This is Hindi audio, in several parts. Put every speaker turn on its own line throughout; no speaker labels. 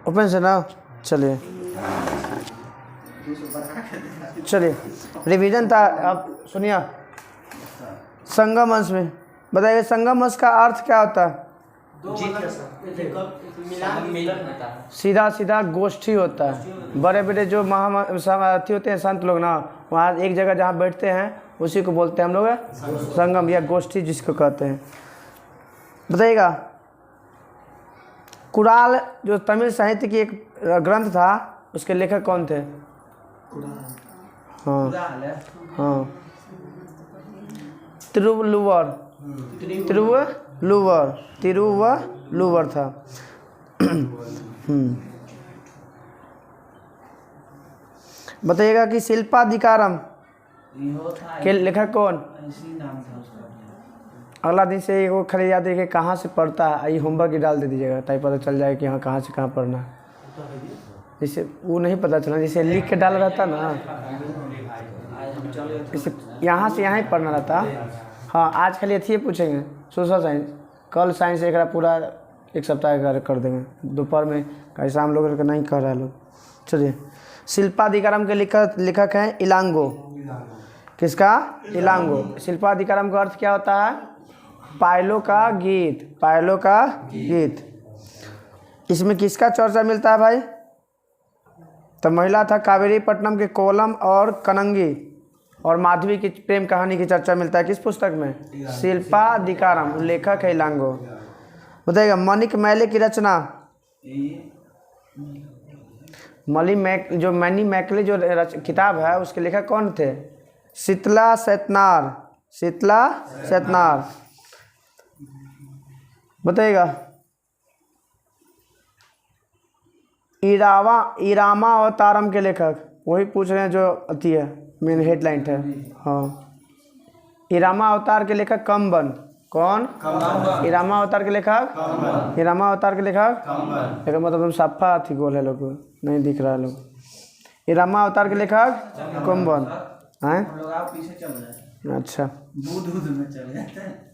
ओपन से ना, चलिए चलिए रिवीजन था। अब सुनिए, संगम अंश में बताइए संगम अंश का अर्थ क्या होता है? सीधा सीधा गोष्ठी होता है। बड़े बड़े जो महाअथी होते हैं संत लोग ना, वहाँ एक जगह जहाँ बैठते हैं उसी को बोलते हैं हम लोग संगम या गोष्ठी जिसको कहते हैं। बताइएगा कुराल जो तमिल साहित्य की एक ग्रंथ था उसके लेखक कौन थे? हाँ हाँ, तिरुवल्लुवर था। बताइएगा कि शिल्पाधिकारम के लेखक कौन? अगला दिन से वो खाली याद रखिए कहाँ से पढ़ता है, ये होमवर्क ही डाल दे दीजिएगा ताकि पता चल जाए कि हाँ कहाँ से कहाँ पढ़ना है। जैसे वो नहीं पता चला, जैसे लिख के डाल रहता ना, जैसे यहाँ से यहाँ ही पढ़ना रहता। हाँ आज खाली अथी पूछेंगे सोशल साइंस, कल साइंस एक पूरा एक सप्ताह कर देंगे दोपहर में, कैसा हम लोग नहीं कर रहे लोग। चलिए शिल्पाधिकारम के लेखक हैं इलांगो। किसका? इलांगो। शिल्पाधिकारम का अर्थ क्या होता है? पायलों का गीत, पायलों का गीत। इसमें किसका चर्चा मिलता है भाई? तो महिला था कावेरी पट्टनम के कोलम और कनंगी और माधवी की प्रेम कहानी की चर्चा मिलता है किस पुस्तक में? शिल्पाधिकारम। लेखक है इलांगो। बताइएगा मणिक मैले की रचना, मैनी मैकले जो किताब है उसके लेखक कौन थे? शीतला सैतनार। शीतला सैतनार। बताइएगा इरामा अवतारम के लेखक, वही पूछ रहे हैं जो अति है मेन हेडलाइन है। हाँ इरामा अवतार के लेखक कंबन। कौन? इरामा अवतार के लेखक, इरामा अवतार के लेखक लेकिन मतलब सफा थी गोल है लोग नहीं दिख रहा है लोग। इरामा अवतार के लेखक कंबन हैं। अच्छा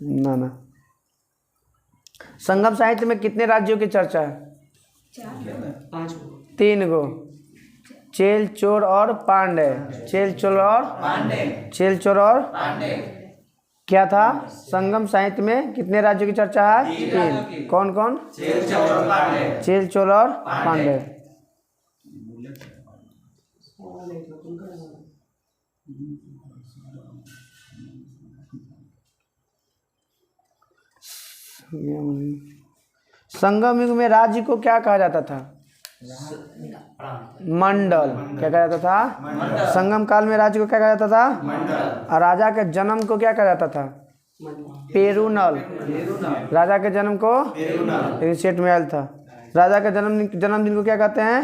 ना संगम साहित्य में कितने राज्यों की चर्चा है? 3 गो, चेल चोर और पांडे। चेल चोर और क्या था? संगम साहित्य में कितने राज्यों की चर्चा है? 3। कौन कौन? चेल चोर और पांडे। संगम युग में राज्य को क्या कहा जाता था? मंडल। क्या कहा जाता था? संगम काल में राज्य को क्या कहा जाता था? और राजा के जन्म को क्या कहा जाता था? पेरुनल। राजा के जन्म को सेट में आयल था। राजा के जन्मदिन को क्या कहते हैं?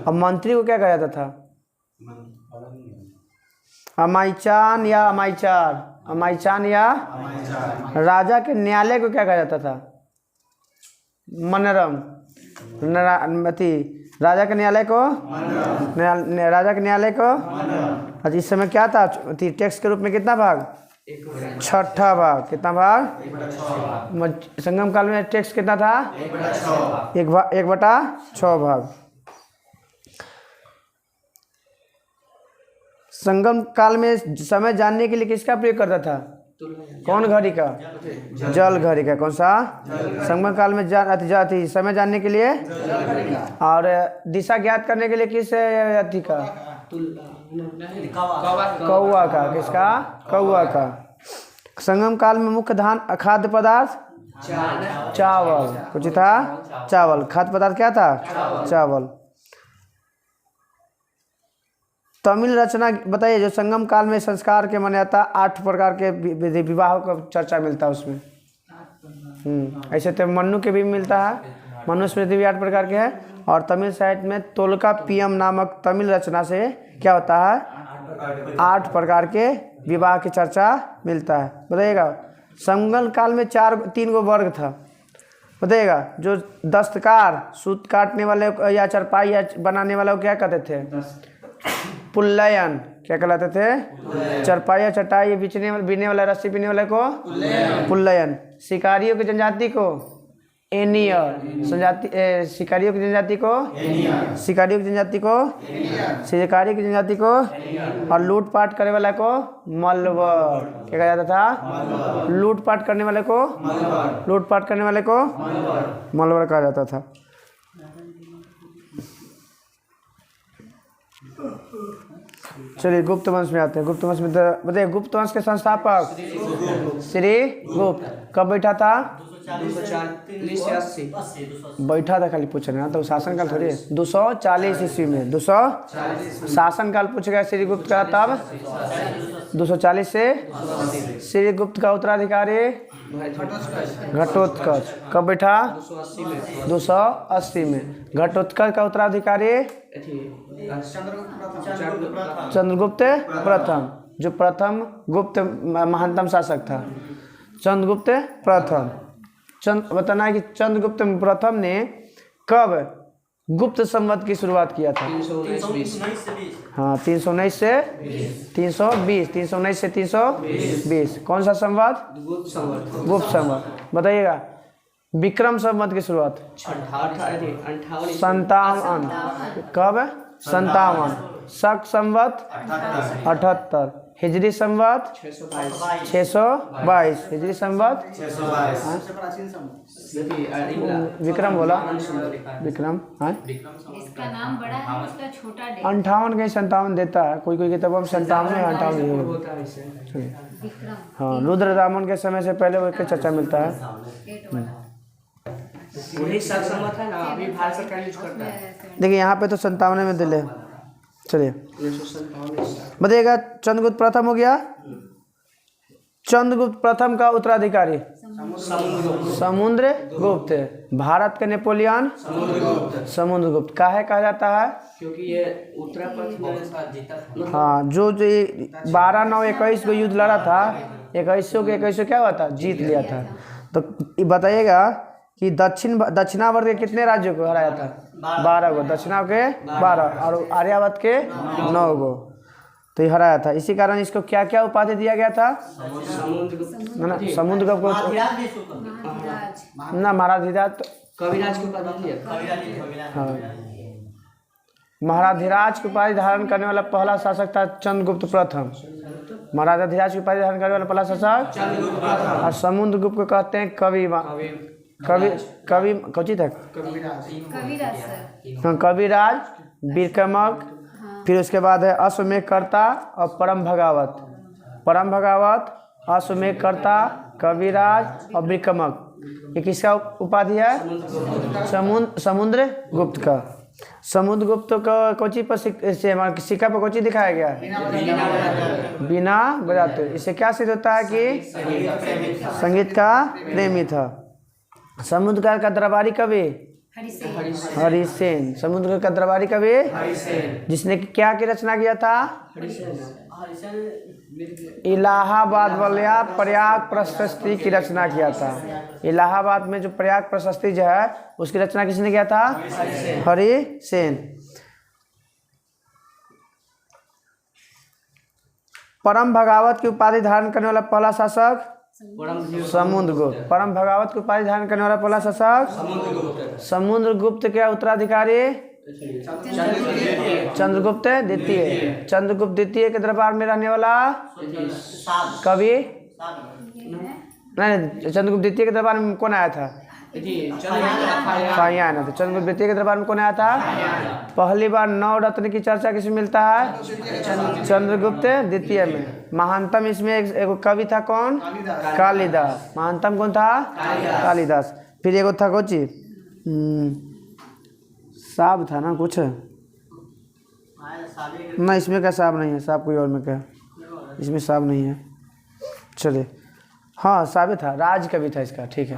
और मंत्री को क्या कहा जाता था? अमाइचान या अमाइचार। अमाइचान या राजा के न्यायालय को क्या कहा जाता था? मनरम। राजा के न्यायालय को राजा के न्यायालय को अच्छा इस समय क्या था? टैक्स के रूप में कितना भाग? 6ठा भाग। कितना भाग? संगम काल में टैक्स कितना था? 1/6 भाग। संगम काल में समय जानने के लिए किसका प्रयोग करता था? कौन घड़ी का? जल घड़ी का। कौन सा? संगम काल में जाती समय जानने के लिए और दिशा ज्ञात करने के लिए किस अथी का? कौआ का। किसका? कौआ का। संगम काल में मुख्य धान खाद्य पदार्थ चावल। कुछ था? चावल। खाद्य पदार्थ क्या था? चावल। तमिल रचना बताइए जो संगम काल में संस्कार के मान्यता 8 प्रकार के विवाह का चर्चा मिलता है उसमें। ऐसे तो मन्नु के भी मिलता है, मनुस्मृति भी 8 प्रकार के है। और तमिल साहित्य में तोल्काप्पियम नामक तमिल रचना से क्या होता है? 8 प्रकार के विवाह की चर्चा मिलता है। बताइएगा संगम काल में 3 गो वर्ग था। बताइएगा जो दस्तकार सूत काटने वाले या चरपाई या बनाने वाले को क्या कहते थे? पुल्लयन। क्या कहलाते थे? चरपाई या चटाई बीने वाला रस्सी बीने वाले को पुल्लयन। शिकारियों की जनजाति को एनियर, जनजाति शिकारियों की जनजाति को शिकारियों की जनजाति को शिकारी की जनजाति को, और लूटपाट करने वाला को मलबर। क्या कहा जाता था? लूटपाट करने वाले को मलबर कहा जाता था। चलिए गुप्त वंश में आते हैं। गुप्त वंश में बताइए, गुप्त वंश के संस्थापक श्री गुप्त कब बैठा था?
240
बैठा था, खाली पूछ रहे हैं तो शासनकाल थोड़ी है। 240 ईस्वी में 200 शासनकाल पूछेगा श्री गुप्त का, तब 240 से श्री गुप्त का उत्तराधिकारी घटोत्कच कब बैठा? 280 में। घटोत्कच का उत्तराधिकारी चंद्रगुप्त प्रथम, जो प्रथम गुप्त महानतम शासक था, चंद्रगुप्त प्रथम। बताना है कि चंद्रगुप्त प्रथम ने कब गुप्त संवत की शुरुआत किया था? 319 से 320। कौन सा संवत? गुप्त संवत। बताइएगा विक्रम संवत की शुरुआत 57 कब? 57। शक संवत 78। हिजरी संवत 622। हिजरी संवत विक्रम बोला, विक्रम हाँ,
इसका नाम बड़ा है, उसका छोटा है।
58 कहीं 57 देता है, कोई कोई किताबों में 57 58।
विक्रम
हाँ, रुद्र दामन के समय से पहले वो चर्चा मिलता है।
वही सब संवत है ना, अभी भारत सरकार यूज करता है।
देखिए यहाँ पे तो 57 में दिले। चलिए बताइएगा, चंद्रगुप्त प्रथम हो गया। चंद्रगुप्त प्रथम का उत्तराधिकारी समुद्र गुप्त। भारत के नेपोलियन समुद्रगुप्त। काहे कहा जाता है?
क्योंकि ये उत्तरापथ में
हाँ, जो 12-9-21 को युद्ध लड़ा था, 2100 क्या हुआ था? जीत लिया था। तो बताइएगा कि दक्षिणावर्त के कितने राज्यों को हराया था? 12 को। दक्षिणा के 12 और आर्यावर्त के 9 को तो ये हराया था। इसी कारण इसको क्या क्या उपाधि दिया गया था? समुद्रगुप्त को ना महाराधिराज
कविराज की उपाधि दिया।
हाँ, महाराधिराज की उपाधि धारण करने वाला पहला शासक था चंद्रगुप्त प्रथम। महाराधिराज की उपाधि धारण करने वाला पहला शासक। और समुद्रगुप्त को कहते हैं कवि कौची था? हाँ, कविराज, विक्रमक, फिर उसके बाद है अश्वमेधकर्ता और परम भगावत, अश्वमेधकर्ता, कविराज और विक्रमक। ये किसका उपाधि है? समुद्रगुप्त का। समुद्रगुप्त का कोची पर सिक्का पर कोची दिखाया गया है? बिना बजाते। इससे क्या सिद्ध होता है कि संगीत का प्रेमी था। समुद्रगुप्त का दरबारी कवि हरिसेन। समुद्रगुप्त का दरबारी कवि जिसने क्या की रचना किया था? इलाहाबाद वाले प्रयाग प्रशस्ति की रचना किया था। इलाहाबाद में जो प्रयाग प्रशस्ति जो है उसकी रचना किसने किया था? हरिसेन। परम भगावत की उपाधि धारण करने वाला पहला शासक समुद्रगुप्त। परम भगावत की उपाधि धारण करने वाला पहला शासक समुद्रगुप्त के उत्तराधिकारी चंद्रगुप्त द्वितीय। चंद्रगुप्त द्वितीय के दरबार में रहने वाला कवि नहीं, चंद्रगुप्त द्वितीय के दरबार में कौन आया था? फाहियान। तो चंद्रगुप्त द्वितीय के दरबार में कौन आया था? पहली बार 9 रत्न की चर्चा किसमें मिलता है? चंद्रगुप्त द्वितीय में। महानतम इसमें एक कवि था, कौन? कालिदास। महानतम कौन था? कालिदास। फिर एगो था कोची साब था ना कुछ ना, इसमें क्या साब नहीं है? साब कोई और में क्या? इसमें साब नहीं है। चलिए हाँ, साब था, राज कवि था इसका। ठीक है,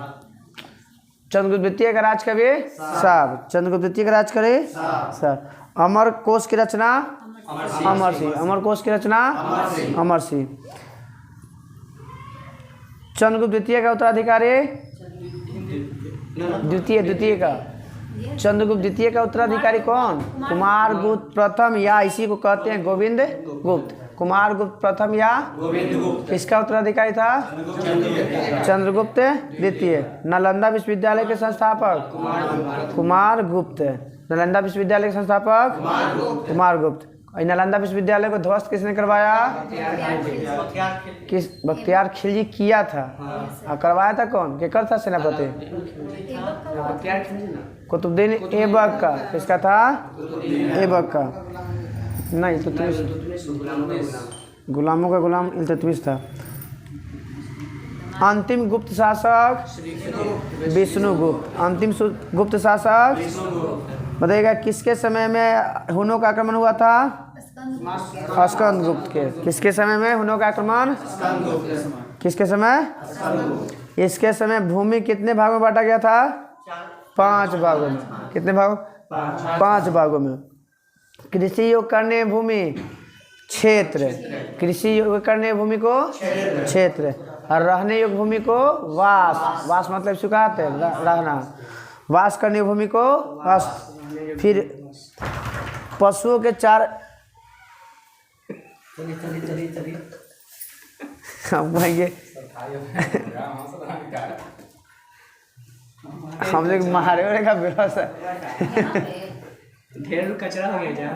चंद्रगुप्त द्वितीय का राज कवि साब। चंद्रगुप्त द्वितीय का राज कवि साब। अमर कोश की रचना अमर सिंह। अमर कोश की रचना अमर सिंह। चंद्रगुप्त द्वितीय का उत्तराधिकारी द्वितीय का चंद्रगुप्त द्वितीय का उत्तराधिकारी कौन? कुमारगुप्त प्रथम, या इसी को कहते हैं गोविंद गुप्त। कुमारगुप्त प्रथम या किसका उत्तराधिकारी था? चंद्रगुप्त द्वितीय। नालंदा विश्वविद्यालय के संस्थापक कुमारगुप्त। नालंदा विश्वविद्यालय के संस्थापक कुमारगुप्त। नालंदा विश्वविद्यालय को ध्वस्त किसने करवाया? बख्तियार खिलजी किया था। और करवाया था कौन? केकर था सेनापति? कुतुबुद्दीन ऐबक का। किसका था? ऐबक का। नहीं, गुलामों का गुलाम इल्तुतमिश था। अंतिम गुप्त शासक विष्णुगुप्त। अंतिम गुप्त शासक बताइएगा किसके समय में हुनों का आक्रमण हुआ था? स्कंदगुप्त के। किसके समय में हुनों का आक्रमण? किसके समय? इसके समय भूमि कितने भागों में बांटा गया था? 5 भागों में। कितने भागों? 5 भागों में। कृषि योग करने भूमि क्षेत्र। कृषि योग करने भूमि को क्षेत्र। और रहने योग भूमि को वास। वास मतलब सुखाते रहना। वास करने भूमि को वास। फिर पशुओं के 4 हम लोग मारे का व्यवस्था।
ढेर कचरा हो गया।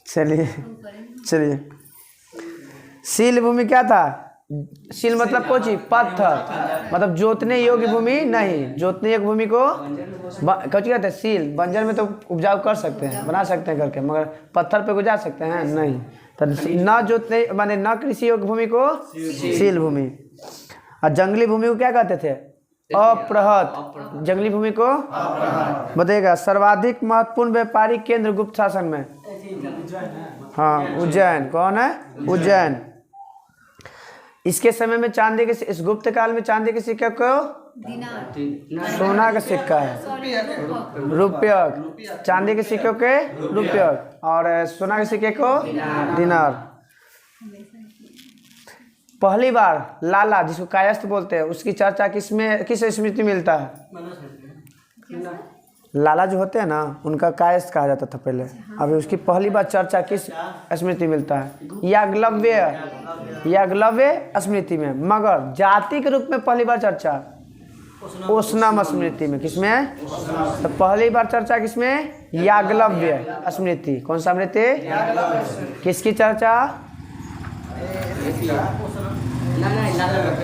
चलिए शील भूमि क्या था? शील मतलब कोई चीज? पत्थर। मतलब जोतने योग्य भूमि नहीं। जोतने योग्य भूमि को कौची कहते हैं? शील। बंजर में तो उपजाऊ कर सकते हैं, बना सकते हैं करके, मगर पत्थर पे गुजार सकते हैं नहीं। तो न जोतने माने न कृषि योग्य भूमि को शील भूमि। और जंगली भूमि को क्या कहते थे? अप्रहत। जंगली भूमि को बताइएगा। सर्वाधिक महत्वपूर्ण व्यापारिक केंद्र गुप्त शासन में? हाँ, उज्जैन। कौन है? उज्जैन। इसके समय में चांदी के, इस गुप्त काल में चांदी के सिक्के को सोना का सिक्का है, रुपया। चांदी के सिक्के के रुपया और सोना के सिक्के को दिनार। पहली बार लाला, जिसको कायस्थ बोलते हैं, उसकी चर्चा किस स्मृति मिलता है? लाला जो होते हैं ना, उनका कायस्थ कहा जाता था पहले। अभी उसकी पहली बार चर्चा किस स्मृति मिलता है? याग्लव्य स्मृति में। मगर जाति के रूप में पहली बार चर्चा ओसनम स्मृति में। किसमें? तो पहली बार चर्चा किसमें? याग्लव्य स्मृति। कौन सा स्मृति? किसकी चर्चा?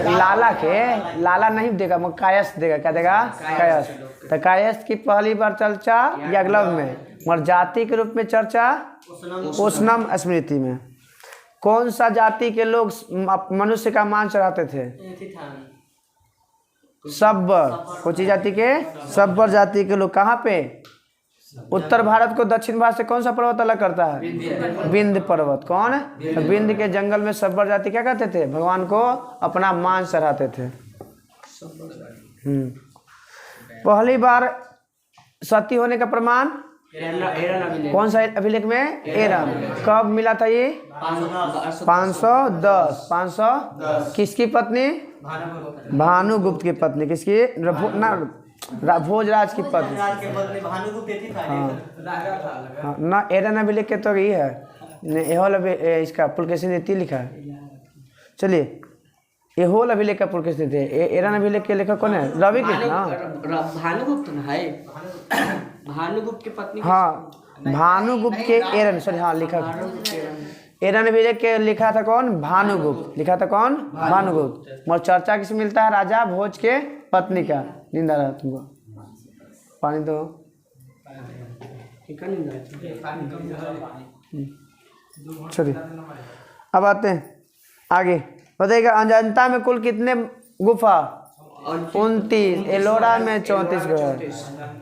लाला के। लाला नहीं देगा, मगर कायस्थ देगा। क्या देगा? कायस्थ। तो कायस्थ की पहली बार चर्चा याग्लव्य में, मगर जाति के रूप में चर्चा ओसनम स्मृति में। कौन सा जाति के लोग मनुष्य का मान चढ़ाते थे? सब्बर। कोची जाति के? सब्बर जाति के लोग। कहाँ पे? उत्तर भारत को दक्षिण भारत से कौन सा पर्वत अलग करता है? विंध्य पर्वत। कौन? तो विंध्य के जंगल में सब्बर जाति क्या कहते थे? भगवान को अपना मान चढ़ाते थे। पहली बार सती होने का प्रमाण कौन सा अभिलेख में? एरन। कब मिला था ये? 510। 510। किसकी पत्नी? भानुगुप्त की पत्नी। किसकी? भोजराज की पत्नी। हाँ ना, एरन अभिलेख के तो यही है। एहोल इसका पुलकेशिन नीति लिखा है। चलिए, एहोल अभिलेख का पुलकेशिन नीति। एरन अभिलेख के लेखक कौन है? रवि कृष्ण ना?
भानुगुप्त ना है? भानुगुप्त की पत्नी।
हाँ, भानुगुप्त के एरन। सॉरी, हाँ लिखा। एरन अभिलेख के लिखा था कौन? भानुगुप्त। लिखा था कौन? भानुगुप्त। मगर चर्चा किस मिलता है? राजा भोज के पत्नी का। नींद आ रहा है तुमको? पानी दो। चलिए अब आते हैं आगे। बताइएगा अजंता में कुल कितने गुफा? 29। एलोरा में 34 गो है।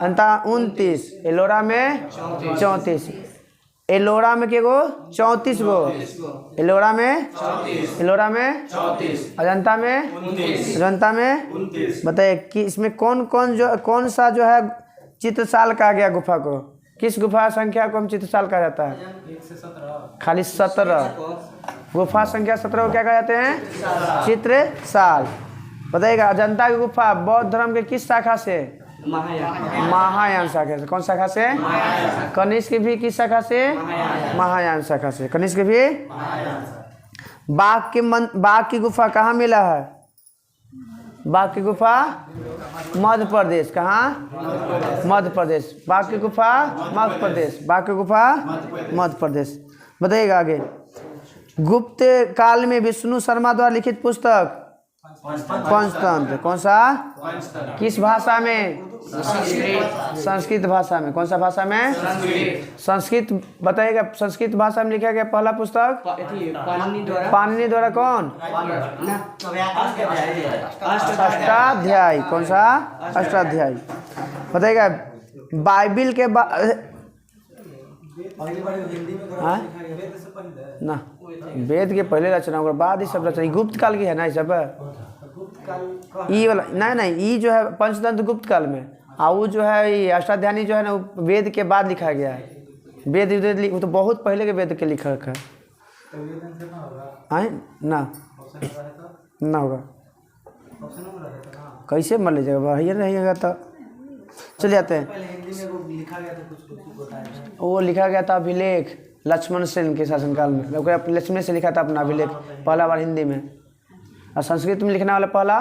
अंता 29। एलोरा में 34। एलोरा में के गो? 34 गो। एलोरा में 34। अजंता में बताइए कि इसमें कौन सा जो है चित्रशाल कहा गया गुफा को? किस गुफा संख्या को हम चित्रशाल कहा जाता है? खाली 17 गुफा संख्या 17 को क्या कहा जाते हैं? चित्रशाल। बताइएगा अजंता की गुफा बौद्ध धर्म के किस शाखा से? महायान शाखा से। कौन शाखा से? कनिष्क भी किस शाखा से? महायान शाखा से। कनिष्क भी। बाघ की गुफा कहाँ मिला है? बाघ की गुफा मध्य प्रदेश। कहाँ? मध्य प्रदेश। बाघ की गुफा मध्य प्रदेश। बाघ की गुफा मध्य प्रदेश। बताइएगा आगे। गुप्त काल में विष्णु शर्मा द्वारा लिखित पुस्तक पंचतंत्र कौन सा? किस भाषा में? संस्कृत भाषा में। कौन सा भाषा में? संस्कृत। बताइएगा संस्कृत भाषा में लिखा गया पहला पुस्तक पाणिनि द्वारा। कौन? अष्टाध्यायी। कौन सा? अष्टाध्यायी। बताइएगा बाइबिल के ना वेद के पहले रचना होगा बाद ही सब रचना। गुप्त काल की है ना ये सब। ई वाला नहीं ई जो है पंचतंत्र गुप्त काल में। और वो जो है ये अष्टाध्यायी जो है ना वेद के बाद लिखा गया है। वेद वो तो बहुत पहले के वेद के लिखा है। ना ना होगा कैसे मान लीजिएगा वही रहिएगा तो चले जाते हैं। वो लिखा गया था अभिलेख लक्ष्मण सेन के शासनकाल में। लक्ष्मण से लिखा था अपना अभिलेख पहला बार हिंदी में। और संस्कृत में लिखने वाला पहला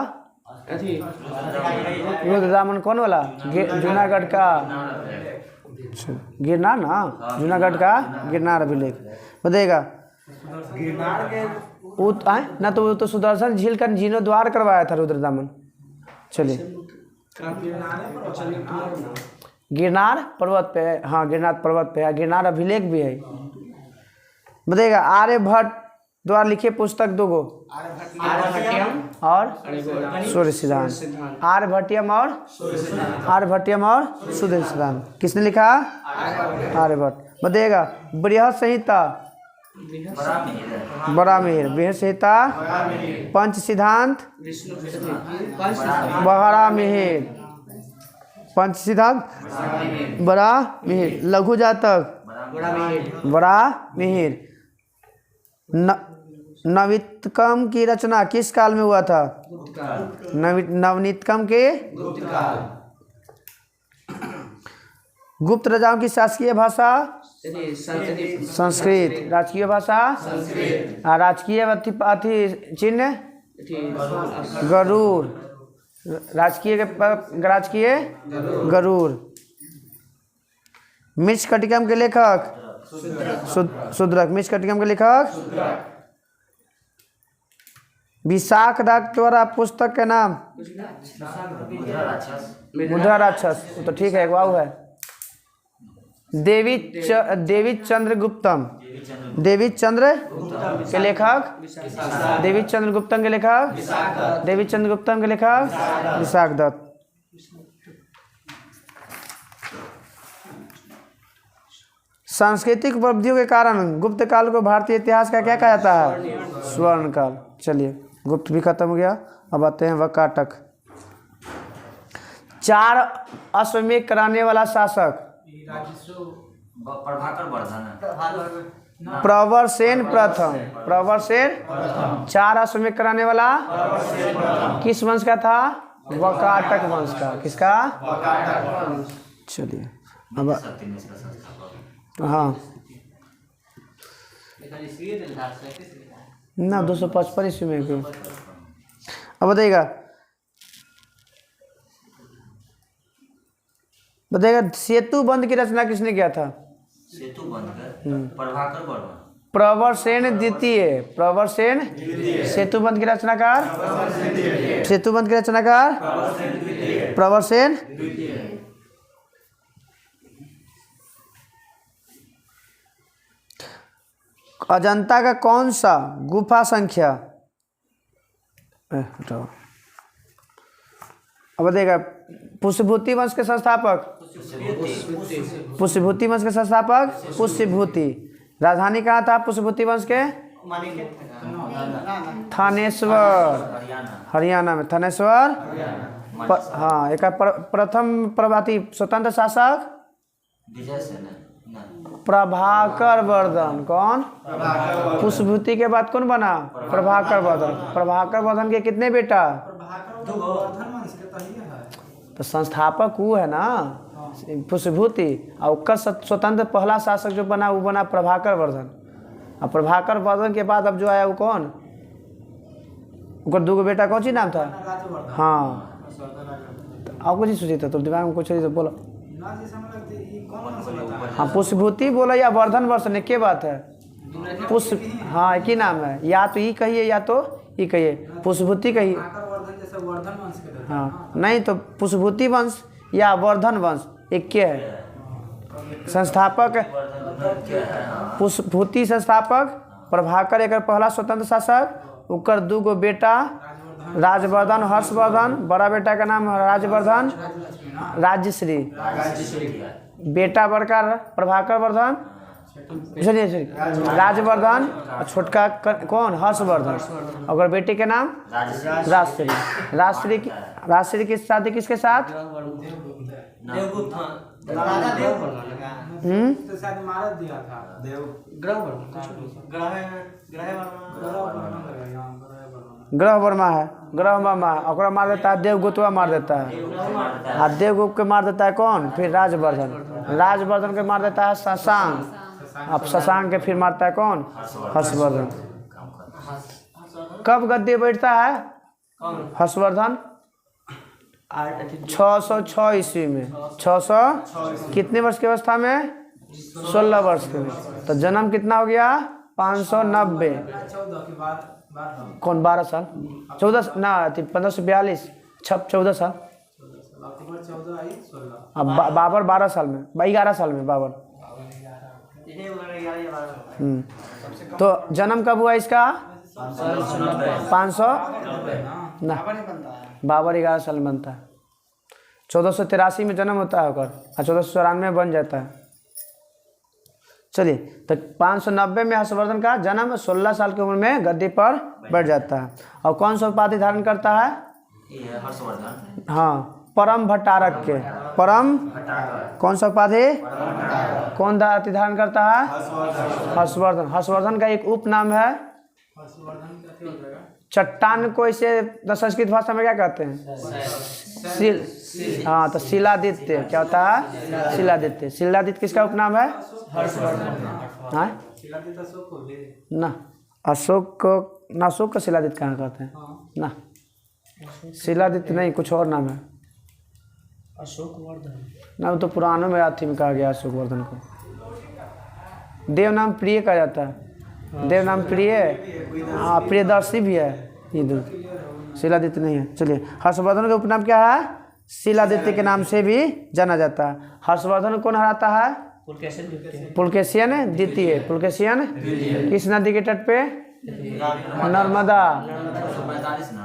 रुद्रदामन कौन वाला? जूनागढ़ का गिरनार ना। जूनागढ़ का गिरनार अभिलेख। बताइएगा ना तो वो तो सुदर्शन झील का जीर्णोद्वार करवाया था रुद्रदामन। चलिए गिरनार पर्वत पे है। हाँ गिरनार पर्वत पे है। गिरनार अभिलेख भी है। बताइएगा आर्यभट्ट द्वारा लिखे पुस्तक दो गो और सूर्य सिद्धांत। आर्यभट्टियम और सूर्य सिद्धांत किसने लिखा? आर्यभट्ट। बताइएगा बृहद संहिता बरामीर। बृहद संहिता पंच सिद्धांत बरामीर। पंच सिद्धांत बरामीर। लघु जातक बरामीर। नवनीतकम की रचना किस काल में हुआ था? नवनीतकम के गुप्त राजाओं की शासकीय भाषा संस्कृत। राजकीय भाषा राजकीय अति चिन्ह गरुड़। राजकीय गरुड़। मृच्छकटिकम के लेखक शूद्रक। मृच्छकटिकम के लेखक विशाख दत्त द्वारा पुस्तक के नाम मुद्रा राक्षस। तो ठीक है वाव है। देवी चंद्र गुप्तम के लेखक देवी चंद्र गुप्तम के लेखक विशाख दत्त। सांस्कृतिक उपलब्धियों के कारण गुप्त काल को भारतीय इतिहास का क्या कहा जाता है? स्वर्ण काल। चलिए गुप्त भी खत्म हो गया। अब आते हैं वकाटक। 4 अश्वमेध कराने वाला शासक प्रवरसेन प्रथम। 4 अश्वमेध कराने वाला किस वंश का था? वकाटक वंश का। किसका? चलिए अब हाँ ना 255 ईस्वी में क्यों। अब बताइएगा सेतु बंध की रचना किसने किया था?
सेतु बंध
प्रवरसेन द्वितीय। सेतु बंध की रचनाकार प्रवरसेन। अजंता का कौन सा गुफा संख्या? अब बताइएगा पुष्यभूति वंश के संस्थापक पुष्यभूति। राजधानी कहाँ था पुष्यभूति वंश के? थानेश्वर हरियाणा में। थानेश्वर हाँ। एक प्रथम प्रभाती स्वतंत्र शासक प्रभाकर वर्धन। कौन? पुष्यभूति के बाद कौन बना? प्रभाकर वर्धन। प्रभाकर वर्धन के कितने बेटा? तो संस्थापक वो है ना पुष्पभूति, और उसका स्वतंत्र पहला शासक जो बना वो बना प्रभाकर वर्धन। और प्रभाकर वर्धन के बाद अब जो आया वो कौन, उनका दूगो बेटा कौन सी नाम था? हाँ आप कुछ ही सोची था तो दिमाग में कुछ तो बोलो। हाँ पुष्पभूति बोला या वर्धन वर्षन एक के बात है, पुष्प हाँ एक ही नाम है, या तो ये कहिए या तो ये कहिए, पुष्पभूति कहिए। हाँ नहीं तो पुष्पभूति वंश या वर्धन वंश एक के है। संस्थापक पुष्पभूति संस्थापक, प्रभाकर एक पहला स्वतंत्र शासक, उकर दूगो बेटा राजवर्धन हर्षवर्धन, बड़ा बेटा का नाम राजवर्धन राज्यश्री, बेटा बड़का प्रभाकर वर्धन राजवर्धन और छोटका कौन हर्षवर्धन, और बेटे के नाम राजश्री। राजश्री की शादी किसके साथ? ग्रह वर्मा है, ग्रह वर्मा और मार देता है देवगुप्तवा मार देता है, और देवगुप्त के मार देता है कौन? फिर राजवर्धन, राजवर्धन के मार देता है शशांक, अब शशांक के फिर मारता है कौन? हर्षवर्धन। कब गद्दी बैठता है हर्षवर्धन? 606 ईस्वी में। 600 कितने वर्ष की अवस्था में? 16 वर्ष के में। तो जन्म कितना हो गया? 590। कौन 12 साल 14 ना 1542 14 साल। अब बाबर 12 साल में 11 साल में बाबर। तो जन्म कब हुआ इसका? 500 ना बाबर 11 साल में बनता है। 1483 में जन्म होता है और 1494 में बन जाता है। चलिए तो 590 में हर्षवर्धन का जन्म, 16 साल की उम्र में गद्दी पर बैठ जाता है। और कौन सा उपाधि धारण करता है? हाँ परम भट्टारक के। परम कौन सा उपाधि? कौन उपाधि धारण करता है? हर्षवर्धन। हर्षवर्धन का एक उपनाम है। चट्टान को इसे संस्कृत भाषा में क्या कहते हैं? हाँ तो शिलादित्य। क्या होता है? शिलादित्य। शिलादित्य किसका उपनाम है? हाँ ना अशोक को ना, अशोक को शिलादित्य कहाँ कहते हैं? ना शिलादित्य नहीं, कुछ और नाम है।
अशोक वर्धन
ना वो तो पुराणों में अथी में कहा गया अशोक वर्धन को। देव नाम प्रिय कहा जाता है। देव नाम प्रिय, हाँ प्रियदर्शी भी है। ये शिलादित्य नहीं है। चलिए हर्षवर्धन का उपनाम क्या है? शिलादित्य के नाम से भी जाना जाता है। हर्षवर्धन कौन हराता है? पुलकेशियन द्वितीय। पुलकेशियन किस नदी के तट पे? नर्मदा।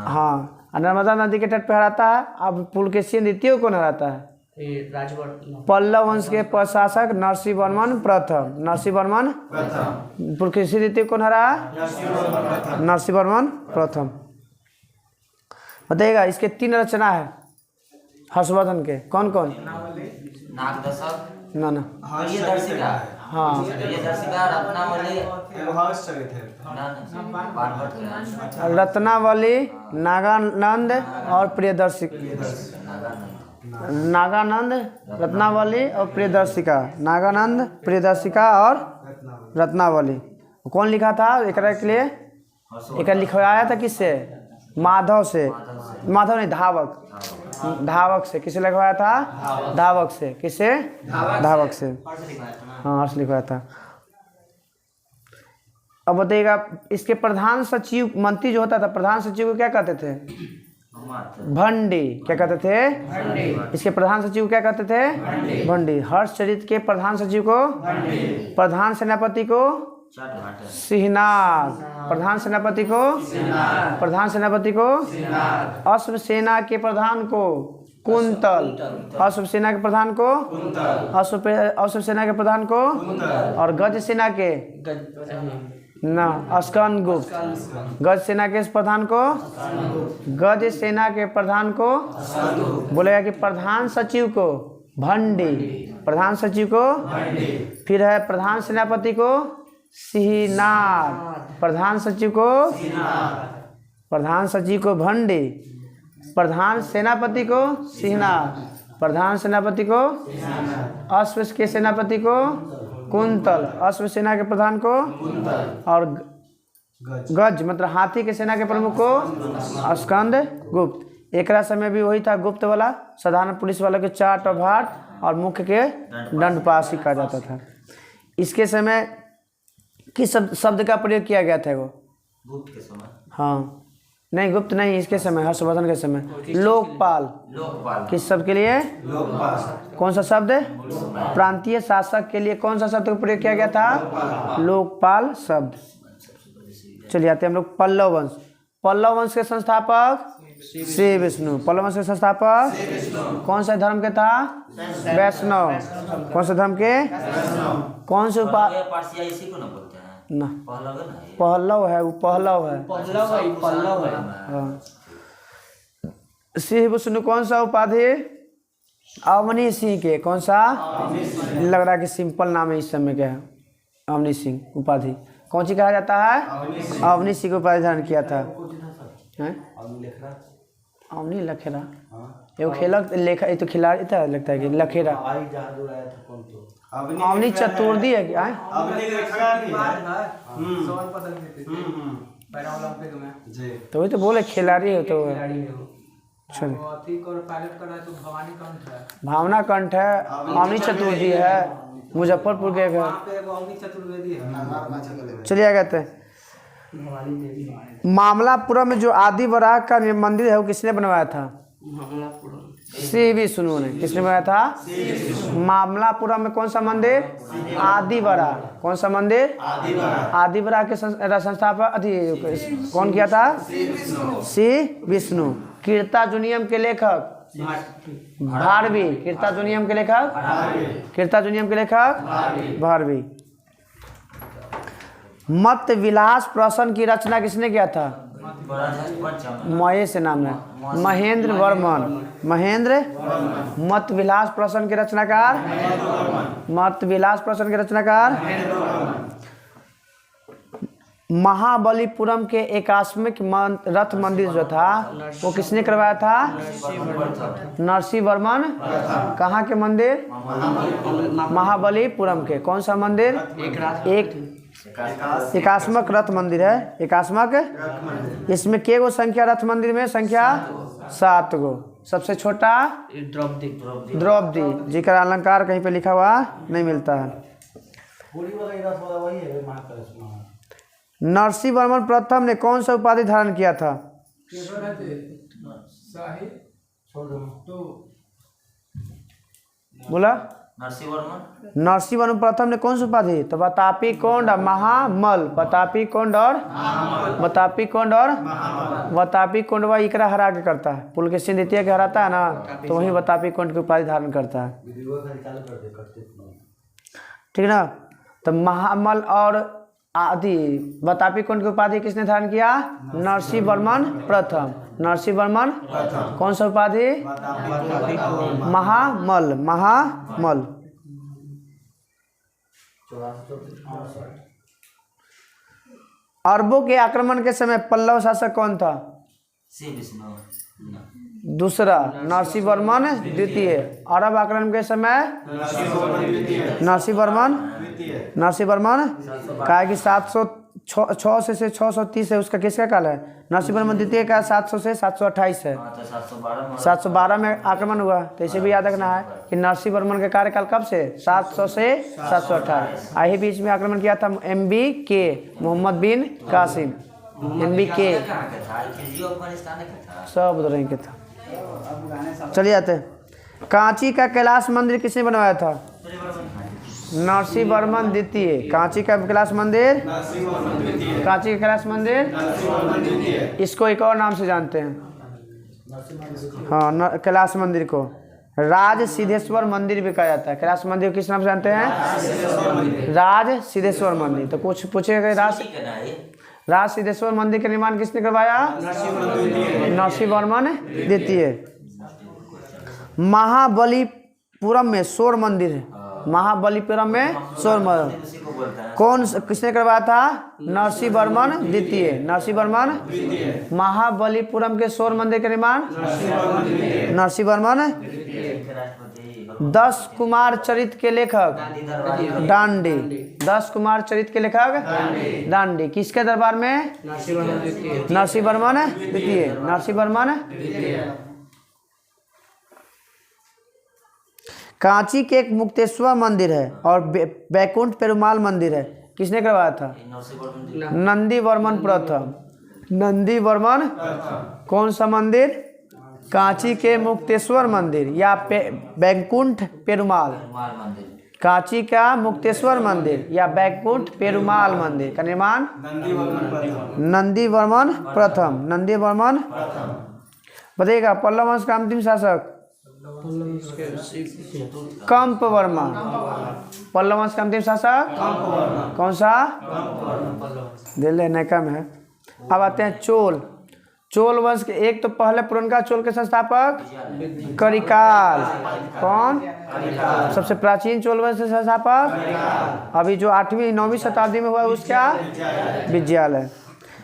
हाँ नर्मदा नदी के तट पे हराता है। अब पुलकेशियन द्वितीय कौन हराता है? पल्लव वंश के प्रशासक नरसिंहवर्मन प्रथम। नरसिंहवर्मन पुलकेशियन द्वितीय कौन हरा? नरसिंहवर्मन प्रथम। बताइएगा इसके 3 रचना है हर्षवर्धन के। कौन कौन? ना ना हाँ रत्नावली, नागानंद और प्रियदर्शिका। नागानंद, रत्नावली और प्रियदर्शिका। नागानंद, प्रियदर्शिका और रत्नावली। कौन लिखा था एकरा के लिए? एक लिखवाया था किससे? माधव से। माधव नहीं धावक। धावक से। किसे लिखवाया था? धावक से। किसे? धावक से। हाँ हर्ष लिखवाया था। अब बताइएगा इसके प्रधान सचिव मंत्री जो होता था, प्रधान सचिव को क्या कहते थे? भंडी। क्या कहते थे? इसके प्रधान सचिव क्या कहते थे? भंडी। हर्षचरित के प्रधान सचिव को? प्रधान सेनापति को? सिंहनाद। प्रधान सेनापति को? प्रधान सेनापति को? अश्व सेना के प्रधान को? कुंतल। अश्व सेना के प्रधान को? अश्व सेना के प्रधान को? और गज सेना के? ना स्कंदगुप्त। गज सेना के प्रधान को? गज सेना के प्रधान को बोलेगा कि प्रधान सचिव को भंडी। प्रधान सचिव को फिर है प्रधान सेनापति को सिंहनाद। प्रधान सचिव को? प्रधान सचिव को भंडी प्रधान सेनापति को सिंहनाद, प्रधान सेनापति को अश्व के सेनापति को कुंतल, अश्व सेना के प्रधान को, और गज मतलब हाथी के सेना के प्रमुख को स्कंद गुप्त। एक समय भी वही था, गुप्त वाला साधारण पुलिस वाला के चाट और भाट और मुख्य के दंडपाशी कहा जाता था। इसके समय किस शब्द का प्रयोग किया गया था वो?
गुप्त के समय।
हाँ नहीं, गुप्त नहीं, इसके समय हर्षवर्धन के समय लोकपाल।
लोकपाल
किस शब्द के लिए? कौन सा शब्द? प्रांतीय शासक के लिए कौन सा शब्द का प्रयोग किया गया था? लोकपाल शब्द। चलिए आते हैं हम लोग पल्लव वंश। पल्लव वंश के संस्थापक श्री विष्णु। पल्लव वंश के संस्थापक कौन सा धर्म के था? वैष्णव। कौन सा धर्म के? कौन से
पारसिया इसी को ना बोलते हैं
ना,
पहलव है ना ये?
पहलव है, वो पहलव है।
पल्लव है।
हाँ। श्री विष्णु कौन सा उपाधि? अवनी सिंह के। कौन सा? लग रहा है कि सिंपल नाम है इस समय क्या है? अवनी सिंह उपाधि कौन सी कहा जाता है? अवनी सिंह को उपाधि धारण किया था। अवनी लखेरा ये खेलक लेखा, ये तो खिलाड़ी था लगता है कि लखेरा। अवनी चतुर्थी है क्या? तो वही तो बोले खिलाड़ी हो तो। चलो भावना कंठ है, अवनी चतुर्थी है, मुजफ्फरपुर के घर। चलिए आगे कहते हैं मामलापुरम में जो आदि वराह का मंदिर है वो किसने बनवाया था? श्री विष्णु ने। किसने बनाया था? मामलापुरम में कौन सा मंदिर? आदि वराह। कौन सा मंदिर? आदि वराह के संस्थापक कौन किया था? श्री विष्णु। कीर्ताजुनियम के लेखक भारवी। कीर्ताजुनियम के लेखक भारवी। मत विलास प्रश्न की रचना किसने किया था? महेश से नाम है, महेंद्र वर्मन। महेंद्र मत विलास प्रश्न के रचनाकार, मत विलास प्रश्न के रचनाकार। महाबलीपुरम के एकास्मिक रथ मंदिर जो था वो किसने करवाया था? नरसिंह वर्मन। कहाँ के मंदिर? महाबलीपुरम के। कौन सा मंदिर? एकास्मक रथ मंदिर है। एकास्मक। इसमें के गो संख्या रथ मंदिर में? संख्या 7 गो। सबसे छोटा द्रौपदी जी का अलंकार कहीं पे लिखा हुआ नहीं मिलता है। नरसिंह वर्मन प्रथम ने कौन सा उपाधि धारण किया था? बोला नरसिंह वर्मन प्रथम ने कौन सी उपाधि? तो बतापी कोंड महामल। बतापी कोंड और बतापी कोंड वह इकरा हरा के करता है। पुलकेशिन द्वितीय के हराता है ना, तो वही बतापी कोंड की उपाधि धारण करता है। ठीक ना। तो महामल और आदि बतापी कोंड की उपाधि किसने धारण किया? नरसिंह वर्मन प्रथम। नरसिंह वर्मन कौन सा उपाधि? महामल। महामल। अरबों के आक्रमण के समय पल्लव शासक कौन था? दूसरा नरसिंह वर्मन द्वितीय। अरब आक्रमण के समय नरसिंह वर्मन कहा कि 706 से 630 है, उसका किसका काल है? नरसिंह वर्मन द्वितीय का 700 से 728 है। 712 में आक्रमण हुआ। तो इसे भी याद रखना है कि नरसिंह वर्मन का कार्यकाल कब से? 700 से 728। यही बीच में आक्रमण किया था MBK मोहम्मद बिन कासिम। MBK सब उधर के था। चलिए आते हैं कांची का कैलाश मंदिर किसने बनवाया था? नरसिंह वर्मन द्वितीय। कांची का कैलाश मंदिर, कांची का कैलाश मंदिर, इसको एक और नाम से जानते हैं। हाँ, कैलाश मंदिर को राज सिद्धेश्वर मंदिर भी कहा जाता है। कैलाश मंदिर को किस नाम से जानते हैं? राज सिद्धेश्वर मंदिर। तो कुछ पूछेगा राज सिद्धेश्वर मंदिर का निर्माण किसने करवाया? नरसिंह वर्मन द्वितीय। महाबलीपुरम में शोर मंदिर है। महाबलीपुरम में स्वर्ण मंदिर
उसी को बोलते हैं।
किसने करवाया था? नरसिंहवर्मन द्वितीय। नरसिंहवर्मन महाबलीपुरम के स्वर्ण मंदिर का निर्माण नरसिंहवर्मन।
के राष्ट्रपति
10 कुमार चरित के लेखक डांडी। 10 कुमार चरित के लेखक डांडी किसके दरबार में? नरसिंहवर्मन द्वितीय। नरसिंहवर्मन। कांची के एक मुक्तेश्वर मंदिर है और बैकुंठ पेरुमाल मंदिर है, किसने करवाया था? नंदीवर्मन प्रथम। नंदीवर्मन कौन सा मंदिर? कांची के मुक्तेश्वर मंदिर या बैकुंठ पेरुमाल। कांची का मुक्तेश्वर मंदिर या बैकुंठ पेरुमाल मंदिर का निर्माण नंदीवर्मन प्रथम। नंदीवर्मन। बताइएगा पल्लव वंश का अंतिम शासक? कंपवर्मन। पल्लव वंश का अंतिम शासक कौन सा? दिल्ली नैका में है। अब आते हैं चोल। चोल वंश के एक तो पहले पुरनका चोल के संस्थापक करिकाल। कौन? सबसे प्राचीन चोल वंश के संस्थापक अभी जो 8वीं 9वीं शताब्दी में हुआ उसका विजयालय।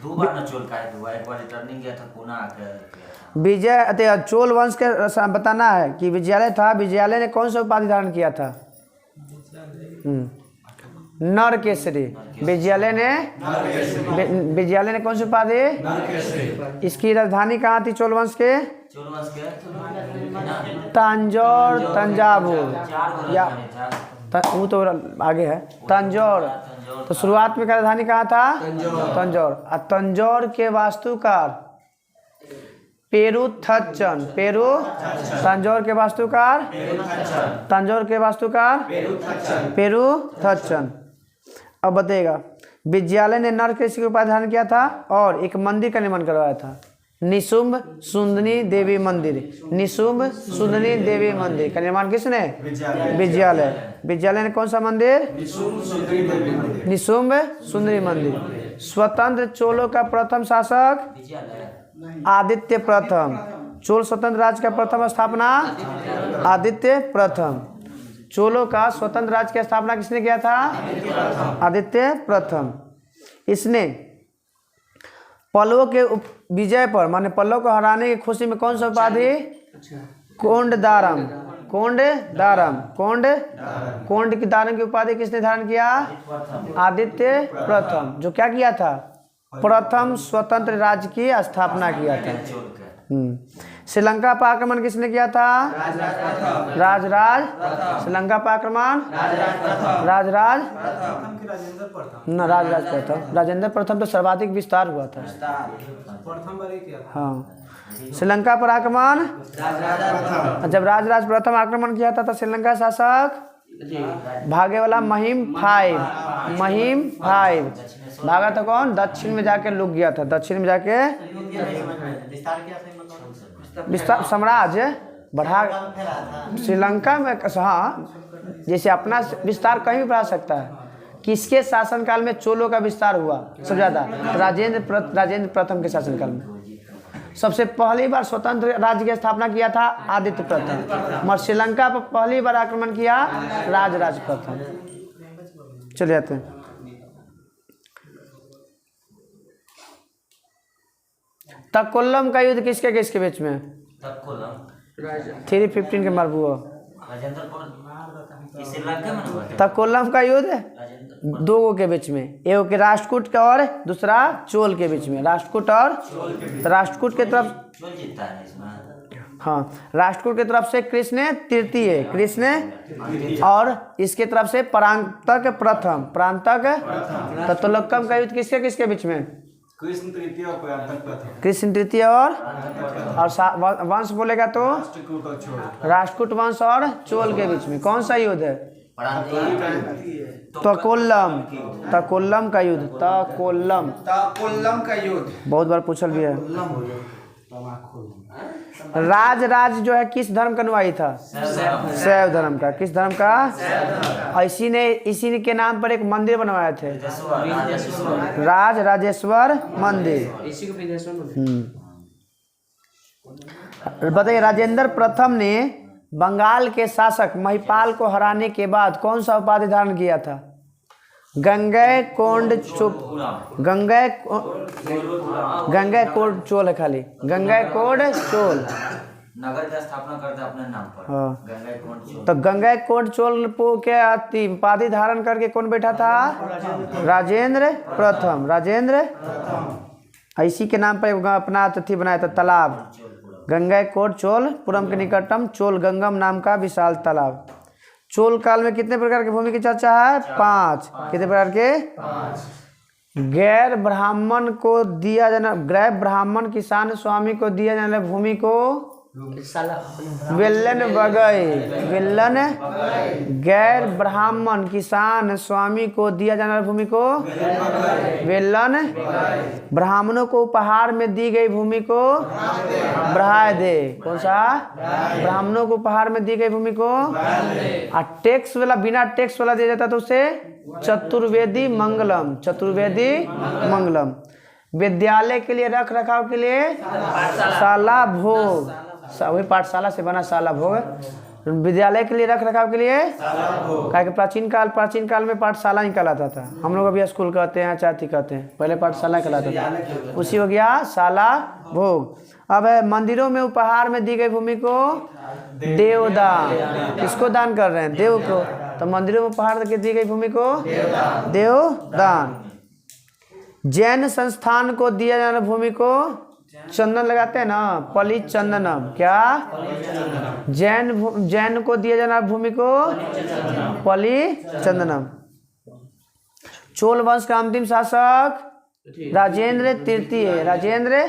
2 बार ना चोल का हुआ, एक बार रिटर्निंग किया था पुनः आकर।
विजय चोल वंश के बताना है कि विजयालय था। विजयालय ने कौन सा उपाधि धारण किया था? नरकेसरी। विजयालय ने कौन सी उपाधि? इसकी राजधानी कहाँ थी चोल वंश के? तंजौर तंजावुर या वो तो आगे है तंजौर। तो शुरुआत में राजधानी कहाँ था? तंजौर। तंजौर के वास्तुकार पेरुथच्चन। तंजौर के वास्तुकार पेरुथच्चन। अब बताइएगा विजयालय ने नरकेसरी का उपाधि धारण किया था और एक मंदिर का निर्माण करवाया था, निशुंभ सुंदनी देवी मंदिर। निशुंभ सुंदनी देवी मंदिर का निर्माण किसने? विजयालय। विजयालय ने कौन सा मंदिर? निशुंभ सुंदरी मंदिर। स्वतंत्र चोलों का प्रथम शासक आदित्य प्रथम। चोल स्वतंत्र राज्य का प्रथम स्थापना आदित्य प्रथम। चोलों का स्वतंत्र राज्य की स्थापना किसने किया था? आदित्य प्रथम। इसने पल्लवों के विजय पर माने पल्लव को हराने की खुशी में कौन सा उपाधि? कोंडदारम। कोंड की दारम की उपाधि किसने धारण किया? आदित्य प्रथम। जो क्या किया था? प्रथम स्वतंत्र राज्य की स्थापना किया था। श्रीलंका पर आक्रमण किसने किया था? राजराज। श्रीलंका पर आक्रमण राजराज प्रथम। राजेंद्र प्रथम तो सर्वाधिक विस्तार हुआ था। हाँ, श्रीलंका पर आक्रमण जब राजराज प्रथम आक्रमण किया था तो श्रीलंका शासक भागे वाला महिम फाइव भागा था। कौन? दक्षिण में जाके लुक गया था। दक्षिण में जाके विस्तार साम्राज्य बढ़ा श्रीलंका में। हाँ, जैसे अपना विस्तार कहीं भी बढ़ा सकता है। किसके शासनकाल में चोलों का विस्तार हुआ सबसे ज्यादा? राजेंद्र प्रथम के शासनकाल में सबसे पहली बार स्वतंत्र राज्य की स्थापना किया था आदित्य प्रथम। और श्रीलंका पर पहली बार आक्रमण किया राजराज प्रथम। चले जाते हैं। तक्कोलम का युद्ध किसके बीच में? 315 के मालबुआ। तक्कोलम का युद्ध दो के बीच में, एक के राष्ट्रकूट के और दूसरा चोल के बीच में। राष्ट्रकूट के तरफ, हाँ, राष्ट्रकूट की तरफ से कृष्ण तृतीय और इसके तरफ से परांतक प्रथम। तत्तोलक्कम का युद्ध किसके बीच में? कृष्ण तृतीय और वंश बोलेगा तो राष्ट्रकूट वंश और चोल के बीच में। कौन सा युद्ध है? तकोल्लम का युद्ध। तकोल्लम का युद्ध बहुत बार पूछल भी है। राज जो है किस धर्म का अनुयायी था? शैव धर्म का। किस धर्म का? इसी के नाम पर एक मंदिर बनवाए थे, राजेश्वर मंदिर। बताइए, राजेंद्र प्रथम ने बंगाल के शासक महिपाल को हराने के बाद कौन सा उपाधि धारण किया था? गंगैकोंड चोल है खाली, गंगैकोंड चोल।
नगर की स्थापना करते अपने नाम पर।
हाँ।
गंगैकोंड चोल।
तो गंगैकोंड चोल के उपाधि धारण करके कौन बैठा था? राजेंद्र प्रथम। राजेंद्र इसी के नाम पर अपना अतिथि बनाया था तालाब। गंगैकोंड चोलपुरम के निकटतम चोल गंगम नाम का विशाल तालाब। चोल काल में कितने प्रकार की भूमि की चर्चा है? 5। कितने प्रकार के? गैर ब्राह्मण को दिया जाना, गैर ब्राह्मण किसान स्वामी को दिया जाने भूमि को वेल्लन बगई। वेल्लन गैर ब्राह्मण किसान स्वामी को दिया जाने भूमि को वेल्लन। ब्राह्मणों को उपहार में दी गई भूमि को ब्राह्य दे। कौन सा? ब्राह्मणों को उपहार में दी गई भूमि को। और टैक्स वाला, बिना टैक्स वाला दिया जाता तो उसे चतुर्वेदी मंगलम। चतुर्वेदी मंगलम। विद्यालय के लिए रख रखाव के लिए शाला भोग। वही पाठशाला से बना शाला भोग। विद्यालय के लिए रख रखाव के लिए क्या? प्राचीन काल में पाठशाला ही कहलाता था। हम लोग अभी स्कूल कहते हैं, चाती कहते हैं, पहले पाठशाला कहलाता था। उसी हो गया शाला भोग। अब मंदिरों में उपहार में दी गई भूमि को देवदान। किसको दान कर रहे हैं? देव को। तो मंदिरों में उपहार दी गई भूमि को देवदान। जैन संस्थान को दिया जाना भूमि को चंदन लगाते हैं ना, पली चंदनम। क्या? जैन को दिया जाना भूमि को पली चंदनम। चोल वंश का अंतिम शासक राजेंद्र तृतीय। राजेंद्र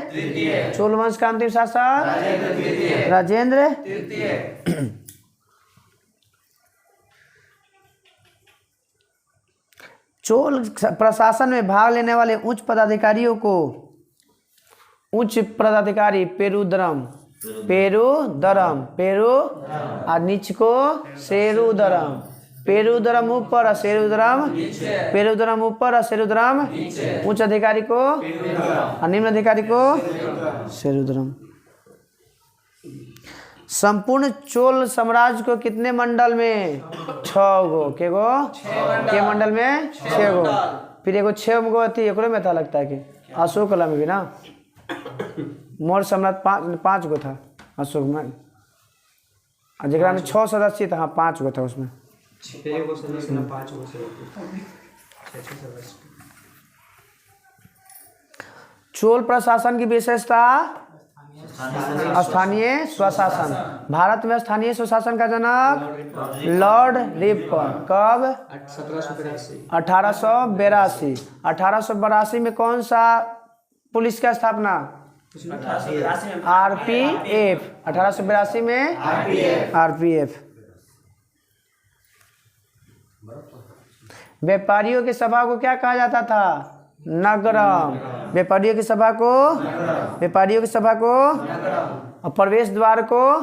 चोल वंश का अंतिम शासक राजेंद्र। चोल प्रशासन में भाग लेने वाले उच्च पदाधिकारियों को उच्च पदाधिकारी पेरुदरम। पेरुदरम पेरु और नीच को शेरुदरम। पेरुदरम ऊपर और शेरुदरम। पेरुदरम ऊपर और शेरुदरम उच्च अधिकारी को और निम्न अधिकारी को शेरुदरम। संपूर्ण चोल साम्राज्य को कितने मंडल में? 6 गो। के गो? के मंडल में? 6 गो। फिर एगो 6 गो थी एक में था लगता है कि अशोक कला में भी ना। मौर्य सम्राट 5 गो था अशोक में, जगह में 6 सदस्य था। हाँ 5 गो था उसमें। चोल प्रशासन की विशेषता स्थानीय स्वशासन। भारत में स्थानीय स्वशासन का जनक लॉर्ड रिपन। कब? 1882। 1882 में कौन सा पुलिस का स्थापना? RPF। 1882 में RPF। व्यापारियों की सभा को क्या कहा जाता था? नगरम। व्यापारियों की सभा को और प्रवेश द्वार को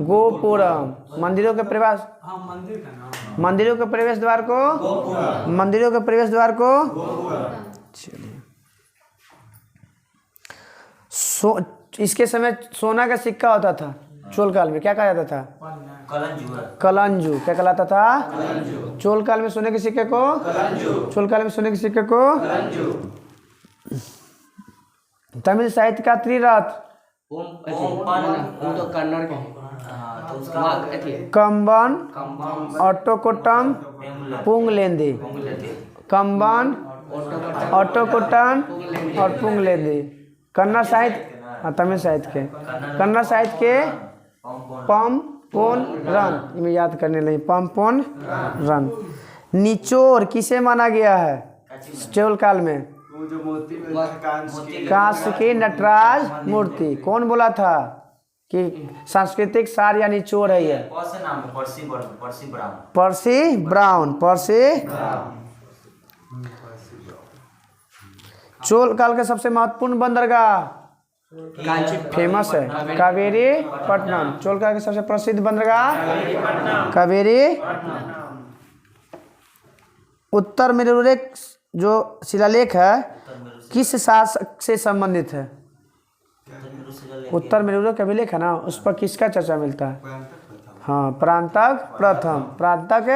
गोपुरम। मंदिरों के प्रवेश द्वार को चलिए। इसके समय सोना का सिक्का होता था चोल काल में, क्या कहा जाता था? कलंजू। क्या कहलाता था? चोल काल में सोने के सिक्के को तमिल साहित्य का त्रिरथ कंबन, ऑटोकोटन, पुंगलेंदी। कंबन, ऑटोकोटन और पुंगलेंदी। कन्नड़ साहित्य, तमिल साहित्य के कन्नड़ साहित्य के पंपोन रन, इन्हें याद करने लगी। पंपोन रन। निचोर किसे माना गया है चोल काल में? कांस्य की नटराज मूर्ति। कौन बोला था कि सांस्कृतिक सार या निचोर है ये? पर्सी ब्राउन। चोल काल का सबसे महत्वपूर्ण बंदरगाह फेमस है कावेरी पट्टनम। चोल काल के सबसे प्रसिद्ध बंदरगाह कावेरी। उत्तर मेरुरेख जो शिलालेख है किस शासक से संबंधित है? उत्तर मेरुरक का अभिलेख है ना, उस पर किसका चर्चा मिलता है? हाँ, प्रांतक प्रथम। प्रांतक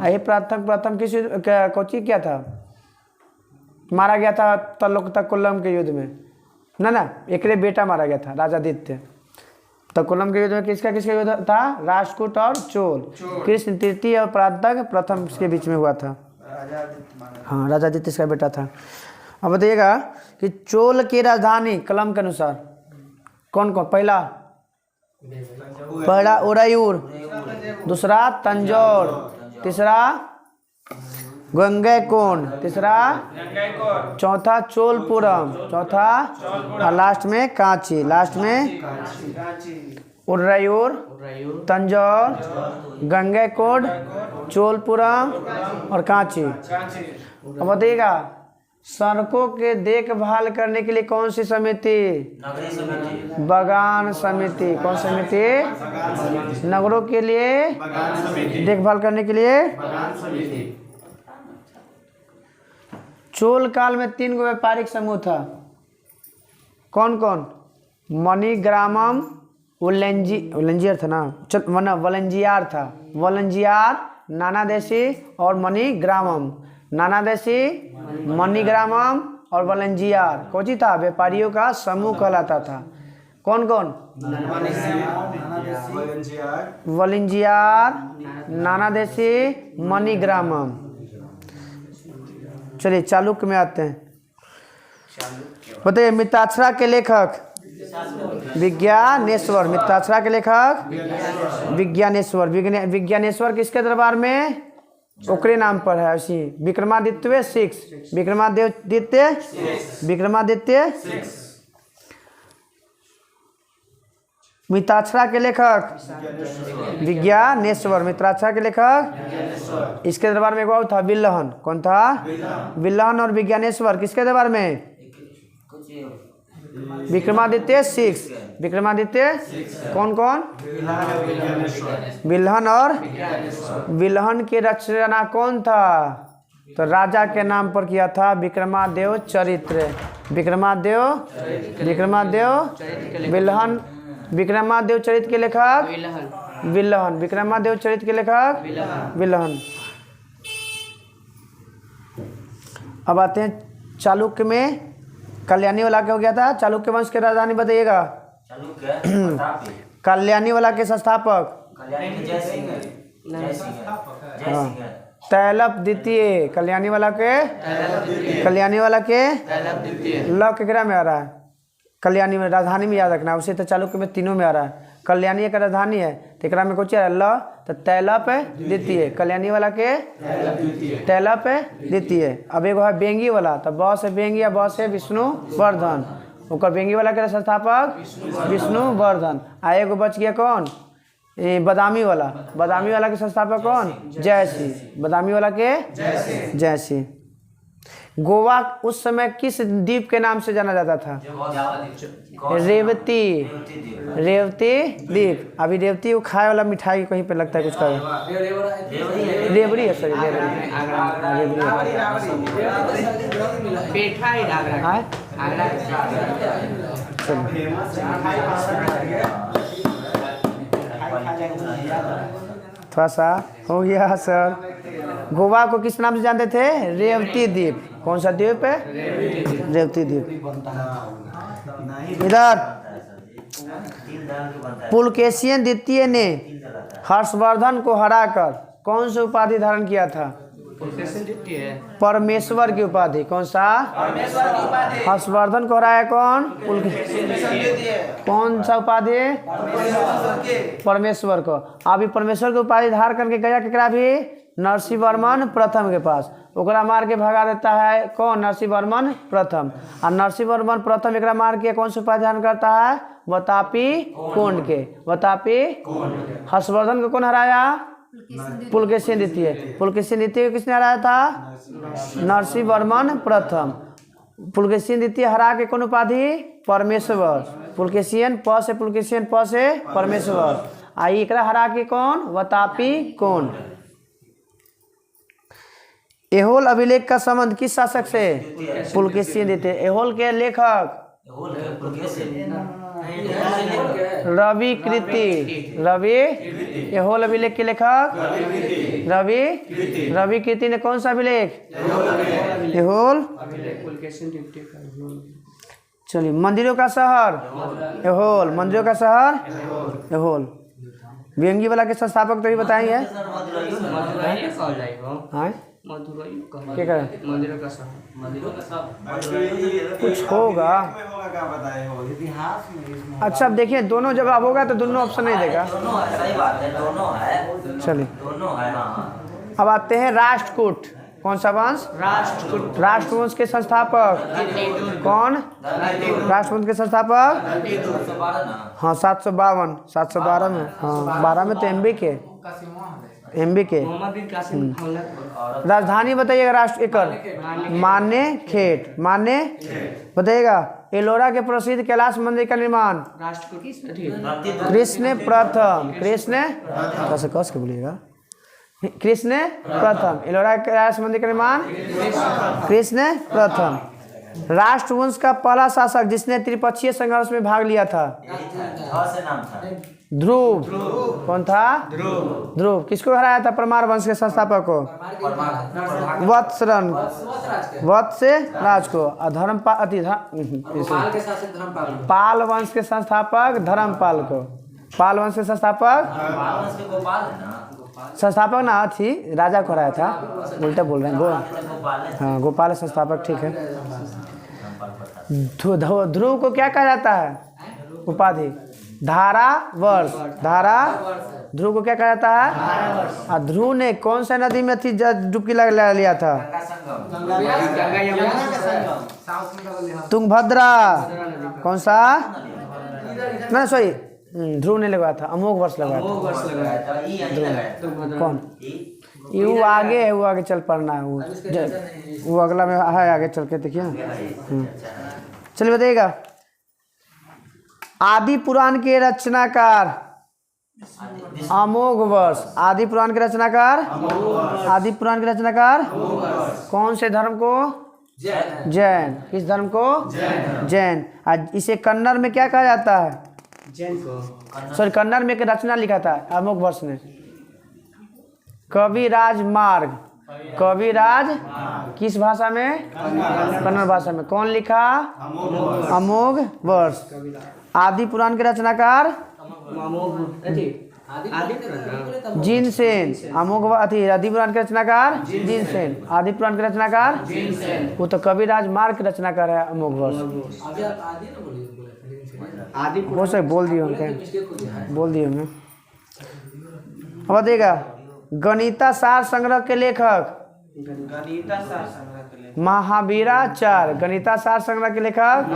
यही प्रांतक प्रथम किस कोची क्या था, मारा गया था तक्षकुलम के युद्ध में ना, एक बेटा मारा गया था राजादित्य। तक्षकुलम के युद्ध में किसका युद्ध था? राष्ट्रकूट और चोल। कृष्ण तृतीय और प्रांतक प्रथम के बीच में हुआ था। हाँ, राजादित्य इसका बेटा था। अब बताइएगा कि चोल की राजधानी कलम के अनुसार कौन कौन? पहला उदयपुर, दूसरा तंजौर, तीसरा गंगैकोंड, तीसरा चौथा चोलपुरम, चौथा और लास्ट में कांची। लास्ट में उदयपुर, तंजौर, गंगैकोंड, चोलपुरम और कांची। अब बताइएगा सड़कों के देखभाल करने के लिए कौन सी समिति?
नगरीय समिति।
बागान समिति। कौन समिति? नगरों के लिए देखभाल करने के लिए। चोल काल में 3 व्यापारिक समूह था। कौन कौन? मणिग्रामम, वलंजियर था ना, वलंजियार था। वलंजियार, नानादेशी और मणिग्रामम। नानादेशी, मणिग्रामम और वलंजियार कोची था? व्यापारियों का समूह कहलाता था। कौन कौन? वलंजियार, नानादेशी, मणिग्रामम। चलिए चालुक्य में आते हैं। बताइए मिताक्षरा के लेखक? विज्ञानेश्वर। मिताक्षरा के लेखक विज्ञानेश्वर। विज्ञानेश्वर किसके दरबार में? ओकरे नाम पर है उसी। विक्रमादित्य 6। विक्रमादित्य मिताक्षरा के लेखक विज्ञानेश्वर। मिताक्षरा के लेखक इसके दरबार में एक और था विल्लहन। कौन था? विल्लहन और विज्ञानेश्वर किसके दरबार में? विक्रमादित्य 6। विक्रमादित्य कौन कौन? विल्हन और विल्हन की रचना कौन था? तो राजा के नाम पर किया था विक्रमादेव चरित्र। विक्रमादेव विल्हन। विक्रमादेव चरित्र के लेखक विल्हन। विक्रमादेव चरित्र के लेखक विल्हन। अब आते हैं चालुक्य में। कल्याणी वाला क्या हो गया था? चालुक्य वंश के राजधानी बताइएगा। कल्याणी वाला के संस्थापक तैलप द्वितीय। कल्याणी वाला के ल केकरा में आ रहा है? कल्याणी में। राजधानी में याद रखना, उसे तो चालुक्य में तीनों में आ रहा है। कल्याणी एक राजधानी है तो एकरा में कुछ है ल, तो तैलप द्वितीय। कल्याणी वाला के तैलप द्वितीय। अब एगो है बेंगी वाला, तो ब से बेंगी या ब से विष्णुवर्धन। ओकर बेंगी वाला के संस्थापक विष्णुवर्धन। आ एगो बच गया कौन? बदामी वाला। बदामी वाला के संस्थापक कौन? जयसिंह। बदामी वाला के जयसिंह। गोवा उस समय किस द्वीप के नाम से जाना जाता था? रेवती। रेवती द्वीप। अभी रेवती वो खाए वाला मिठाई कहीं पे लगता है कुछ का रेवड़ी है। सर थोड़ा सा हो गया सर। गोवा को किस नाम से जानते थे? रेवती द्वीप। कौन सा द्वीप है? रेवती द्वीप। इधर पुलकेशियन द्वितीय ने हर्षवर्धन को हराकर कौन सा उपाधि धारण किया था? परमेश्वर की उपाधि। कौन सा? हर्षवर्धन को हराया कौन? कौन सा उपाधि? परमेश्वर को। अभी परमेश्वर की उपाधि धारण करके गया केकरा भी? नरसिंहवर्मन प्रथम के पास। ओकरा मार के भगा देता है कौन? नरसिंहवर्मन प्रथम। और नरसिंहवर्मन प्रथम एकरा मार के कौन सा उपाधि धारण करता है? वतापी कोंड के। वतापी हर्षवर्धन को कौन हराया? पुलकेशियन द्वितीय। पुलकेशियन द्वितीय किसने हराया था? नरसिंहवर्मन प्रथम। पुलकेशियन द्वितीय हरा के कौन उपाधि? परमेश्वर। पुलकेशियन प से पुलकेशियन प से परमेश्वर। आई एकरा हरा के कौन? वतापी कोंड। एहोल अभिलेख का संबंध किस शासक से? पुलकेशियन द्वितीय। एहोल के लेखक रवि कृति, रवि ये होल अभिलेख के लेखक रवि कृति ने कौन सा अभिलेख? ये होल। चलिए मंदिरों का शहर ये होल, मंदिरों का शहर ये होल। व्यंगी वाला के संस्थापक तो ही बताएंगे। हाँ क्या करें? कुछ होगा। अच्छा अब देखिए दोनों जवाब होगा तो दोनों ऑप्शन नहीं देगा।
दोनों है, सही बात है, दोनों है।
चलिए
दोनों है, हाँ।
अब आते हैं राष्ट्रकूट। कौन सा वंश? राष्ट्रवंश के संस्थापक कौन? राष्ट्रवंश के संस्थापक
712 ना।
हाँ 712 में, हाँ 12 में तो एमबी के। राजधानी बताइएगा राष्ट्र एकर। मान्य खेट, मान्य बताइएगा। एलोरा के प्रसिद्ध कैलाश मंदिर का निर्माण कृष्ण प्रथम, कृष्ण कस के बोलिएगा। कृष्ण प्रथम, एलोरा कैलाश मंदिर का निर्माण कृष्ण प्रथम। राष्ट्रवंश का पहला शासक जिसने त्रिपक्षीय संघर्ष में भाग लिया था?
से नाम था
ध्रुव। कौन था? ध्रुव। किसको हराया था? परमार वंश के संस्थापक को? वत्सरण, वत्स राज को। पाल वंश के संस्थापक धर्मपाल को। पाल वंश के संस्थापक संस्थापक ना थी, राजा को हराया था। उल्टा बोल रहे हैं। हाँ गोपाल संस्थापक, ठीक है। ध्रुव को क्या कहा जाता है उपाधि? धारा वर्ष। धारा ध्रुव को क्या कहा जाता है? और ध्रुव ने कौन सा नदी में थी डुबकी लगा लिया था? तुंगभद्रा। कौन सा? ना सॉरी, ध्रुव ने लगाया था, अमोघ वर्ष लगाया था। कौन? वो आगे है, वो आगे चल पड़ना है। वो अगला में है, आगे चल के देखिए। चलिए बताइएगा। आदि पुराण के रचनाकार अमोघ वर्ष। आदि पुराण के रचनाकार, आदि पुराण के रचनाकार कौन से धर्म को? जैन। किस धर्म को? जैन। आज इसे कन्नड़ में क्या कहा जाता है? जैन को। सॉरी कन्नड़ में एक रचना लिखा था अमोघ वर्ष ने, कविराज मार्ग। कविराज किस भाषा में? कन्नड़ भाषा में। कौन लिखा? अमोघ वर्ष। आदि पुराण के रचनाकार जिनसेन। अमोघ आदि पुराण के रचनाकार जिनसेन। आदि पुराण के रचनाकार वो तो कविराज मार्ग के रचनाकार है अमोघ वर्ष। वो सब बोल दिए होंगे, बोल दिए होंगे। अब देगा गणिता सार संग्रह के लेखक महावीराचार्य। गणिता सार संग्रह के लेखक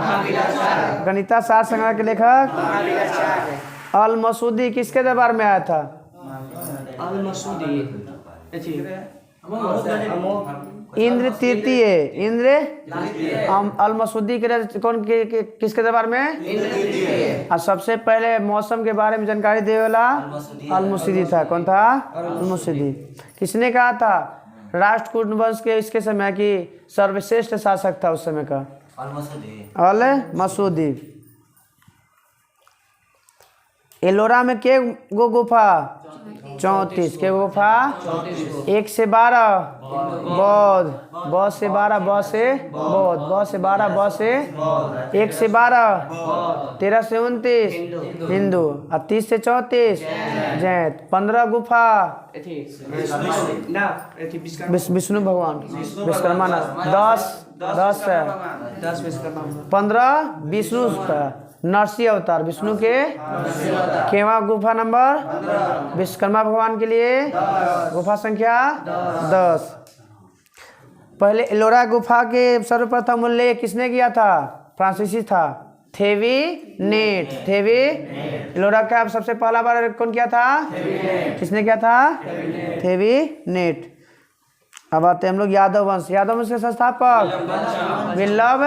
गणिता सार संग्रह के लेखक अल मसूदी किसके दरबार में आया था? अल मसूदी इंद्र तृतीय। इंद्र अल मसूदी के कौन किसके दरबार में? और सबसे पहले मौसम के बारे में जानकारी देने वाला अल मसूदी था। कौन था? अल मसूदी। किसने कहा था राष्ट्रकूट वंश के इसके समय की सर्वश्रेष्ठ शासक था उस समय का? अल मसूदी। एलोरा में के गो गुफा? 34। के गुफा? 1 से 12 बौद्ध, ब से 12 ब से बौद्ध, ब से 12 ब से 1 से 12 13 से 29 हिंदू और 30 से 34 जैन। 15 गुफा विष्णु भगवान विश्वकर्मा ना 10 है 15 विष्णु का नरसिंह अवतार विष्णु के केवा गुफा नंबर विश्वकर्मा भगवान के लिए गुफा संख्या 10। पहले एलोरा गुफा के सर्वप्रथम उल्लेख किसने किया था? फ्रांसीसी था थेवेनेट। एलोरा का सबसे पहला बार कौन किया था? किसने किया था? थेवेनेट। अब आते हैं हम लोग यादव वंश। यादव वंश के संस्थापक विल्लभ।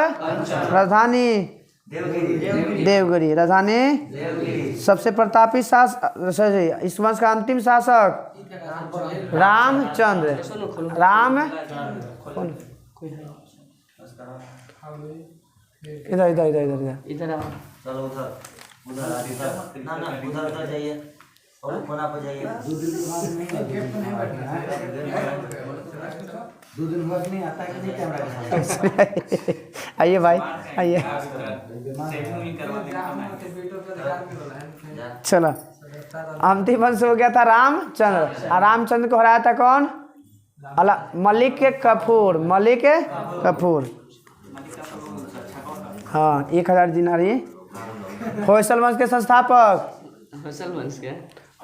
राजधानी देवगिरी। राजधानी सबसे प्रतापी शासक इस वंश का अंतिम शासक रामचंद्र। राम इधर इधर इधर इधर
चलो उधर उधर ना ना उधर जाइए और कोना पर जाइए।
2 दिन बाद नहीं आता कि नहीं कैमरा।
आइए भाई आइए। चलो अंतिम वंश हो गया था रामचंद्र, और रामचंद्र को हराया था कौन? मलिक कफूर, मलिक कफूर। हाँ 1000 दिनार। होयसल वंश के संस्थापक,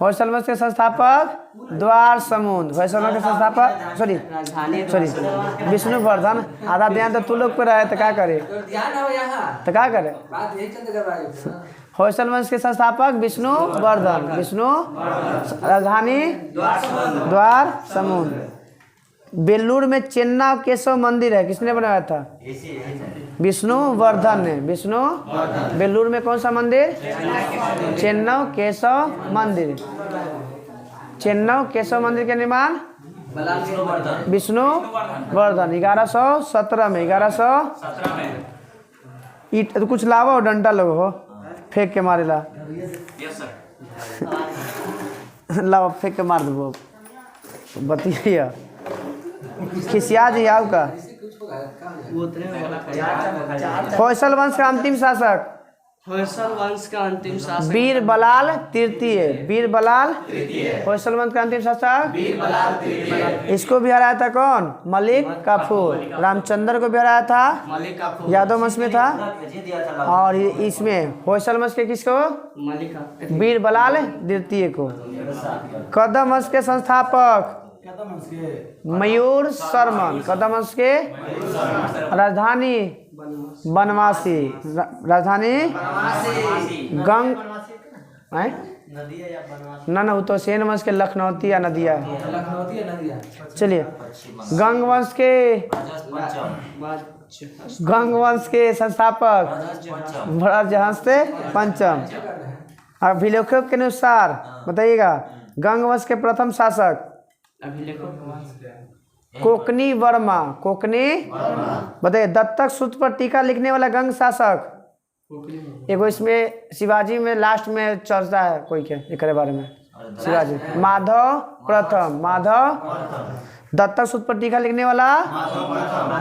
होयसल वंश के संस्थापक द्वार समुद्र। होयसल वंश के संस्थापक सॉरी विष्णुवर्धन। आधा ध्यान तो तू लोग पे रहे तो क्या करे, तो क्या करे। होयसल वंश के संस्थापक विष्णुवर्धन, विष्णु राजधानी द्वार समुद्र। बेल्लूर में चेन्ना केशव मंदिर है, किसने बनाया था? विष्णुवर्धन ने। विष्णु बेल्लूर में कौन सा मंदिर? चेन्नव केशव मंदिर। चेन्नव केशव मंदिर के निर्माण विष्णुवर्धन 1117 में। 1117 में। ईट तो कुछ लावा हो, डंडा लोग हो, फेंक के मारे ला। लावा फेंक के मार दो बतिया। खिसिया जी आपका। होयसल वंश का अंतिम शासक,
होयसल वंश का अंतिम शासक
वीर बलाल तृतीय। वीर बलाल होयसल वंश का अंतिम शासक। इसको भी हराया था कौन? मलिक काफूर। रामचंद्र को भी हराया था,
मलिक काफूर
यादव वंश में था। और इसमें होयसल वंश के किसको?
मलिक
वीर बलाल द्वितीय को। कदम वंश के संस्थापक मयूर शर्मन। कदम वंश के राजधानी बनवासी। राजधानी गंग ना वो तो सेन वंश के लखनौती या नदिया है। चलिए गंग वंश के, गंग वंश के संस्थापक ब्रजहंस पंचम। अभिलेखों के अनुसार बताइएगा गंग वंश के प्रथम शासक कोकनी वर्मा। कोकनी बताइए। दत्तक सूत्र पर टीका लिखने वाला गंग शासक। एगो इसमें शिवाजी में लास्ट में चर्चा है कोई के एक बारे में। शिवाजी माधव प्रथम। माधव दत्तक सूत्र पर टीका लिखने वाला,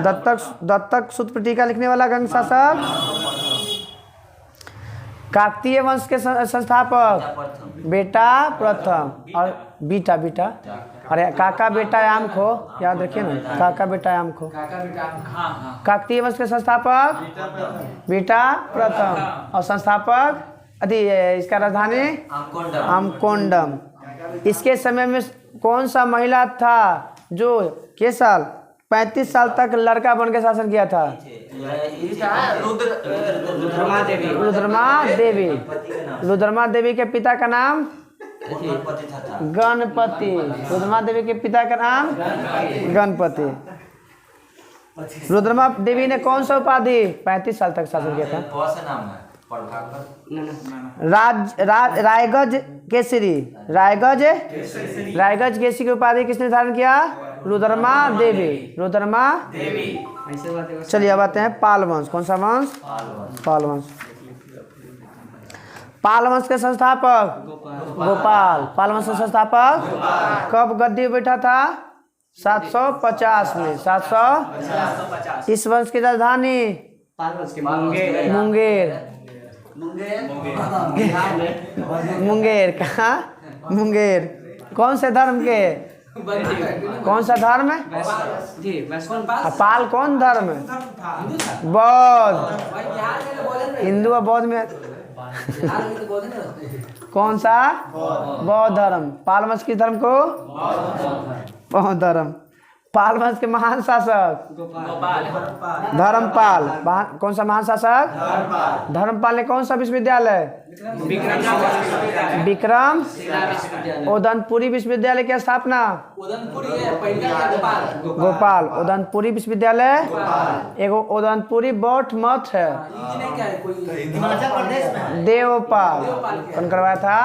दत्तक सूत्र पर टीका लिखने वाला गंग शासक। काकतीय वंश के संस्थापक बेटा प्रथम और बीटा। बीटा अरे काका बेटा आम खो, याद रखिए ना, काका बेटा आम खो। काकतीय वंश के संस्थापक बेटा प्रथम और संस्थापक इसका राजधानी आमकोंडम। इसके समय में कौन सा महिला था जो के साल 35 साल तक लड़का बन के शासन किया था? रुद्रमा देवी। रुद्रमा देवी के पिता का नाम गणपति। रुद्रमा देवी के पिता का नाम गणपति। रुद्रमा देवी ने कौन सा उपाधि 35 साल तक शासन किया था? रायगज केसरी। रायगज केसरी की उपाधि किसने धारण किया? रुद्रमा देवी। रुद्रमा देवी। चलिए अब आते हैं पाल वंश। कौन सा वंश? पाल वंश। पाल वंश के संस्थापक गोपाल। पाल वंश के संस्थापक कब गद्दी पे बैठा था? 750 में। 750। इस वंश की राजधानी मुंगेर। मुंगेर कहाँ? मुंगेर। कौन से धर्म के? कौन सा धर्म है? पाल कौन धर्म है? बौद्ध। हिंदू और बौद्ध में कौन सा? बौद्ध धर्म। पाल वंश की धर्म को बौद्ध धर्म। पाल वंश के महान शासक धर्मपाल। कौन सा महान शासक? धर्मपाल ने कौन सा विश्वविद्यालय? विक्रम ओदनपुरी विश्वविद्यालय की स्थापना? गोपाल ओदनपुरी विश्वविद्यालय। एगो ओदनपुरी बौद्ध मठ है देवपाल। कौन करवाया था?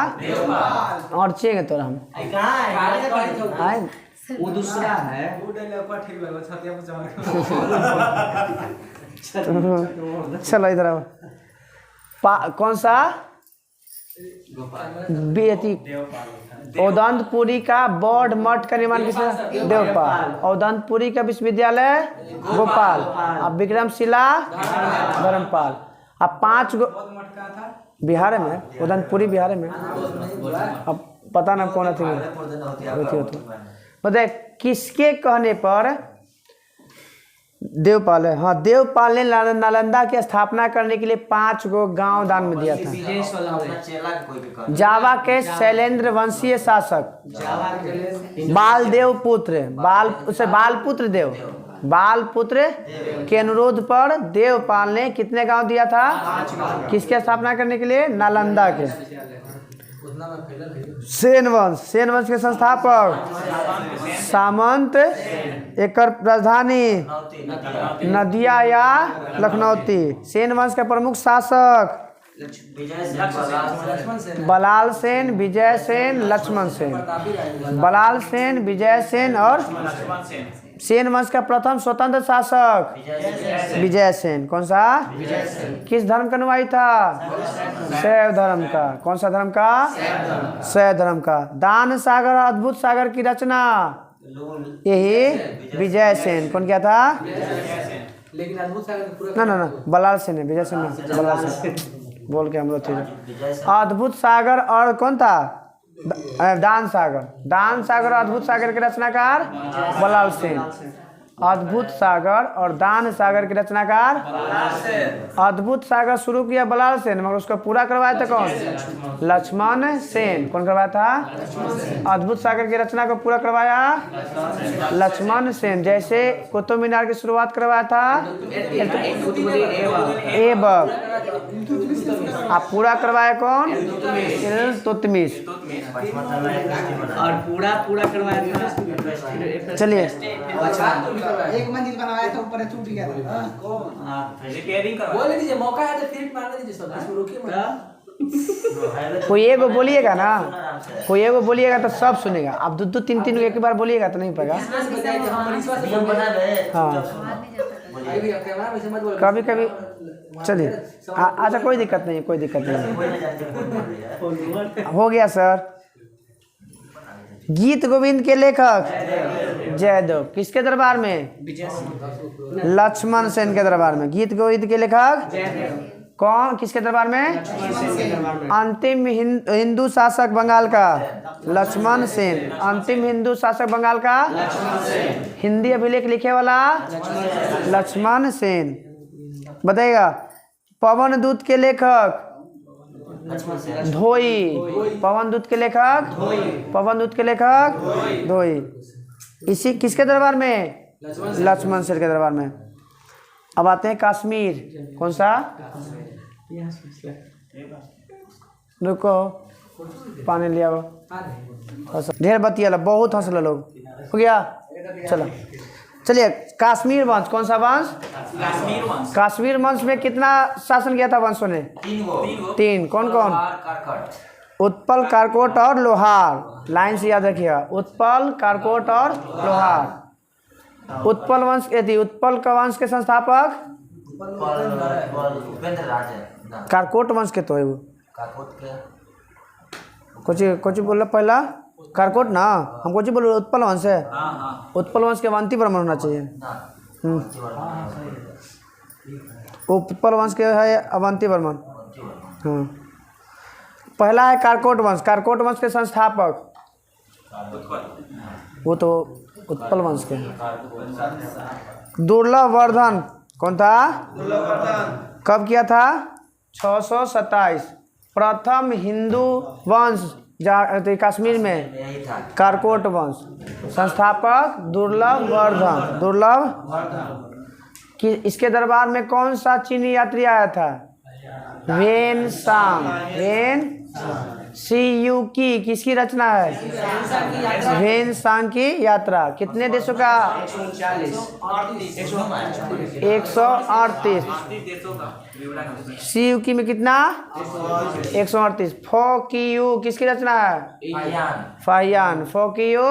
और चेंगे तो हम
वो दूसरा है।
चलो इधर आओ। कौन सा? औदंतपुरी का बौद्ध मठ का निर्माण किसने? देवपाल। औदंतपुरी का विश्वविद्यालय गोपाल। अब विक्रमशिला धर्मपाल। अब 5 गो बिहार में, औदंतपुरी बिहार में। अब पता ना कौन थी बताए किसके कहने पर देवपाल है? हाँ, देवपाल ने नालंदा की स्थापना करने के लिए 5 गो गांव दान में दिया था। जावा के शैलेंद्र वंशीय शासक बालदेव पुत्र बालपुत्र के अनुरोध पर देवपाल ने कितने गांव दिया था? किसकी स्थापना करने के लिए? नालंदा के। सेन वंश के संस्थापक सामंत। एक राजधानी नदिया या लखनौती। सेन वंश का प्रमुख शासक बलाल सेन, विजय सेन, लक्ष्मण सेन। बलाल सेन, विजय सेन और सेन वंश का प्रथम स्वतंत्र शासक विजय सेन। कौन सा? किस धर्म का अनुयायी था? शैव धर्म का। कौन सा धर्म का? शैव धर्म का। दान सागर और अद्भुत सागर की रचना यही विजय सेन। कौन क्या था?
लेकिन अद्भुत सागर
ना बलाल सेन है, विजय सेन नहीं। बलाल सेन बोल के हम लोग थे। अद्भुत सागर और कौन था? दान सागर और अद्भुत सागर के रचनाकार बलाल सेन। अद्भुत सागर और दान सागर के रचनाकार अद्भुत सागर शुरू किया बलाल सेन, मगर उसको पूरा करवाया था कौन? लक्ष्मण सेन। कौन करवाया था? अद्भुत सागर की रचना को पूरा करवाया लक्ष्मण सेन। जैसे कुतुब मीनार की शुरुआत करवाया था ऐबक, आप पूरा करवाया कौन? इल्तुतमिश।
और पूरा करवाया था।
चलिए
एक मंजिल बनवाया था, ऊपर टूट गया था। बोल दीजिए, मौका है तो फिर मारने दीजिए सब। शुरू
कोई एगो बोलिएगा ना, कोई एगो बोलिएगा तो सब सुनेगा। आप 2 3 3 एक बार बोलिएगा तो नहीं पाएगा। हाँ कभी कभी चलिए। अच्छा कोई दिक्कत नहीं, कोई दिक्कत नहीं। हो गया सर। गीत गोविंद के लेखक जयदेव। किसके दरबार में? लक्ष्मण सेन के दरबार में। गीत गोविंद के लेखक कौन? किसके दरबार में? अंतिम हिंदू शासक बंगाल का लक्ष्मण सेन। अंतिम हिंदू शासक बंगाल का हिंदी अभिलेख लिखे वाला लक्ष्मण सेन। बताइएगा। पवन दूत के लेखक धोई। पवन दूत के लेखक धोई। इसी किसके दरबार में? लक्ष्मण सेन के दरबार में। अब आते हैं कश्मीर। कौन सा? रुको पानी लिया वो। ढेर बतिया बहुत हंसला लोग। हो गया चलो। चलिए कश्मीर वंश। कौन सा वंश? कश्मीर वंश में कितना शासन किया था वंशों ने? 3। कौन कौन? उत्पल, कारकोट और लोहार। लाइन से याद रखिएगा। उत्पल, कारकोट और लोहार। उत्पल वंश यदि उत्पल का वंश के संस्थापक कारकोट वंश के तो है वो। कुछ बोला पहला कारकोट ना, हम कुछ बोल उत्पल वंश है। उत्पल वंश के अवंती वर्मन होना चाहिए। उत्पल वंश के है अवंती वर्मन। हाँ पहला है कारकोट वंश। कारकोट वंश के संस्थापक वो तो उत्पल वंश के। दुर्लभ वर्धन कौन था? कब किया था? 627। प्रथम हिंदू वंश कश्मीर में कारकोट वंश। संस्थापक दुर्लभ वर्धन। कि इसके दरबार में कौन सा चीनी यात्री आया था? वेन सीयू की किसकी रचना है? वेन सांग की यात्रा। कितने देशों का? 138। सीयू में कितना? 138। फोकियू किसकी रचना है? फाहियान। फोकियू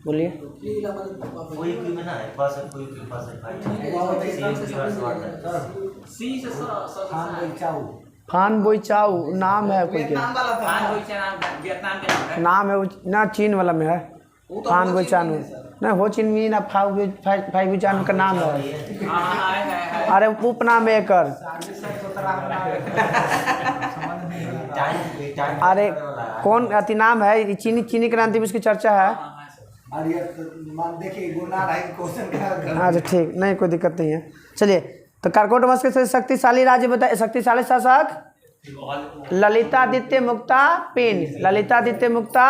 बोलिए।
कोई की में ना है पास है कोई के पास है भाई
सी से
फान बोई चाऊ नाम है कोई के,
नाम वाला था
वियतनाम के नाम है।
नाम है वो ना चीन वाला में है।
वो तो
फान बोई
चीन
चानू
में है सर।
ना हो चीन में ना फाई बोई चानू का नाम है।
हाँ है।
अरे उपनाम है एकर। अरे कौन अति नाम है ये चीनी क्रांति में इसकी चर्चा है।
देखिए गुनाह है क्वेश्चन का।
अच्छा ठीक, नहीं कोई दिक्कत नहीं है। चलिए तो काकट वंश के शक्तिशाली राज्य बताए, शक्तिशाली शासक ललितादित्य मुक्ता पिन। ललितादित्य मुक्ता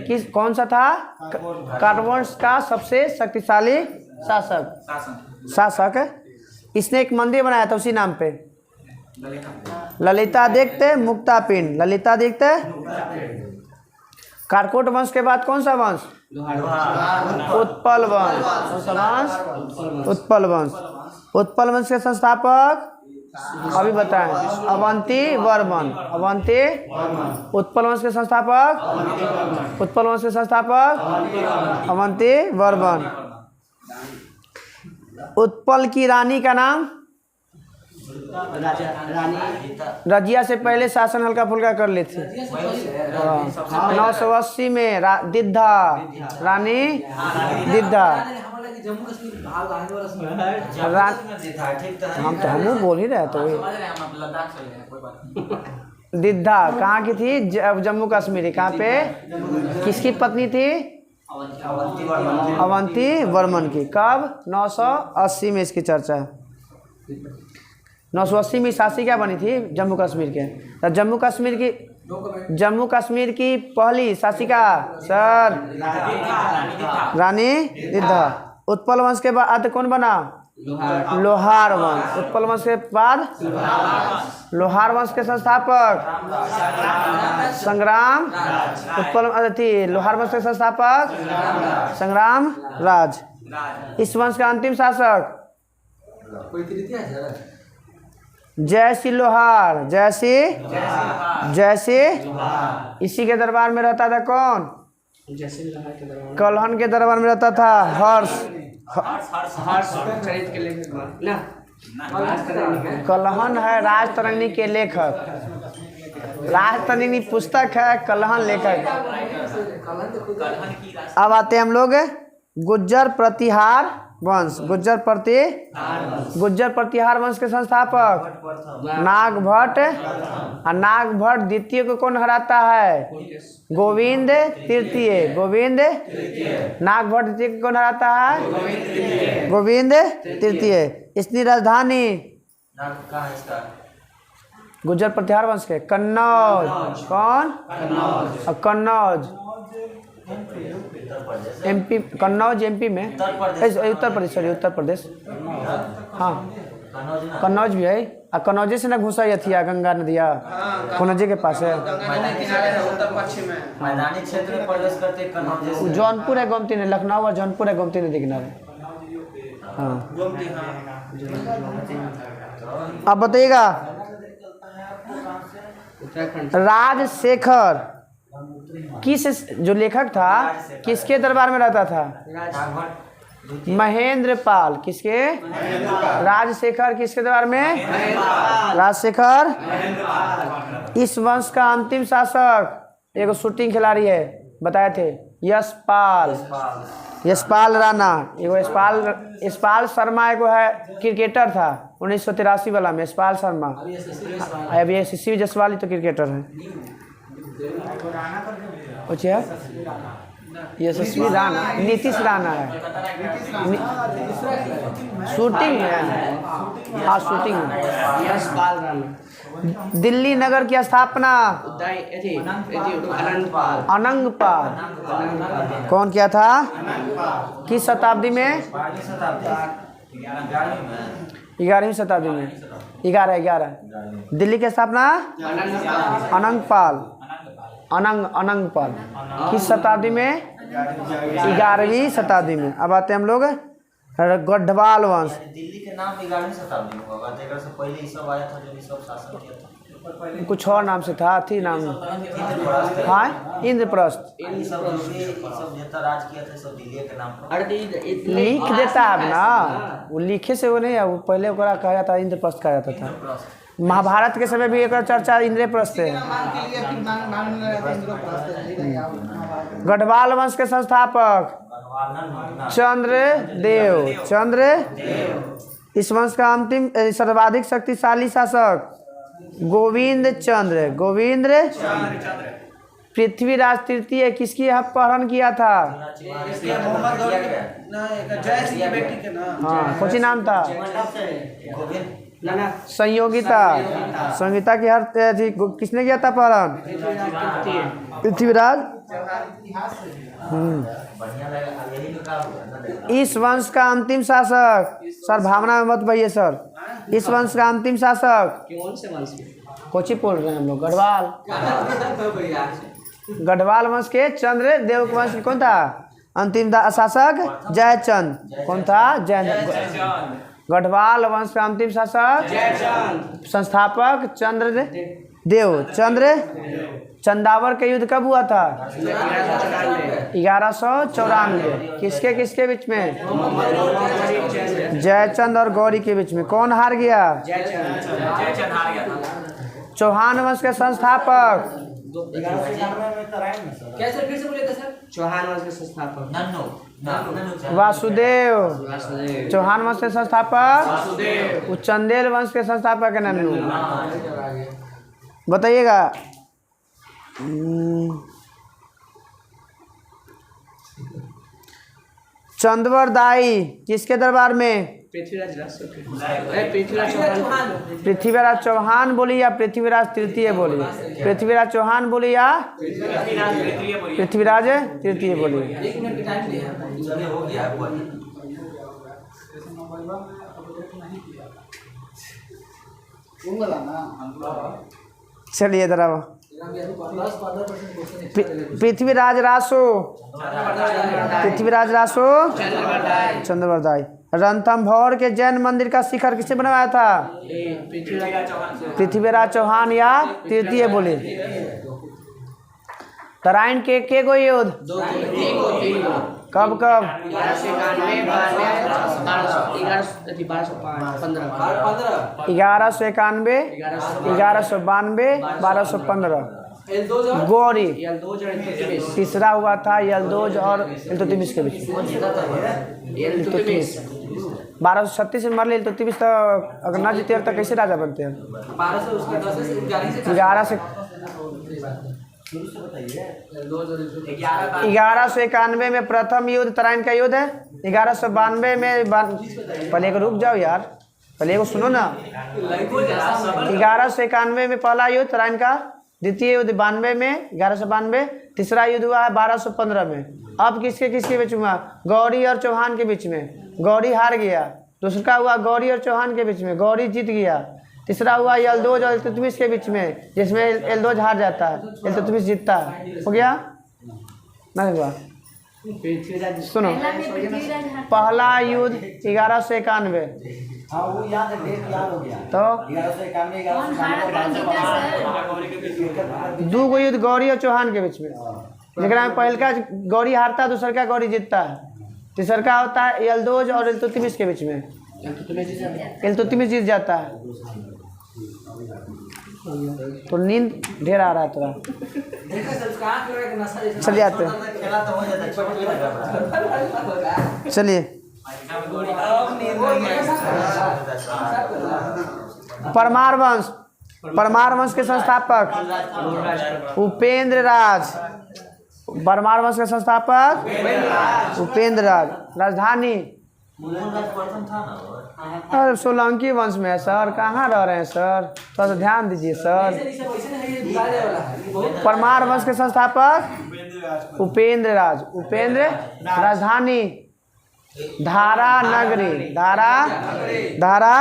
किस कौन सा था? काकट वंश का सबसे शक्तिशाली शासक। इसने एक मंदिर बनाया था उसी नाम पे, ललितादित्य मुक्ता पिन। ललितादित्य। काकट वंश के बाद कौन सा वंश? उत्पल वंश। कौन सा वंश? उत्पल वंश। उत्पल वंश के संस्थापक अभी बताएं, अवंती वर्मन। अवंती। उत्पल वंश के संस्थापक, उत्पल वंश के संस्थापक अवंती वर्मन। उत्पल की रानी का नाम? रजिया से पहले शासन हल्का फुल्का कर ली थी। 980 में दिद्धा, रानी दिद्धा।
जम्मू कश्मीर
हम बोल ही रहे तो दिद्धा कहाँ की थी? जम्मू कश्मीर। कहाँ पे? किसकी पत्नी थी? अवंती वर्मन की। कब? 980 में इसकी चर्चा है। 980 में शासी क्या बनी थी जम्मू कश्मीर के? तो जम्मू कश्मीर की पहली शासिका सर रानी दिद्धा। उत्पल वंश के बाद कौन बना? लोहार वंश। उत्पल वंश के बाद लोहार वंश के संस्थापक संग्राम। उत्पल थी लोहार वंश के संस्थापक संग्राम राज। इस वंश का अंतिम शासक जयसी लोहार। जयसी। इसी के दरबार में रहता था कौन? कलहन के दरबार में रहता था हर्ष। कलहन है राजतरंगिणी के लेखक। राजतरंगिणी पुस्तक है, कलहन लेखक। अब आते हैं हम लोग गुज्जर प्रतिहार वंश। गुज्जर प्रतिहार वंश के संस्थापक नागभट्ट। और नागभट्ट द्वितीय को कौन हराता है? गोविंद तृतीय। गोविंद। नागभट्ट द्वितीय को कौन हराता है? गोविंद तृतीय। इसकी राजधानी गुज्जर प्रतिहार वंश के कन्नौज। कौन? कन्नौज एमपी। कन्नौज एमपी में, उत्तर प्रदेश। सॉरी उत्तर प्रदेश। हाँ कन्नौज भी है। और कन्नौजे से ना घुसा थी गंगा नदिया कन्नौजे के पास है।
मैदानी क्षेत्र में प्रवेश करते कन्नौजे से।
जौनपुर है गोमती ने, लखनऊ और जौनपुर है गोमती नदी किनारे। हाँ अब बताइएगा राजशेखर किस जो लेखक था किसके दरबार में रहता था? महेंद्र पाल। किसके? राजशेखर किसके दरबार में? राजशेखर। इस वंश का अंतिम शासक एक शूटिंग खिलाड़ी है, बताए थे, यशपाल। यशपाल राणा। एगो यशपाल शर्मा एगो है क्रिकेटर था 1983 वाला में, यशपाल शर्मा। अब यशस्वी जायसवाल तो क्रिकेटर है। यशस्वी राणा, नीतीश राणा है। शूटिंग है। हाँ शूटिंग है। दिल्ली नगर की स्थापना अनंगपाल। कौन किया था? किस शताब्दी में? 11वीं शताब्दी में। 11 दिल्ली की स्थापना अनंगपाल। अनंगपाल किस शताब्दी में? 11वीं शताब्दी में। अब आते हैं हम लोग गढ़वाल वंश।
दिल्ली के नाम 11वीं शताब्दी में हुआ था। से पहले ये सब आया था जब ये सब शासन किया था।
कुछ और नाम से था, थी नाम। हाँ, इंद्रप्रस्थ।
ये सब जितना राज किया था सब दिल्ली के नाम पर।
लिख देता है ना, वो लिखे से वो नहीं है, वो पहले ओकरा कहा जाता था इंद्रप्रस्थ कहा जाता था। महाभारत के समय भी एक चर्चा इंद्रप्रस्थ है। गढ़वाल वंश के संस्थापक चंद्रदेव। चंद्र इस वंश का अंतिम सर्वाधिक शक्तिशाली शासक गोविंद चंद्र। पृथ्वीराज तृतीय किसकी अपहरण किया था? हाँ, कौन नाम था? संयोगिता। संयोगिता की हर किसने किया था अपहरण? पृथ्वीराज। इस वंश का अंतिम शासक, सर भावना में मत बहिए सर, इस वंश का अंतिम शासक कोची बोल रहे हैं हम लोग? गढ़वाल वंश के चंद्रदेव के वंश कौन था अंतिम शासक? जयचंद। कौन था? जयचंद। गढ़वाल वंश का अंतिम शासक संस्थापक चंद्रदेव। चंदावर का युद्ध कब हुआ था? 1194। किसके किसके बीच में? जयचंद और गौरी के बीच में। कौन हार गया?
जयचंद हार गया था।
चौहान वंश के संस्थापक
कैसे फिर से बोलिएगा सर?
चौहान वंश के संस्थापक
वासुदेव। चौहान वंश के संस्थापक चंदेल वंश के संस्थापक है नन्नू। बताइएगा। चंद्रवरदाई किसके दरबार में? पृथ्वीराज चौहान बोली या पृथ्वीराज तृतीय बोली? पृथ्वीराज चौहान बोली या पृथ्वीराज तृतीय बोली? चलिए इधर आओ। पृथ्वीराज रासो। पृथ्वीराज रासो चंद्रवरदाई। रणथंभौर के जैन मंदिर का शिखर किसने बनवाया था? पृथ्वीराज चौहान या तृतीय बोले? तराइन के गो युद्ध कब कब? 1191, 1192, 1215। गौरी तीसरा हुआ था यल्दोज और इल्तुतमिश के बीच में। 1236 में मर ले इल्तुतमिश, तो अगर ना जीते तो कैसे राजा बनते हैं? 1191 में प्रथम युद्ध तराइन का युद्ध है। 1192 में पहले एक रुक जाओ यार, पहले को सुनो ना। 1191 में पहला युद्ध तराइन का, द्वितीय युद्ध 92 में 1192, तीसरा युद्ध हुआ है 1215 में। अब किसके किसके बीच हुआ? गौरी और चौहान के बीच में। गौरी हार गया। दूसरा हुआ गौरी और चौहान के बीच में, गौरी जीत गया। तीसरा हुआ यल्दोज और इल्तुतमिश के बीच में, जिसमें यल्दोज हार जाता है, इल्तुतमिश जीतता है। हो गया? नहीं हुआ? सुनो, पहला युद्ध 1191 तो 2 गो युद्ध गौरी और चौहान के बीच में, लेकिन पहल का गौरी हारता है, दूसर का गौरी जीतता है। तीसर का होता है यल्दोज और इल्तुतमिश के बीच में, इल्तुतमिश जीत जाता है। तो नींद ढेर आ रहा है थोड़ा, चलिए आते हैं। चलिए, परमार वंश। परमार वंश के संस्थापक उपेंद्र राज। परमार वंश के संस्थापक उपेंद्र राज। राजधानी अरे सोलंकी वंश में है सर, कहाँ रह रहे हैं सर? थोड़ा सा ध्यान दीजिए सर। परमार वंश के संस्थापक उपेंद्र राज। उपेंद्र। राजधानी धारा नगरी। धारा।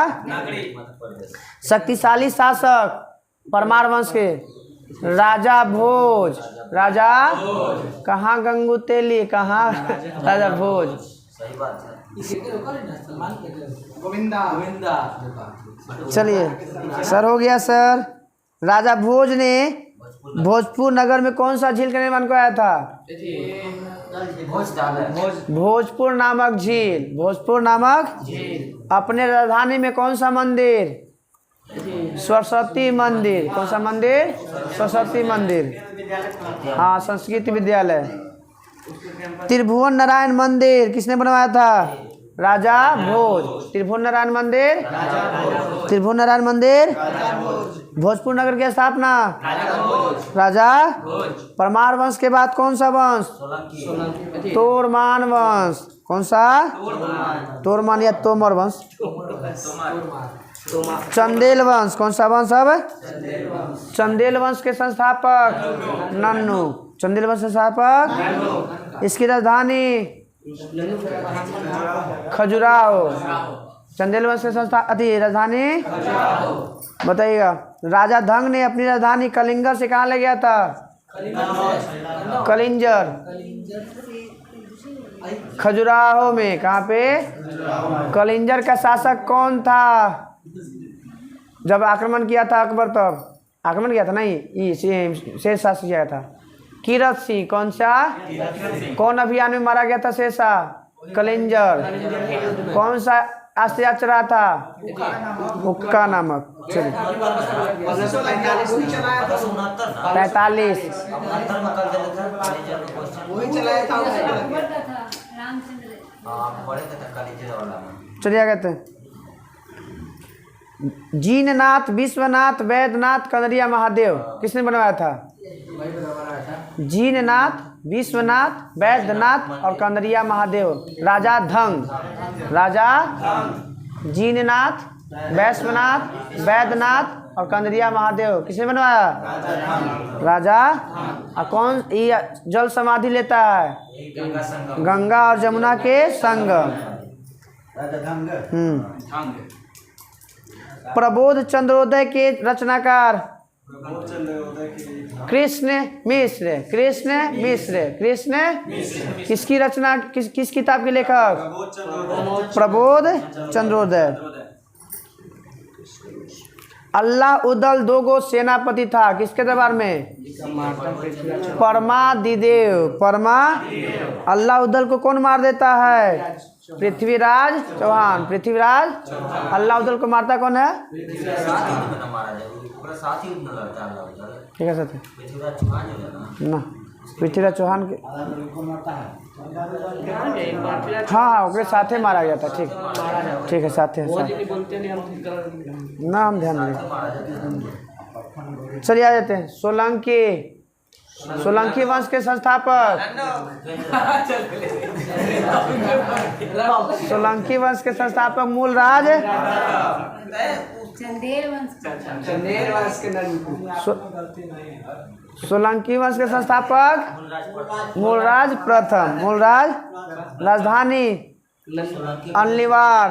शक्तिशाली शासक परमार वंश के राजा भोज। राजा कहाँ? गंगू तेली। कहाँ? राजा भोज।
सही बात है।
गोविंदा।
चलिए सर, हो गया सर। राजा भोज ने भोजपुर नगर में कौन सा झील का निर्माण कराया था? भोजपुर नामक झील। भोजपुर नामक अपने राजधानी में कौन सा मंदिर? सरस्वती मंदिर। कौन सा मंदिर? सरस्वती मंदिर। हाँ, संस्कृत विद्यालय। त्रिभुवन नारायण मंदिर किसने बनवाया था? राजा भोज। त्रिभुवन नारायण मंदिर, त्रिभुवन नारायण मंदिर भोजपुर नगर की स्थापना राजा परमार वंश के बाद कौन सा वंश? तोरमान वंश। कौन सा? तोरमान या तोमर वंश। चंदेल वंश। कौन सा वंश? अब चंदेल वंश के संस्थापक नन्नू। चंदेल वंश संस्थापक। इसकी राजधानी खजुराहो। चंदेल वंश के संस्था राजधानी बताइएगा। राजा धंग ने अपनी राजधानी कलिंगर से कहाँ ले गया था? कलिंजर। खजुराहो में। कहाँ पे? कलिंजर का शासक कौन था जब आक्रमण किया था अकबर? तब आक्रमण किया था नहीं, शेरशाह से किया था। कीरत सिंह। कौन सा? कौन अभियान में मारा गया था शेरशाह? कलिंजर। कौन सा अस्त्र चला था? हुक्का नामक। चलिए 45। चलिए आगे थे। जीननाथ, विश्वनाथ, वैद्यनाथ, कनरिया महादेव किसने बनवाया था? जीननाथ, विश्वनाथ, वैद्यनाथ और कनरिया महादेव। राजा धंग। राजा जीननाथ, वैश्वनाथ, वैद्यनाथ और कनरिया महादेव किसने बनवाया? राजा। और कौन ये जल समाधि लेता है? गंगा और जमुना के संगम। प्रबोध चंद्रोदय के रचनाकार कृष्ण मिश्र। कृष्ण मिश्र। कृष्ण किसकी रचना, किस किताब के लेखक? प्रबोध चंद्रोदय। अल्लाह उदल दोगो सेनापति था किसके दरबार में? परमादिदेव। परमा। अल्लाह उदल को कौन मार देता है? पृथ्वीराज चौहान। पृथ्वीराज। अल्लाह उदल को मारता कौन है? ठीक है सर ना, पृथ्वीराज चौहान के। हाँ ओके साथे मारा गया था। ठीक, ठीक है साथे ना, हम ध्यान दें। चलिए आ जाते हैं। सोलंकी। सोलंकी वंश के संस्थापक। सोलंकी वंश के संस्थापक मूलराज।
चंदेल वंश
सोलंकी वंश के संस्थापक मूलराज प्रथम। मूलराज। राजधानी अनलीवार।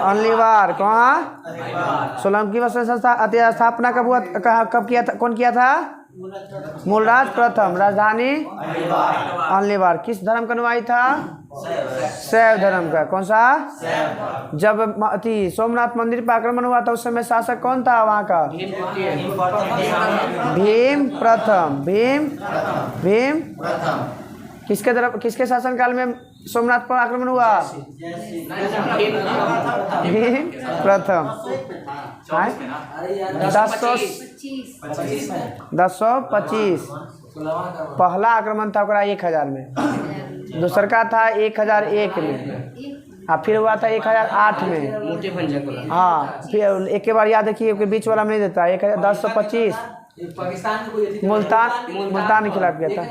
अनलीवार। कहाँ? सोलंकी वंश की स्थापना कब हुआ? कब किया था? कौन किया था? मूलराज प्रथम। राजधानी अनलीवार। किस धर्म का अनुयायी था? शैव धर्म का। कौन सा? जब सोमनाथ मंदिर पर आक्रमण हुआ था उस समय शासक कौन था वहाँ का? भीम प्रथम। भीम किसके तरफ, किसके शासन काल में सोमनाथ पर आक्रमण हुआ? भीम प्रथम। 1025। पहला आक्रमण था 1000 में। दूसर का था 1001 में। हाँ फिर हुआ था 1008 में। हाँ फिर एक के बार याद रखिए, बीच वाला में नहीं देता। 1025 मुल्तान के खिलाफ किया था।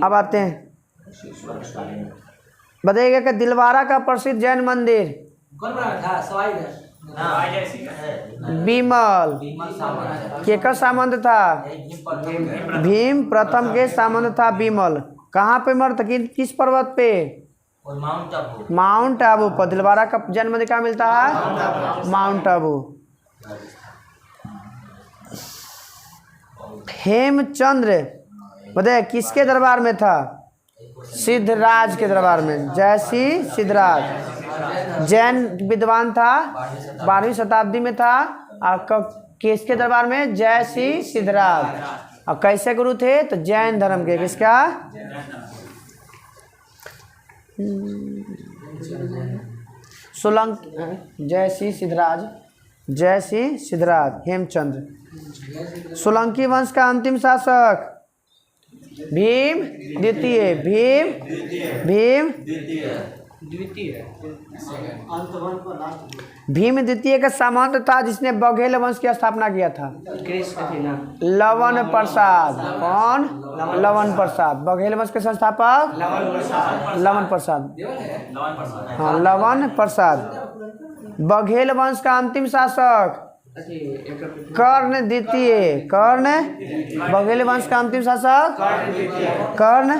अब आते हैं, बताइएगा कि दिलवारा का प्रसिद्ध जैन मंदिर
कौन बनाया था? सवाई
बीमल केकर सामंत था? भीम प्रथम के सामंत था बीमल। कहाँ पे मरता? किस पर्वत पे? माउंट आबू पर। दिलवारा का जन्म मंदिर कहाँ मिलता है? माउंट आबू। हेमचंद्र बताइए किसके दरबार में था? सिद्धराज के दरबार में। जयसी सिद्धराज। जैन विद्वान था, 12वीं शताब्दी में था। और किसके दरबार में? जय श्री सिद्धराज। और कैसे गुरु थे? तो जैन धर्म के। किसका? सोलंकी। जय श्री सिद्धराज, जय श्री सिद्धराज हेमचंद्र। सोलंकी वंश का अंतिम शासक भीम द्वितीय। भीम द्वितीय का सामंत था जिसने बघेल वंश की स्थापना किया था। लवन प्रसाद। कौन? लवन प्रसाद। बघेल वंश के संस्थापक लवन प्रसाद। हाँ, लवन प्रसाद। बघेल वंश का अंतिम शासक कर्ण द्वितीय। कर्ण। बघेल वंश का अंतिम शासक कर्ण,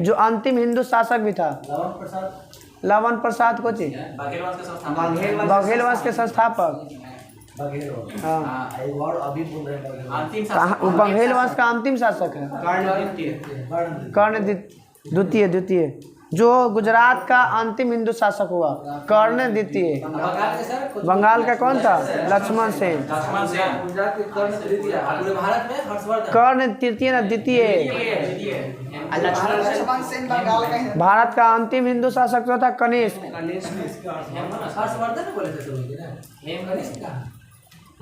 जो अंतिम हिंदू शासक भी था। लवन प्रसाद को चीज बघेल वंश के संस्थापक। हाँ, बघेल वंश का अंतिम शासक है कर्ण द्वितीय, जो गुजरात का अंतिम हिंदू शासक हुआ। कर्ण द्वितीय। बंगाल का कौन था? लक्ष्मण सेन। कर्ण तृतीय न द्वितीय। भारत का अंतिम हिंदू शासक जो था कनिष्क।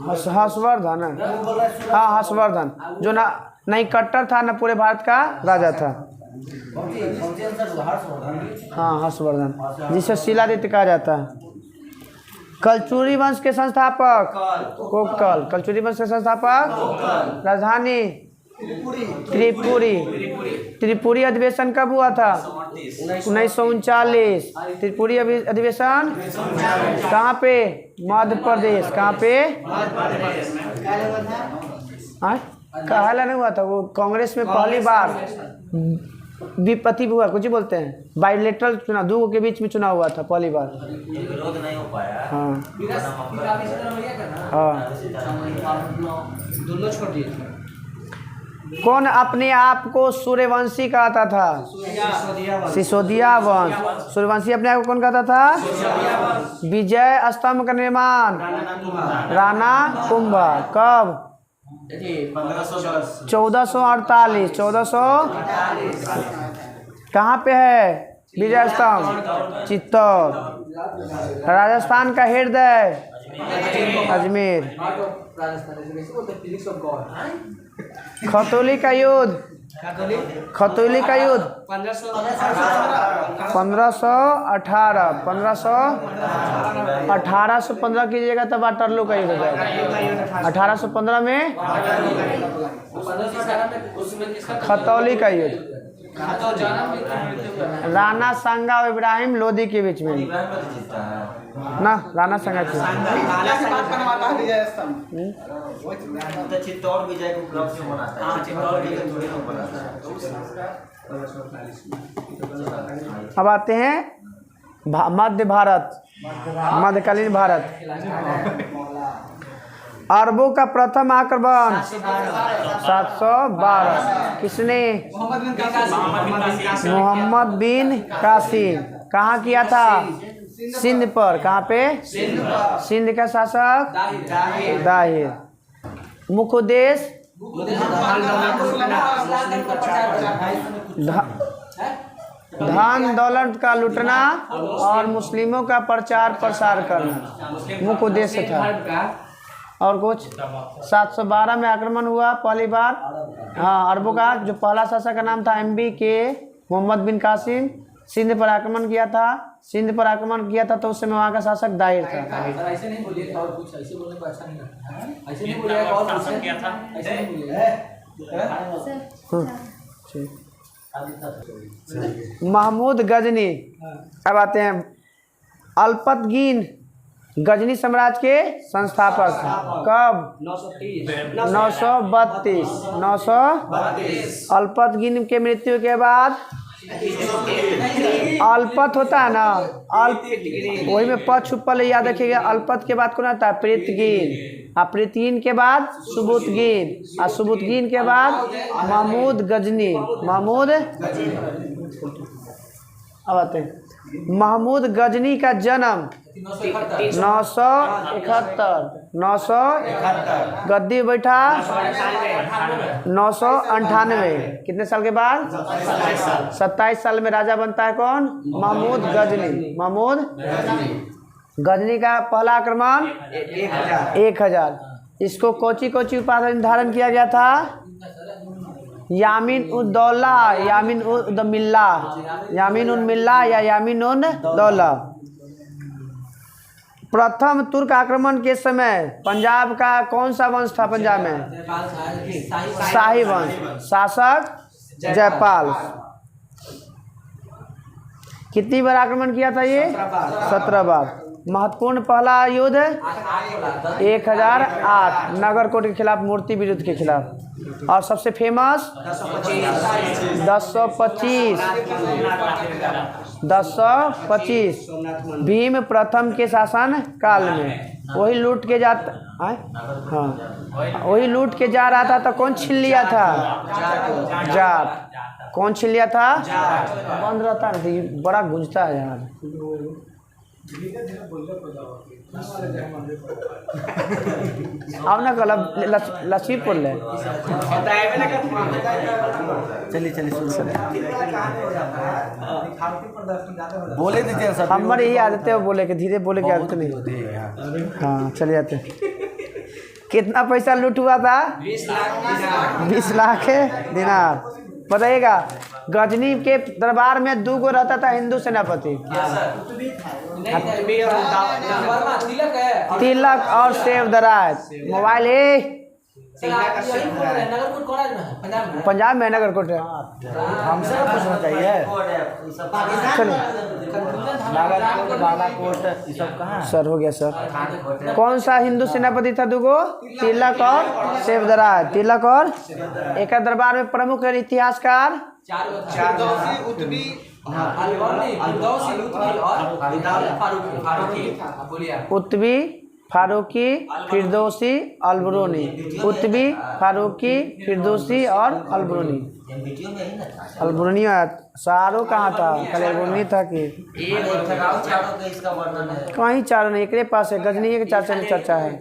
हर्षवर्धन। हाँ, हर्षवर्धन, जो ना नहीं कट्टर था, न पूरे भारत का राजा था। हाँ, हर्षवर्धन, जिसे शिलादित्य कहा जाता है। कलचुरी वंश के संस्थापक कोकल। कलचुरी वंश के संस्थापक राजधानी त्रिपुरी। त्रिपुरी अधिवेशन कब हुआ था? 1939। त्रिपुरी अधिवेशन कहाँ पे? मध्य प्रदेश। कहाँ पे? कहला नहीं हुआ था वो, कांग्रेस में पहली बार विपत्ति हुआ, कुछ ही बोलते हैं, बाइलेटरल चुनाव, दो के बीच में चुनाव हुआ था पहली बार।
विरोध नहीं हो पाया।
हाँ हाँ।
दोनों छोड़ दिए थे।
कौन अपने आप को सूर्यवंशी कहता था? सिसोदिया वंश। सूर्यवंशी अपने आप को कौन कहता था? विजय स्तंभ का निर्माण राणा कुंभा। कब? 1448। 1448 कहाँ पे है विजय स्तंभ? चित्तौड़। राजस्थान का हृदय अजमेर। खतौली का युद्ध 1815 कीजिएगा तब वाटरलू का युद्ध हो जाएगा। 1815 में खतौली का युद्ध राणा सांगा और इब्राहिम लोदी के बीच में ना। राणा सांगा
चित्तौड़ विजय को क्लब से मनाता है। चित्तौड़ विजय थोड़ी लोग मनाता है।
अब आते हैं मध्य भारत, मध्यकालीन भारत। अरबों का प्रथम आक्रमण 712 किसने? मोहम्मद बिन कासिम। कहाँ किया था? सिंध पर। कहाँ पे? सिंध का शासक दाहिर। मुख्य उद्देश्य धन दौलत का लूटना और मुस्लिमों का प्रचार प्रसार करना मुख्य उद्देश्य था। और कुछ 712 में आक्रमण हुआ पहली बार। हाँ, अरबों का जो पहला शासक का नाम था MBK मोहम्मद बिन कासिम। सिंध पर आक्रमण किया था। सिंध पर आक्रमण किया था तो उस समय वहाँ का शासक दाहिर था।
ऐसे नहीं बोलिए और कुछ ऐसे बोलने को अच्छा नहीं लगता। ऐसे नहीं बोलिए और शासन किया था। ऐसे नहीं बोलिए।
महमूद गजनी। अब आते हैं अल्पतगीन गजनी साम्राज्य के संस्थापक। कब? 932। अल्पतगीन के मृत्यु के बाद अल्पत होता है ना, वही में पद छुपल याद रखिएगा। अल्पत के बाद कौन आता है? प्रीतगीन। और प्रीतगीन के बाद सुबुतगीन। और सुबुतगीन के बाद महमूद गजनी। महमूद अब आते हैं महमूद गजनी का जन्म 971 गद्दी बैठा 998 कितने साल के बाद 27 साल में राजा बनता है कौन? महमूद गजनी। महमूद गजनी का पहला आक्रमण 1000। इसको कोची कोची उपाधि निर्धारण किया गया था? यामीन उद दौला, यामीन उद मिल्ला, यामीन उन मिल्ला या यामीन उन दौला। प्रथम तुर्क आक्रमण के समय पंजाब का कौन सा वंश था? पंजाब में शाही वंश। शासक जयपाल। कितनी बार आक्रमण किया था ये? 17 बार। महत्वपूर्ण पहला युद्ध 1008 नगरकोट के खिलाफ, मूर्ति विरुद्ध के खिलाफ। और सबसे फेमस 1025 भीम प्रथम के शासन काल में। वही लूट के जाता, हाँ वही लूट के जा रहा था तो कौन छीन लिया था? जाट। कौन छीन लिया था? बंद रहता है, बड़ा गुंजता है यार। अब ना कल लक्ष्मी बोल रहे।
चलिए बोले दीजिए सब।
हमारी यही आदत है बोले के, धीरे बोले की आदत नहीं। हाँ चले जाते। कितना पैसा लूट हुआ था? 20 लाख दिनार। बताइएगा गजनी के दरबार में 2 गो रहता था हिंदू सेनापति, तिलक और सेवदराज। मोबाइल पंजाब में नगरकोट है।
हमसे पूछना चाहिए।
सर हो गया सर। कौन सा हिंदू सेनापति था? 2 गो, तिलक और सेवदराज। तिलक और एक दरबार में प्रमुख इतिहासकार उत्बी, फारूकी, फिरदौसी, अलबरूनी। उत्बी, फारूकी, फिरदौसी और अलबरूनी। अलबरूनी शाहरुख कहाँ था? कल अलबरूनी था कि कहीं चारों नहीं, एक पास है। गजनी के चर्चा है।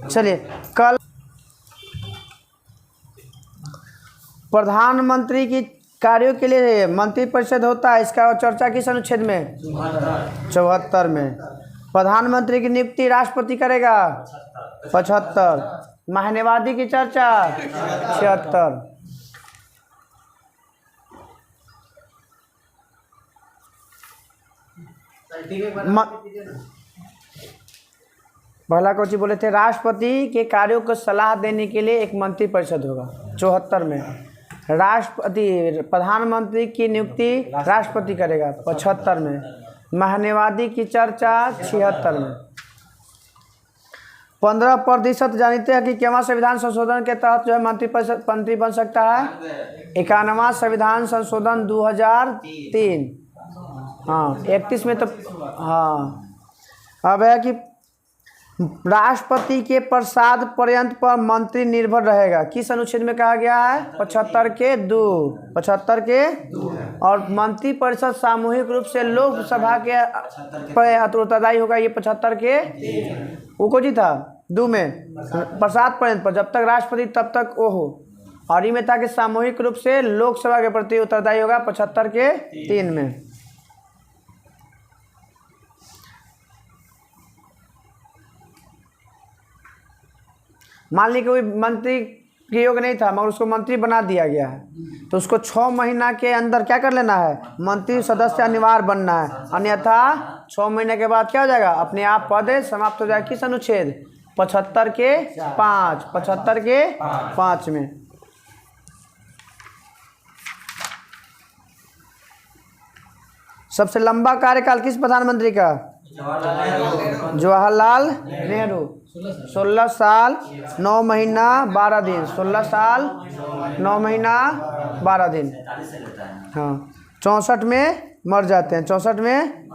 चलिए कल प्रधानमंत्री की कार्यों के लिए मंत्रिपरिषद होता है। इसका चर्चा किस अनुच्छेद में? 74 में। प्रधानमंत्री की नियुक्ति राष्ट्रपति करेगा 75। महान्यवादी की चर्चा 76। पहला कोची बोले थे राष्ट्रपति के कार्यों को सलाह देने के लिए एक मंत्रिपरिषद होगा 74 में। राष्ट्रपति प्रधानमंत्री की नियुक्ति राष्ट्रपति करेगा 75 में। महान्यवादी की चर्चा 76 में। 15% जानते हैं कि केवल संविधान संशोधन के तहत जो है मंत्री बन सकता है? 91वां संविधान संशोधन 2003। हाँ 31 में तो हाँ। अब है कि राष्ट्रपति के प्रसाद पर्यंत पर मंत्री निर्भर रहेगा। किस अनुच्छेद में कहा गया है? 75 के 2। और मंत्री परिषद सामूहिक रूप से लोकसभा के पर उत्तरदायी होगा। ये 75 के वो को जी था 2 में। प्रसाद पर्यंत पर जब तक राष्ट्रपति तब तक वो हो। और ये में था कि सामूहिक रूप से लोकसभा के प्रति उत्तरदायी होगा 75 के 3 में। मान ली कोई मंत्री के योग नहीं था मगर उसको मंत्री बना दिया गया है तो उसको 6 महीना के अंदर क्या कर लेना है? मंत्री सदस्य अनिवार्य बनना है। अन्यथा 6 महीने के बाद क्या हो जाएगा? अपने आप पद समाप्त हो जाएगा। किस अनुच्छेद? 75 के 5। 75 के 5 में। सबसे लंबा कार्यकाल किस प्रधानमंत्री का? जवाहरलाल नेहरू। 16 साल 9 महीना 12 दिन। 16 साल 9 महीना 12 दिन। हाँ 64 में मर जाते हैं। 64 में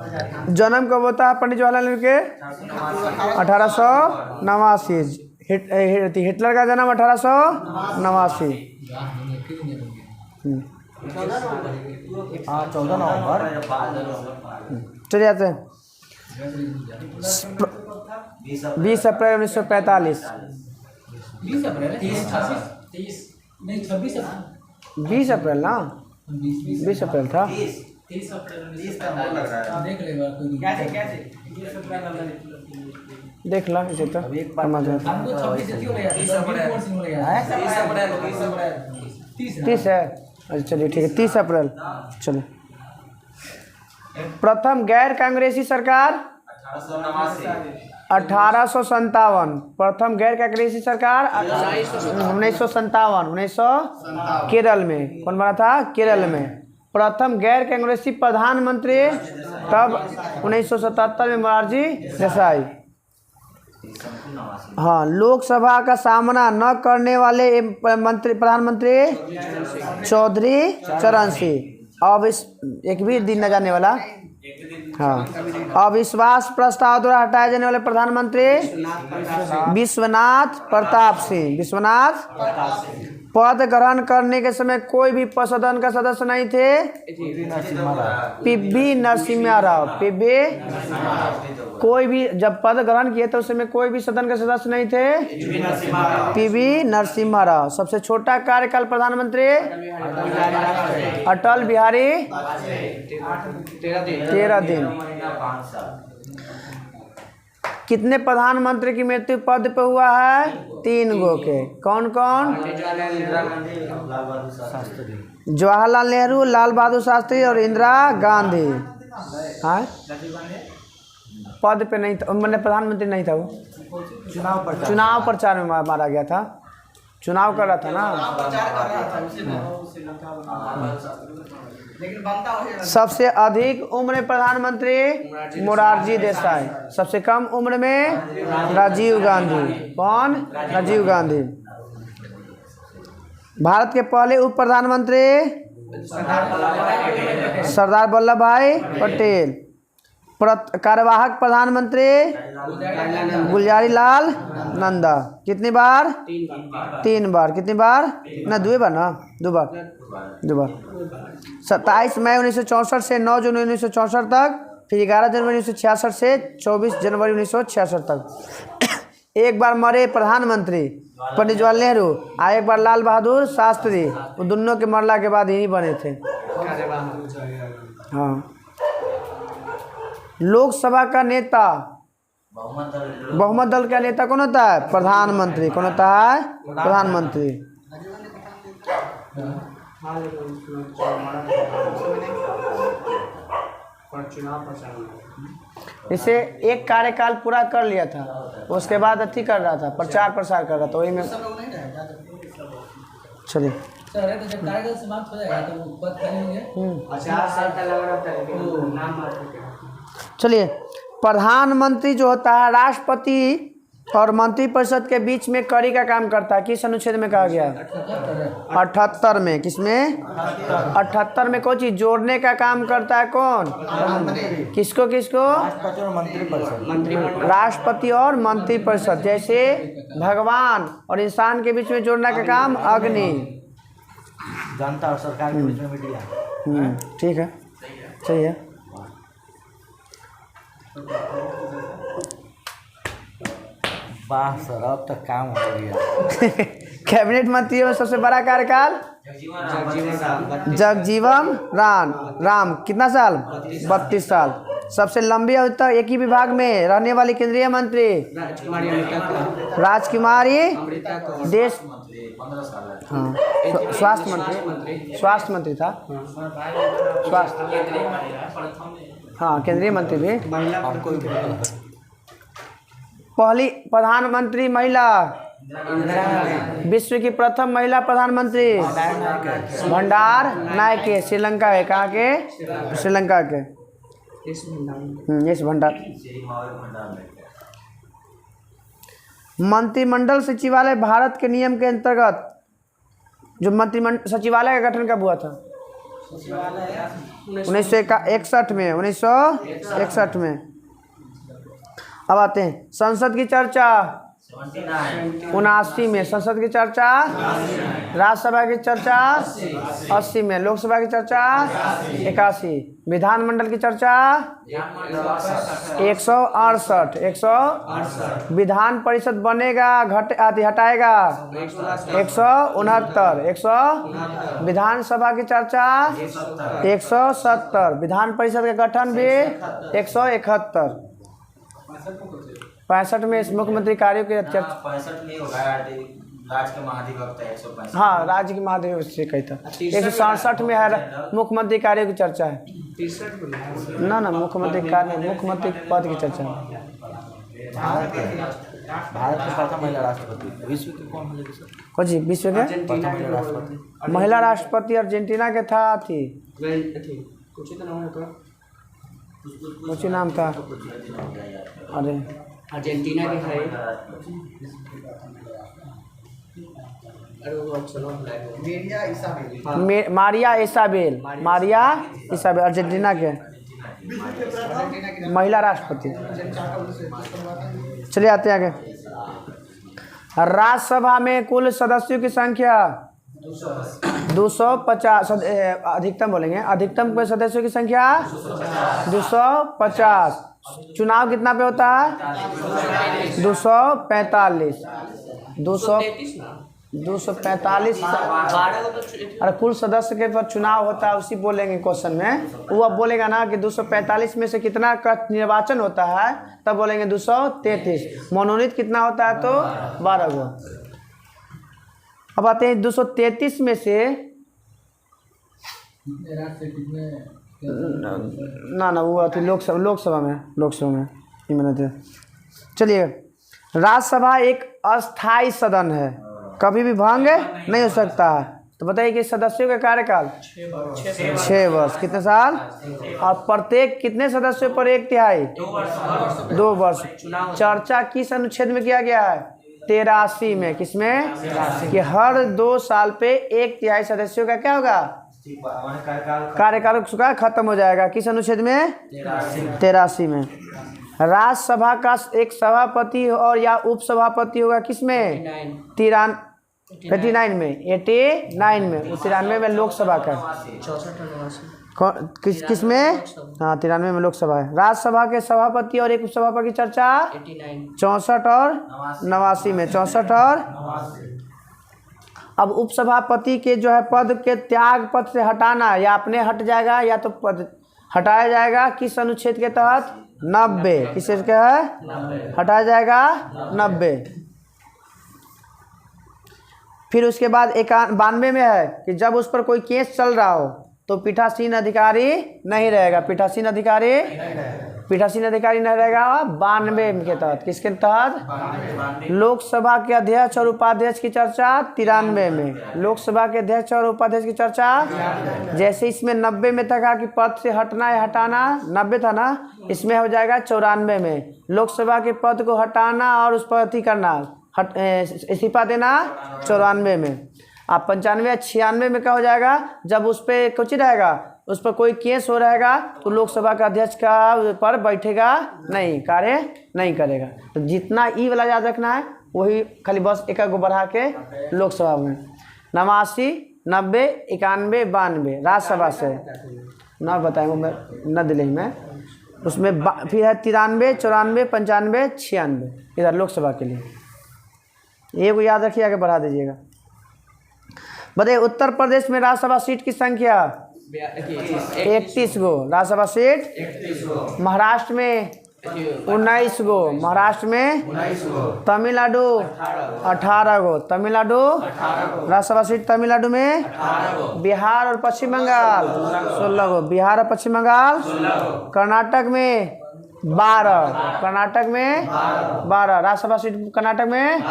जन्म कब होता है पंडित जवाहरलाल नेहरू के? 1889। हिटलर का जन्म 1889।
हाँ 14 नवंबर।
चलिए आते हैं 20 अप्रैल 1945।
20 अप्रैल 30 नहीं 26
20 अप्रैल ना 20 अप्रैल था।
30 अप्रैल 20 देख लेगा कोई कैसे 20 अप्रैल
देख ला इसे तो समझ में
हमको 26 से क्यों ले यार 30 अप्रैल
30 है। अच्छा चलिए ठीक है 30 अप्रैल। चलिए प्रथम गैर कांग्रेसी सरकार 1857। प्रथम गैर कांग्रेसी सरकार 1957 केरल में। कौन बना था? केरल में। प्रथम गैर कांग्रेसी प्रधानमंत्री तब 1977 में मोरारजी देसाई। हाँ, लोकसभा का सामना न करने वाले प्रधानमंत्री चौधरी चरण सिंह। अब इस एक भी दिन न जाने वाला। हाँ, अविश्वास प्रस्ताव द्वारा हटाए जाने वाले प्रधानमंत्री विश्वनाथ प्रताप सिंह। विश्वनाथ पद ग्रहण करने के समय कोई भी सदन का सदस्य नहीं थे। पीवी नरसिम्हा राव। पीवी कोई भी जब पद ग्रहण किए तो उस समय कोई भी सदन के सदस्य नहीं थे। पीवी नरसिम्हा राव। सबसे छोटा कार्यकाल प्रधानमंत्री अटल बिहारी 13 दिन। कितने प्रधानमंत्री की मृत्यु पद पे हुआ है? 3 गो के। कौन कौन? जवाहरलाल नेहरू, लाल बहादुर शास्त्री और इंदिरा गांधी। हाँ, पद पे नहीं था, मतलब प्रधानमंत्री नहीं था वो। चुनाव प्रचार में मारा गया था। चुनाव कर रहा था ना। सबसे अधिक उम्र प्रधानमंत्री मोरारजी देसाई। सबसे कम उम्र में राजीव गांधी। कौन? राजीव गांधी। भारत के पहले उप प्रधानमंत्री सरदार वल्लभ भाई पटेल। कार्यवाहक प्रधानमंत्री गुलजारी लाल नंदा। कितनी बार? 3 बार। कितनी बार? ना 2 बार ना 2 बार। 2 बार। 27 मई 1964 से 9 जून 1964 तक। फिर 11 जनवरी 1966 से 24 जनवरी 1966 तक। एक बार मरे प्रधानमंत्री पंडित जवाहरलाल नेहरू और एक बार लाल बहादुर शास्त्री। वो दोनों के मरला के बाद यही बने थे। हाँ, लोकसभा का नेता बहुमत दल का नेता कौन होता है? प्रधानमंत्री। कौन होता है? प्रधानमंत्री। इसे एक कार्यकाल पूरा कर लिया था, उसके बाद अथी कर रहा था, प्रचार प्रसार कर रहा था। वही में चलिए
सर तो जब कार्यकाल समाप्त हो जाएगा तो वो पद खाली हो गया। 50 साल का लग रहा था लेकिन नाम
चलिए, प्रधानमंत्री जो होता है राष्ट्रपति और मंत्रिपरिषद के बीच में कड़ी का काम करता है। किस अनुच्छेद में कहा गया? 78 में। किसमें? 78 में कोई चीज जोड़ने का काम करता है। कौन? किसको किसको? राष्ट्रपति और मंत्रिपरिषद। जैसे भगवान और इंसान के बीच में जोड़ने का काम अग्नि।
जनता और सरकार के बीच में मीडिया।
ठीक है, सही है।
वाह सर, अब तक काम हो गया।
कैबिनेट मंत्रियों में सबसे बड़ा कार्यकाल जगजीवन राम। कितना साल? 32 साल। सबसे लंबी अवधि तक एक ही विभाग में रहने वाली केंद्रीय मंत्री राजकुमारी देश। हाँ, स्वास्थ्य मंत्री था। स्वास्थ्य, हाँ, केंद्रीय मंत्री भी। पहली प्रधानमंत्री महिला, विश्व की प्रथम महिला प्रधानमंत्री भंडार नायके। श्रीलंका है। कहाँ के? श्रीलंका के। इस भंडार। मंत्रिमंडल सचिवालय भारत के नियम के अंतर्गत जो मंत्रिमंडल सचिवालय का गठन कब हुआ था? 1961 में। 1961 में। अब आते हैं संसद की चर्चा। 79 में संसद की चर्चा, राज्यसभा की चर्चा 80 में, लोकसभा की चर्चा 81, विधानमंडल की चर्चा 168, विधान परिषद बनेगा हटाएगा 169, विधानसभा की चर्चा 170, विधान परिषद का गठन भी 171, 65 में इस मुख्यमंत्री कार्यों की चर्चा।
65 में होगा राज्य के महाधिवक्ता 165।
हाँ, राज्य के महाधिवक्ता से कहता। 167 में है मुख्यमंत्री कार्यों की चर्चा है।
63
ना मुख्यमंत्री कार्य, मुख्यमंत्री पद की चर्चा है।
भारत के प्रथम महिला राष्ट्रपति विश्व के कौन है सर?
कौन जी विश्व के
अर्जेंटीना के
महिला राष्ट्रपति अर्जेंटीना के था थी,
कुछ तो नाम है तो
कुछ नाम था। अरे
अर्जेंटीना के है। अरे वो चलो
मारिया इसाबेल अर्जेंटीना के महिला राष्ट्रपति। चलिए आते हैं आगे। राज्यसभा में कुल सदस्यों की संख्या 250, अधिकतम बोलेंगे, अधिकतम कुल सदस्यों की संख्या 250। चुनाव कितना पे होता है? 245, 245। अरे कुल सदस्य के पर चुनाव होता है उसी बोलेंगे क्वेश्चन में। वो अब बोलेगा ना कि 245 में से कितना का निर्वाचन होता है, तब बोलेंगे 233। मनोनीत कितना होता है तो 12 गो। अब आते हैं 233 में से ना वो आती लोकसभा में ये मैंने। चलिए, राज्यसभा एक अस्थाई सदन है, कभी भी भंग नहीं हो सकता। तो बताइए कि सदस्यों का कार्यकाल 6 वर्ष। कितने साल? और प्रत्येक कितने सदस्यों पर 1/3? 2 वर्ष। चर्चा किस अनुच्छेद में किया गया है? 83 में। किसमें? कि हर 2 साल पे 1/3 सदस्यों का क्या होगा? कार्यकाल का खत्म हो जाएगा। किस अनुच्छेद में? 83 में। राज्यसभा का एक सभापति और या उपसभापति होगा किसमें? 89 में। 89 में। 93 में लोकसभा का। किस में? हाँ, 93 में लोकसभा है। राज्यसभा के सभापति और एक उपसभापति की चर्चा 64 और 89 में। 64 और अब उपसभापति के जो है पद के त्याग पद से हटाना, या अपने हट जाएगा या तो पद हटाया जाएगा। किस अनुच्छेद के तहत? 90। किस चीज का है? हटाया जाएगा 90। फिर उसके बाद 92 में है कि जब उस पर कोई केस चल रहा हो तो पीठासीन अधिकारी नहीं रहेगा। पीठासीन अधिकारी नहीं रहेगा 92 के तहत। किसके तहत? लोकसभा के अध्यक्ष और उपाध्यक्ष की चर्चा 93 में। लोकसभा के अध्यक्ष और उपाध्यक्ष की चर्चा, जैसे इसमें 90 में था कि पद से हटना या हटाना, 90 था ना, इसमें हो जाएगा 94 में। लोकसभा के पद को हटाना और उस पर अथी करना, इस्तीफा देना 94 में। आप 95 या 96 में क्या हो जाएगा? जब उस पर कुछ रहेगा, उस पर कोई केस हो रहेगा तो लोकसभा का अध्यक्ष का पर बैठेगा नहीं, कार्य नहीं करेगा। तो जितना ई वाला याद रखना है वही खाली बस एक को बढ़ा के लोकसभा में 89, 90, 91, 92 राज्यसभा से ना बताएंगे मैं न दिल्ली में। उसमें फिर है 93, 94, 95, 96 इधर लोकसभा के लिए। ये को याद रखिए, आगे बढ़ा दीजिएगा। बताइए उत्तर प्रदेश में राज्यसभा सीट की संख्या 31 गो राज्यसभा सीट। महाराष्ट्र में 19 गो। महाराष्ट्र में तमिलनाडु 18 गो। तमिलनाडु राज्यसभा सीट तमिलनाडु में। बिहार और पश्चिम बंगाल 16 गो। बिहार और पश्चिम बंगाल। कर्नाटक में 12। कर्नाटक में 12 राज्यसभा सीट कर्नाटक में।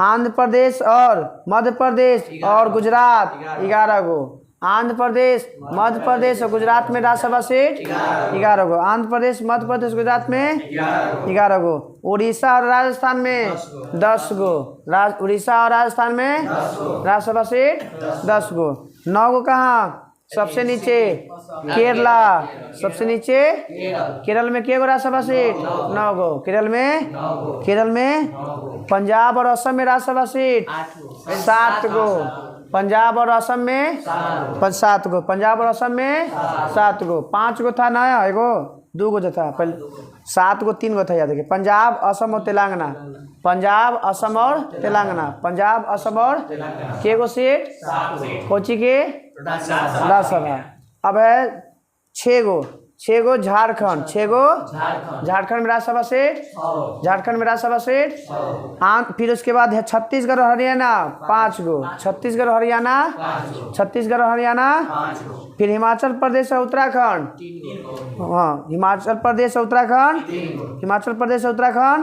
आंध्र प्रदेश और मध्य प्रदेश और गुजरात 11 गो। आंध्र प्रदेश, मध्य प्रदेश और गुजरात में राज्यसभा सीट 11 गो। आंध्र प्रदेश, मध्य प्रदेश, गुजरात में 11 गो। उड़ीसा और राजस्थान में 10 गो। उड़ीसा और राजस्थान में राज्यसभा सीट 10 गो। 9 गो कहाँ? सबसे नीचे केरला, सबसे नीचे केरल में के गो राज्यसभा सीट 9 गो। केरल में पंजाब और असम में राज्यसभा सीट 7 गो। पंजाब और असम में 7 गो। पंजाब और असम में 7 गो। 5 गो था नया, एगो 2 गो जो था पहले। 7 गो 3 गो था याद है। पंजाब असम और तेलंगाना, पंजाब असम और तेलंगाना, पंजाब असम और के गो सीट कोची के राज्यसभा। अब है 6 गो झारखंड, 6 गो झारखंड में राज्यसभा सीट, झारखंड में राज्यसभा सीट। फिर उसके बाद है छत्तीसगढ़ और हरियाणा 5 गो, छत्तीसगढ़ और हरियाणा, छत्तीसगढ़ और हरियाणा। फिर हिमाचल प्रदेश और उत्तराखंड, हाँ हिमाचल प्रदेश और उत्तराखंड, हिमाचल प्रदेश और उत्तराखंड।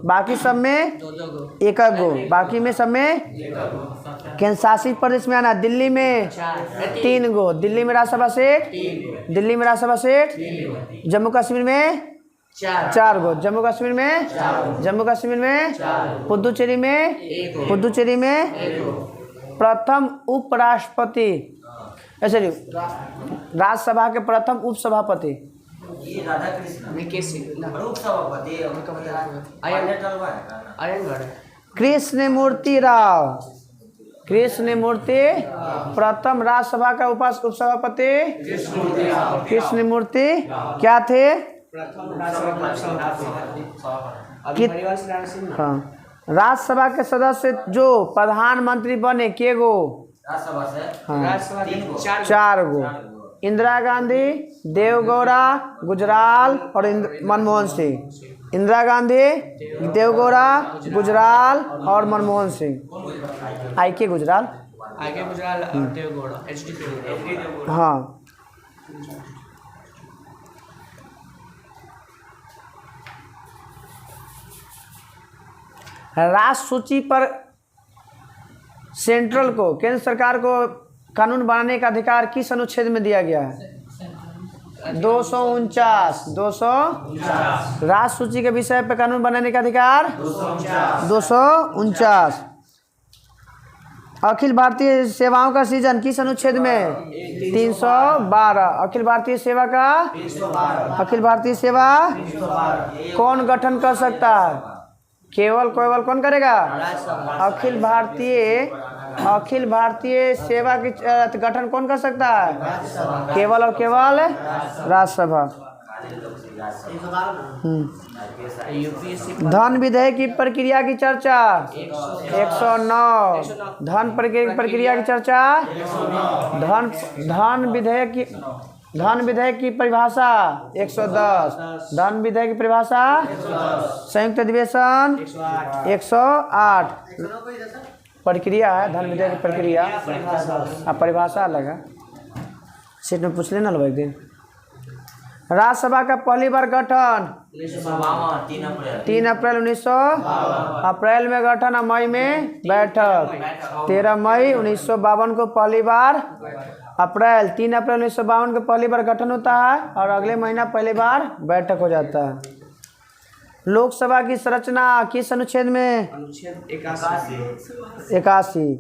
बाकी सब में 1 गो, बाकी में सब में केंद्र शासित प्रदेश में आना। दिल्ली में 3 गो, दिल्ली में राज्यसभा सीट, दिल्ली में राज्यसभा सीट। जम्मू कश्मीर में 4 गो, जम्मू कश्मीर में पुदुचेरी में प्रथम उपराष्ट्रपति, ऐसे राज्यसभा के प्रथम उपसभापति
राधा कृष्ण प्रमुख सभापति
कृष्णमूर्ति राव, कृष्णमूर्ति प्रथम राज्यसभा का उपसभापति कृष्णमूर्ति क्या थे? हाँ राज्यसभा के सदस्य जो प्रधानमंत्री बने के गो? हाँ 4 गो। इंदिरा गांधी, देवगौड़ा, गुजराल और मनमोहन सिंह। इंदिरा गांधी, देवगौड़ा, गुजराल और मनमोहन सिंह। आई के गुजराल
और देवगौड़ा।
हाँ राष्ट्र सूची पर सेंट्रल को, केंद्र सरकार को कानून बनाने का अधिकार किस अनुच्छेद में दिया गया है? 249। राष्ट्र सूची के विषय पर कानून बनाने का अधिकार 249। अखिल भारतीय सेवाओं का सृजन किस अनुच्छेद में? 312। अखिल भारतीय सेवा का, अखिल भारतीय सेवा कौन गठन कर सकता है? केवल कौन करेगा? अखिल भारतीय सेवा की गठन कौन कर सकता है? केवल और केवल राज्यसभा। धन विधेयक की प्रक्रिया की चर्चा 109। धन प्रक्रिया की चर्चा, धन विधेयक की परिभाषा 110। धन विधेयक की परिभाषा संयुक्त अधिवेशन 108। प्रक्रिया है धन विधेयक की प्रक्रिया, अब परिभाषा अलग है। सीट में पूछ लेना लो एक दिन। राज्यसभा का पहली बार गठन 3 अप्रैल 1900 अप्रैल में गठन और मई में बैठक। 13 मई 1952 को पहली बार, 3 अप्रैल 1952 को पहली बार गठन होता है और अगले महीना पहली बार बैठक हो जाता है। लोकसभा की संरचना किस अनुच्छेद में? 81।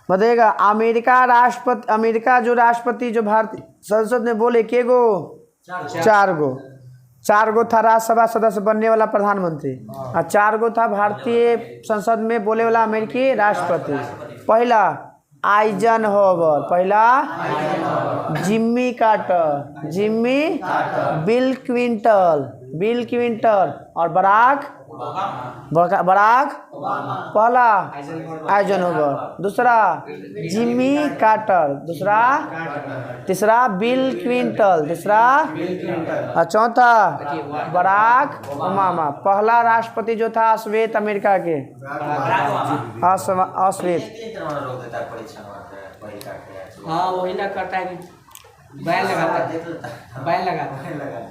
बताइएगा। अमेरिका जो राष्ट्रपति जो भारतीय संसद में बोले के गो? 4 गो। 4 गो था राज्यसभा सदस्य बनने वाला प्रधानमंत्री और 4 गो था भारतीय संसद में बोले वाला अमेरिकी राष्ट्रपति। पहला आइजनहोवर, पहला जिम्मी कार्टर, बिल क्विंटन और बराक पहला आइजनहोवर, दूसरा जिम्मी कार्टर, तीसरा बिल क्विंटन, और चौथा बराक ओबामा। पहला राष्ट्रपति जो था अश्वेत अमेरिका के, अश्वेत।
हाँ वही ना करता है कि बैन लगाता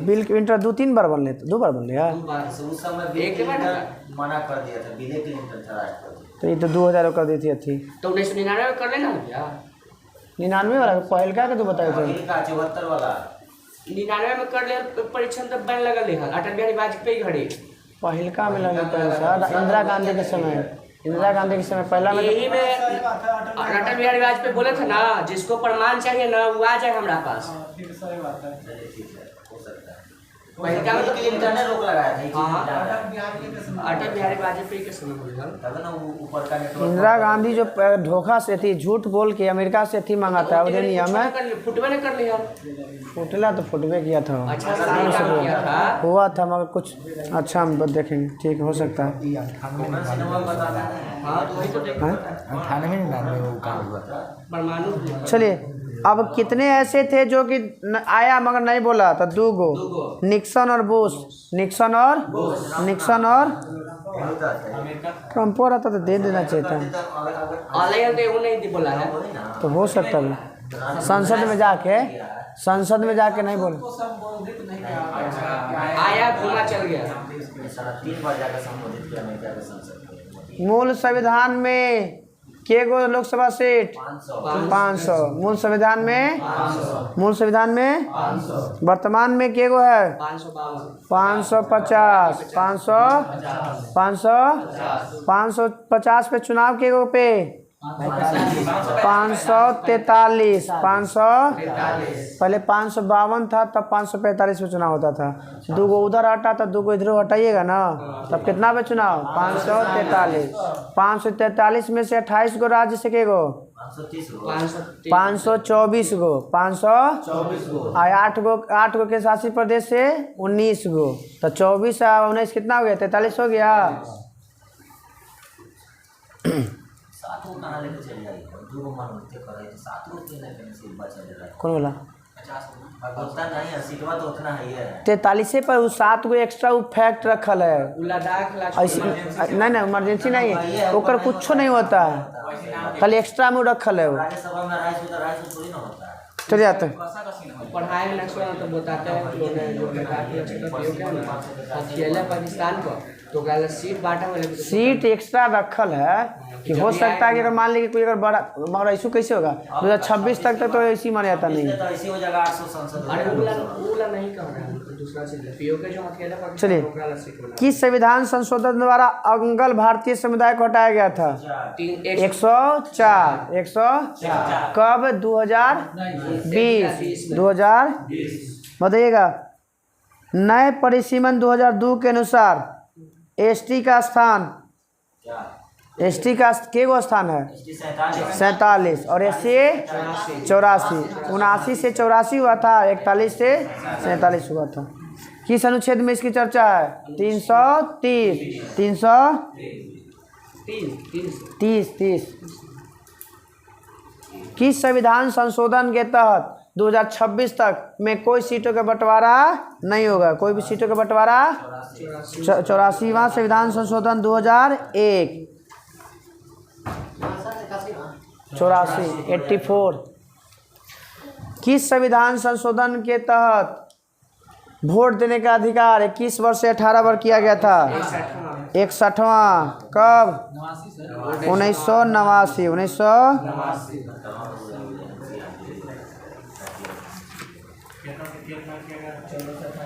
बिल क्लिंटन 2-3 बार बन लेते, 2 बार बन लिया।
उस समय एक मना कर दिया था, बिल क्लिंटन था राष्ट्रपति।
तो ये तो 2000 कर दी थी।
तो 1999 में कर लेना भैया।
99 वाला पहल का तो बताए थे।
74 वाला
99 में कर ले परीक्षा तब बैन लगा ले। अटल बिहारी वाजपेयी घड़ी
पहल का में लगा था इंदिरा गांधी के समय। इंदिरा गांधी के समय पहला में
यही में अटल बिहारी वाजपेयी बोले थे ना, जिसको प्रमाण चाहिए ना वो आ जाए हमारा पास। पहले क्या मतलब
इंटरनेट रोक लगाया था,
अटल बिहारी वाजपेयी के समय बोले
तब ना ऊपर का नेटवर्क।
इंदिरा गांधी जो धोखा से थी, झूठ बोल के अमेरिका से थी मंगाता है अधिनियम है,
फुटवे ने कर लिया।
फुटला तो फुटवे किया था,
अच्छा किया था,
हुआ था मगर कुछ अच्छा हम देखेंगे, ठीक हो सकता है।
सिनेमा में बताना है।
हाँ तो वही तो देखो
98-99 वो काम हुआ था।
परमाणु।
चलिए अब कितने ऐसे थे जो कि आया मगर नहीं बोला था? 2 गो, निक्सन और बुश। निक्सन और ट्रम्पो रहता तो दे देना चाहिए था,
अलग नहीं बोला है
तो हो सकता है संसद में जाके नहीं बोले।
आया घूमा चल गया।
3 बार जाकर संबोधित किया अमेरिका के संसद में।
मूल संविधान में के गो लोकसभा सीट? 500। मूल संविधान में वर्तमान में के गो है? 550। 550 पे चुनाव के गो पे? 543। 500 पहले 552 था, तब 545 पे चुनाव होता था। 2 गो उधर हटा तो 2 गो इधर हटाइएगा ना, तब कितना पे चुनाव? 543। 543 में से 28 गो राज्य से के गो? 524 गो। 524 गो। 8 गो के शासी प्रदेश से 19 गो, तो 24 और 19 कितना हो गया? 43 हो गया।
सात लोग कहाँ लेके चले जाएगी? 2 गो मनोनीत कर रहे थे, 7 लोग के लेकर सीटवा चले रहे।
कौन बोला?
50 उतना नहीं है, सीटवा तो उतना ही है।
43 पर वो 7 गो एक्स्ट्रा वो फैक्ट रखल है। ऐसे नहीं इमरजेंसी नहीं है, ओकर कुछ नहीं होता है, खाली एक्स्ट्रा में रखल है वो।
राज्यसभा में राइस थोड़ी ना होता है।
चले जाते हैं
पढ़ाई में नक्शा तो बताते हैं लोग जो अकेले पाकिस्तान को तो गलत सीट बांटा हुआ है।
सीट एक्स्ट्रा रखल है कि हो सकता है कि अगर मान लीजिए कोई अगर बड़ा मगर ऐसा कैसे होगा 2026 तक तो ऐसी माना जाता नहीं है।
तो ऐसी हो जाएगा 800 संसद।
अरे उला नहीं कर रहे हैं, दूसरा चीज है पीओ के जो अकेले पाकिस्तान
चलिए
को सीट बना।
किस संविधान संशोधन द्वारा अंगल भारतीय समुदाय को हटाया गया था? 104। 104 कब? 2020 बताइएगा। नए परिसीमन 2002 के अनुसार एसटी का स्थान के गो स्थान है? 47 और एससी 84। 79 से 84 हुआ था, 41 से 47 हुआ था। किस अनुच्छेद में इसकी चर्चा है? 330। किस संविधान संशोधन के तहत 2026 तक में कोई सीटों का बंटवारा नहीं होगा? कोई भी सीटों का बंटवारा 84वां संविधान संशोधन 2001। 84 किस संविधान संशोधन के तहत वोट देने का अधिकार 21 वर्ष से 18 वर्ष किया गया था? 61वां कब? 1989।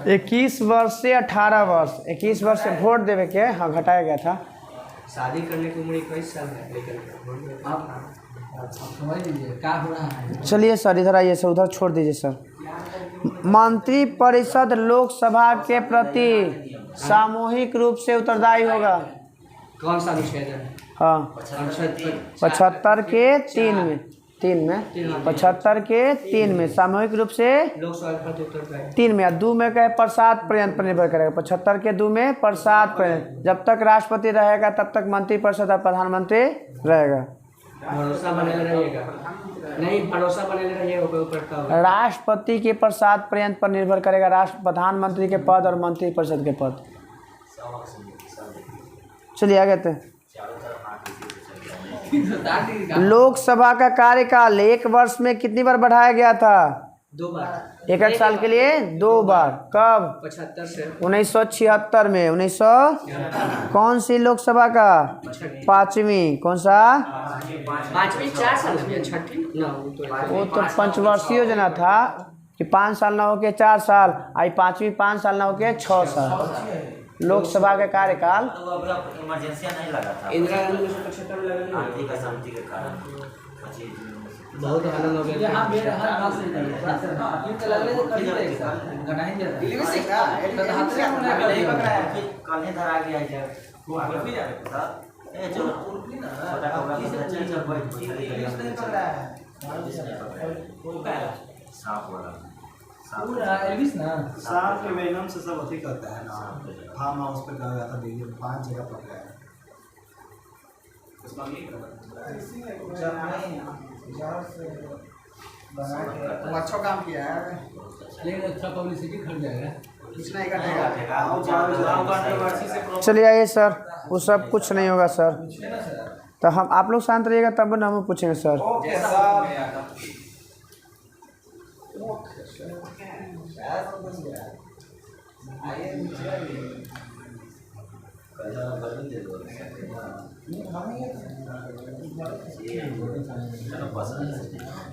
21 वर्ष से 18 वर्ष, 21 वर्ष से वोट देवे के हाँ घटाया गया था।
शादी करने की उम्र 21 साल है, लेकिन आप समझ लीजिए क्या हो रहा है।
चलिए सर इधर आइए सर, उधर छोड़ दीजिए सर। मंत्रिपरिषद लोकसभा के प्रति सामूहिक रूप से उत्तरदायी होगा?
कौन सा अनुच्छेद है?
हाँ 75 के 3 में 75 के 3 में सामूहिक रूप से
लोकसभा के उत्तरदायी
3 में 2 में कहे प्रसाद पर्यंत पर निर्भर करेगा। 75 के 2 में प्रसाद पर्यंत, जब तक राष्ट्रपति रहेगा तब तक मंत्रिपरिषद और प्रधानमंत्री रहेगा।
भरोसा बने रहिएगा, नहीं भरोसा बने रहिएगा ऊपर का।
राष्ट्रपति के प्रसाद पर्यंत पर निर्भर करेगा राष्ट्र प्रधानमंत्री के पद और मंत्रिपरिषद के पद। चलिए आगे थे। लोकसभा का कार्यकाल 1 वर्ष में कितनी बार बढ़ाया गया था?
2 बार।
1 साल के लिए 2 बार। कब?
75 से
1976 में। 1900 कौन सी लोकसभा का? 5वीं। कौन सा?
5वीं 4 साल में, छठी ना
वो तो पंचवर्षीय योजना था कि 5 साल ना होके 4 साल, आई 5वीं 5 साल ना होके 6 साल। लोकसभा के कार्यकाल
तो वो अभी इमरजेंसी नहीं लगा था
इंदिरा गांधी 1975 में लगा नहीं।
आर्थिक असहमति के कारण
बहुत आनंद हो गया।
यहाँ मेरे हर बात से नहीं तो लग रहा है कभी देगा गनाई जा रहा है हाथ से नहीं पकड़ा है
कल ही धरा गया है
वो भी जा रहा
ए चलो छोटा कपड़ा में चल चल बैठ
नहीं पकड़ा है
सांप वाला
पूरा एल्विस ना
सांप के वेनम से सब अथी करता है ना। फार्म हाउस पे गया था दिल्ली में 5 जगह पकड़ा है।
उसका नहीं करता
वो अच्छा काम किया है।
लेकिन अच्छा पब्लिसिटी खड़ जाएगा
कुछ नहीं कटेगा।
चलिए आइए सर, वो सब कुछ नहीं होगा सर। तो हम आप लोग शांत रहिएगा तब ना हम पूछेंगे सर।
Okay sir.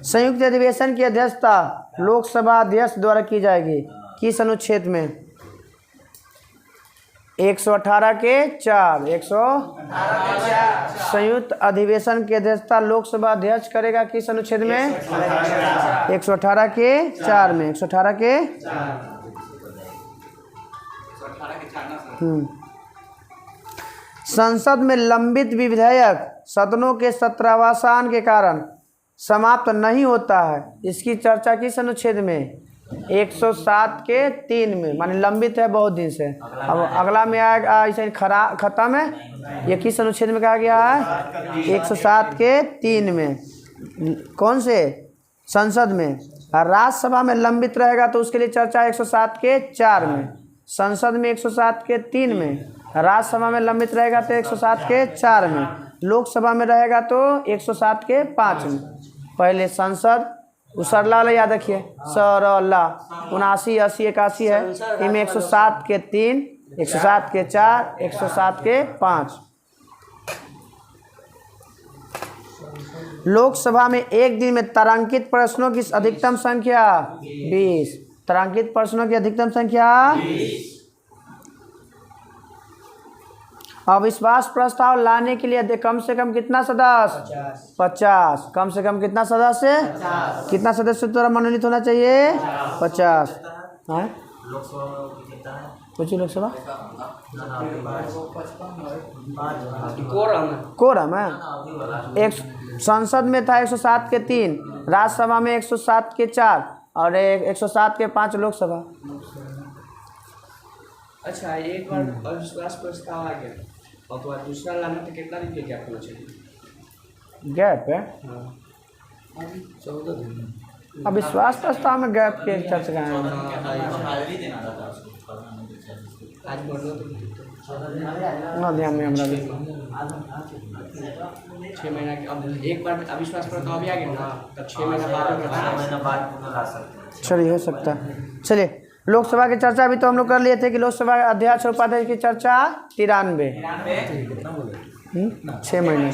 संयुक्त अधिवेशन की अध्यक्षता लोकसभा अध्यक्ष द्वारा की जाएगी किस अनुच्छेद में? 118 के 4 संयुक्त अधिवेशन की अध्यक्षता लोकसभा अध्यक्ष करेगा किस अनुच्छेद में? 118 के 4 में 118 के 4 संसद में लंबित विधेयक सदनों के सत्रावसान के कारण समाप्त नहीं होता है, इसकी चर्चा किस अनुच्छेद में? 107 के 3 में, माने लंबित है बहुत दिन से। अब अगला में आएगा ऐसे खत्म है, ये किस अनुच्छेद में कहा गया है? 107 के 3 में। कौन से? संसद में। और राज्यसभा में लंबित रहेगा तो उसके लिए चर्चा 107 के 4 में, संसद में 107 के 3 में, राज्यसभा में लंबित रहेगा तो 107 के 4 में, लोकसभा में रहेगा तो 107 के 5 में। पहले संसद सरला वाला याद रखिए, सरला 79 80 81 है, इनमें 107 के 3 107 के 4 107 के 5। लोकसभा में एक दिन में तारांकित प्रश्नों की अधिकतम संख्या 20। तारांकित प्रश्नों की अधिकतम संख्या 20। अविश्वास प्रस्ताव लाने के लिए कम से कम कितना सदस्य? 50। कम से कम कितना सदस्य? कितना सदस्य द्वारा मनोनीत होना चाहिए? 50। हाँ कुछ लोकसभा कोरम है। एक संसद में था 107 के 3, राज्यसभा में 107 के 4 और 107 के 5 लोकसभा।
अच्छा एक बार अविश्वास प्रस्ताव आ गया और तो दूसरा लाना तो कितना दिन के गैप होना चाहिए?
गैप है?
14 दिन।
अविश्वास प्रस्ताव में गैप के चर्चा करें।
आज बोल रहे हो
ना ध्यान में हमरा भी
6 महीना के। अब एक बार अविश्वास प्रस्ताव अभी आ गया ना तब 6 महीना बाद में
ला सकते हैं।
चलिए हो सकता है। चलिए लोकसभा की चर्चा भी तो हम लोग कर लिए थे कि लोकसभा अध्यक्ष और उपाध्यक्ष की चर्चा 93 6 महीने।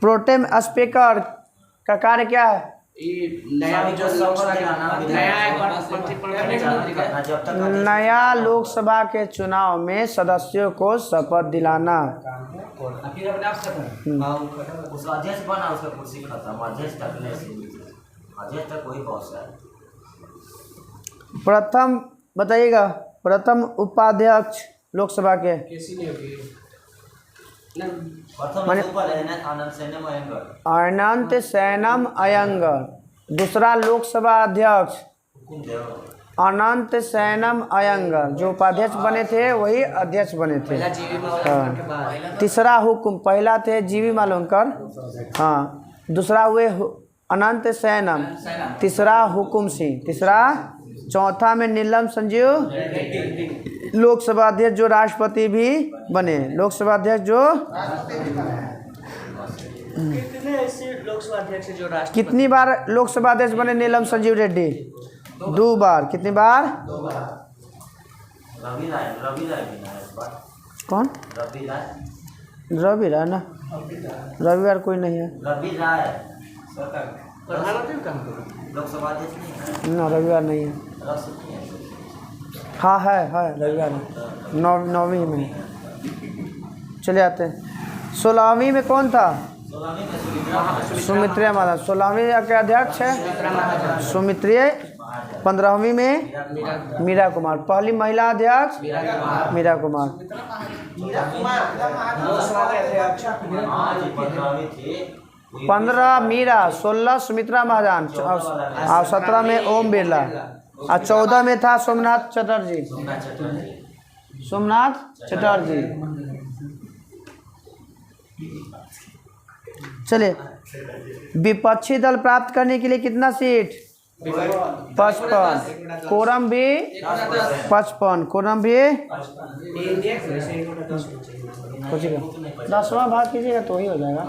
प्रोटेम स्पीकर का कार्य क्या है? नया लोकसभा के चुनाव में सदस्यों को शपथ दिलाना।
उसका अध्यक्ष बना, उसका कुर्सी खत्म, अध्यक्ष तक वही बॉस है।
प्रथम बताइएगा, प्रथम उपाध्यक्ष लोकसभा के अनंत सैनम अयंगर। दूसरा लोकसभा अध्यक्ष अनंत सैनम अयंगर, जो उपाध्यक्ष बने थे वही अध्यक्ष बने थे। तीसरा हुकुम, पहला थे जीवी मालवंकर, हाँ, दूसरा हुए अनंत सैनम, तीसरा हुकुम सिंह, तीसरा। चौथा में नीलम संजीव लोकसभा अध्यक्ष जो राष्ट्रपति भी बने, लोकसभा अध्यक्ष जो
कितने ऐसे लोकसभा अध्यक्ष जो राष्ट्र
कितनी बार लोकसभा अध्यक्ष बने? नीलम संजीव रेड्डी 2 बार। कितनी बार? कौन? रवि राय ना, रविवार कोई नहीं है
प्रधानमंत्री का
लोकसभा अध्यक्ष नहीं है
ना, रविवार नहीं है। हाँ है रविवार है। नौवीं में चले आते हैं। 16वीं में कौन था?
16वीं में
सुमित्रिया महाराज 16वीं के अध्यक्ष है सुमित्रिय। 15वीं में मीरा कुमार, पहली महिला अध्यक्ष मीरा कुमार। 15 मीरा, 16 सुमित्रा महाजन और 17 में ओम बिरला और 14 में था सोमनाथ चटर्जी। सोमनाथ चटर्जी। चलिए, विपक्षी दल प्राप्त करने के लिए कितना सीट? 55। कोरम भी 55। कोरम भी 10वां भाग कीजिएगा तो ही हो जाएगा।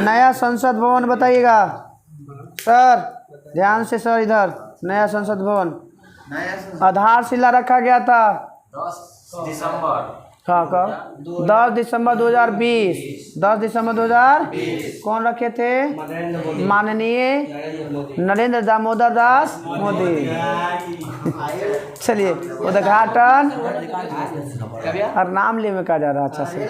नया संसद भवन बताइएगा सर, ध्यान से सर। इधर नया संसद भवन आधारशिला रखा गया था
10 दिसंबर।
हाँ कब? 10 दिसंबर 2020। 10 दिसंबर 2020 कौन रखे थे? माननीय नरेंद्र दामोदर दास मोदी। चलिए, उद्घाटन और नाम ले में कहा जा रहा अच्छा से।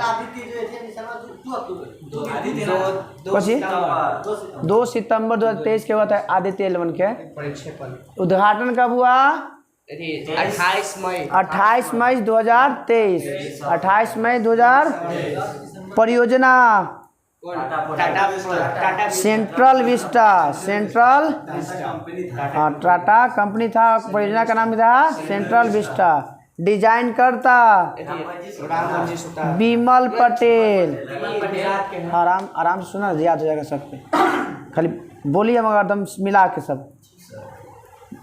2 सितंबर 2023 के हुआ था आदित्य L1 के। उद्घाटन कब हुआ?
28 मई
2023। 28 मई 2000। परियोजना central Vista. Central Tata company था, परियोजना का नाम था सेंट्रल विस्टा। डिजाइन करता विमल पटेल। आराम से सुना, याद हो जाएगा सबके, खाली बोलिए मगर एकदम मिला के सब।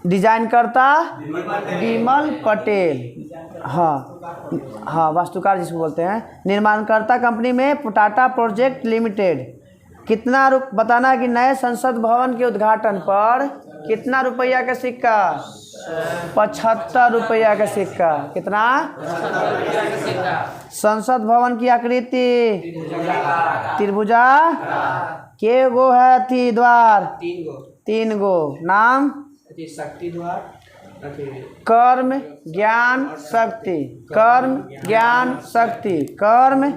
डिजाइन करता विमल पटेल। हाँ वास्तुकार जिसको बोलते हैं। निर्माणकर्ता कंपनी में टाटा प्रोजेक्ट लिमिटेड। कितना बताना है कि नए संसद भवन के उद्घाटन पर कितना रुपया का सिक्का? 75 रुपया का सिक्का। कितना? संसद भवन की आकृति त्रिभुजा। के गो है थी द्वार? 3 गो। नाम?
शक्ति द्वार,
कर्म ज्ञान शक्ति। कर्म ज्ञान शक्ति। कर्म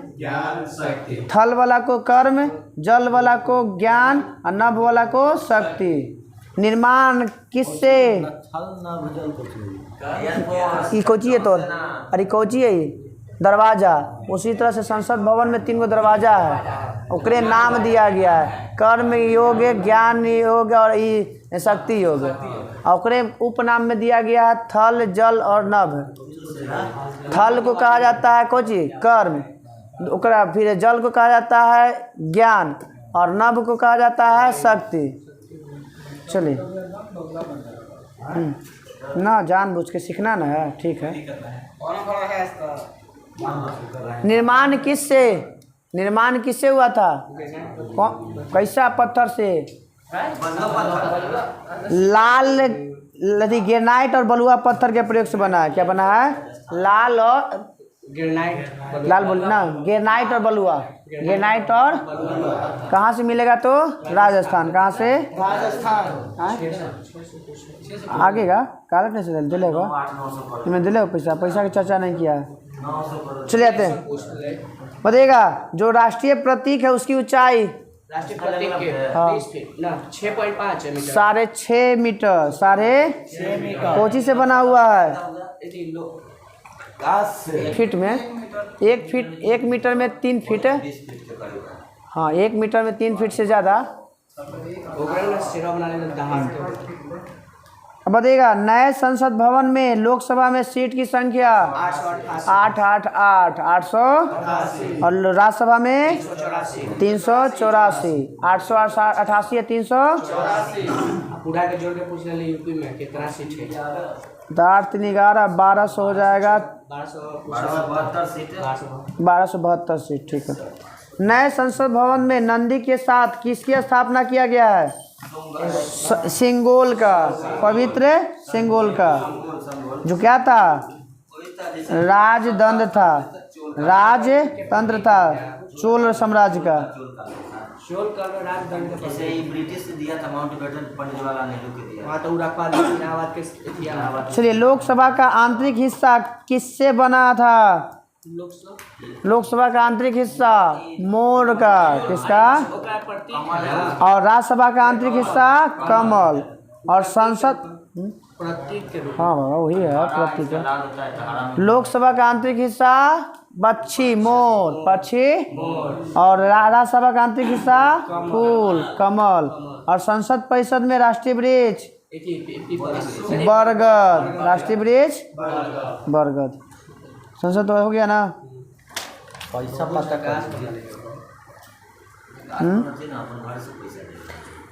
थल वाला को कर्म, जल वाला को ज्ञान और नभ वाला को शक्ति। निर्माण किससे? कोची है तोर? अरे कोची है दरवाजा। उसी तरह से संसद भवन में 3 गो दरवाजा है, ओकरे नाम दिया गया है। कर्म योग, ज्ञान योग और शक्ति योग। और ओकरे उपनाम में दिया गया है थल, जल और नभ। थल को कहा जाता है कोची? कर्म। ओकरा फिर जल को कहा जाता है ज्ञान और नभ को कहा जाता है शक्ति। चलिए ना, जानबूझ के सीखना ना है, ठीक है। निर्माण किससे हुआ था? कैसा पत्थर से? लाल ग्रेनाइट और बलुआ पत्थर के प्रयोग से बना है। क्या बना है? लाल और लाल बोल ना, ग्रेनाइट और बलुआ। ग्रेनाइट और कहाँ से मिलेगा तो? राजस्थान। कहाँ से? आगे का कालक नहीं से दिलेगा, तुम्हें दिले पैसा की चर्चा नहीं किया। चले जाते हैं। बताइएगा जो राष्ट्रीय प्रतीक है उसकी ऊंचाई?
राष्ट्रीय प्रतीक के 6.5 मीटर।
6.5 मीटर। 6.5 मीटर। कोची से बना हुआ है? फीट में 1 मीटर में 3 फीट। हाँ 1 मीटर में 3 फीट से ज़्यादा। अब बताइएगा नए संसद भवन में लोकसभा में सीट की संख्या 800 और राज्यसभा में 384। 888 या 384।
पूरा के जोड़ के पूछ ले यूपी में कितना सीट है?
11 1200 हो जाएगा। 1272 सीट, ठीक है। नए संसद भवन में नंदी के साथ किसकी स्थापना किया गया है? सिंगोल का, पवित्र सिंगोल का, जो क्या था? राजतंत्र था, चोल साम्राज्य का।
चोल कर राजदंड के
जैसे ही ब्रिटिश दिया था माउंटबेटन पंडित जवाहरलाल नेहरू के दिया।
वहाँ तो रखवा दी इलाहाबाद के इतिहास
चलिए, लोकसभा का आंतरिक हिस्सा किससे बना था? लोकसभा का आंतरिक हिस्सा मोर का, किसका? और राज्यसभा का आंतरिक हिस्सा कमल, और संसद
प्रतीक के रूप
हाँ बाबा वही है प्रतीक है।
लाल होता है तो हरा में
लोकसभा का आंतरिक हिस्सा पक्षी मोर, पक्षी, और राज्यसभा का आंतरिक हिस्सा फूल कमल, और संसद परिषद में राष्ट्रीय वृक्ष बरगद, राष्ट्रीय वृक्ष बरगद। संसद तो हो गया ना?
पैसा पता कर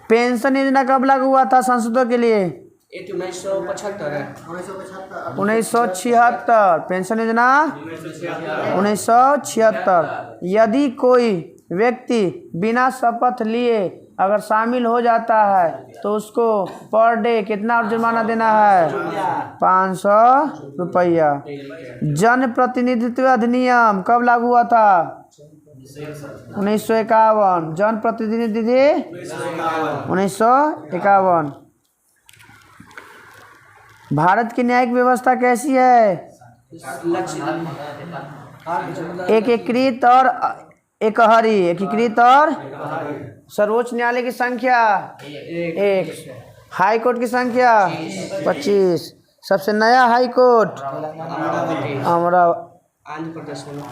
पेंशन योजना कब लागू हुआ था संसदों के लिए?
1975 है
1976 पेंशन योजना 1976। यदि कोई व्यक्ति बिना शपथ लिए अगर शामिल हो जाता है तो उसको पर डे कितना जुर्माना देना है? 500 रुपया। जन प्रतिनिधित्व अधिनियम कब लागू हुआ था? 1951। जन प्रतिनिधि 1951। भारत की न्यायिक व्यवस्था कैसी है? एकीकृत और एकहरी, एकीकृत और सर्वोच्च न्यायालय की संख्या 1, हाई कोर्ट की संख्या 25। सबसे नया हाई कोर्ट हमारा
आंध्र प्रदेश में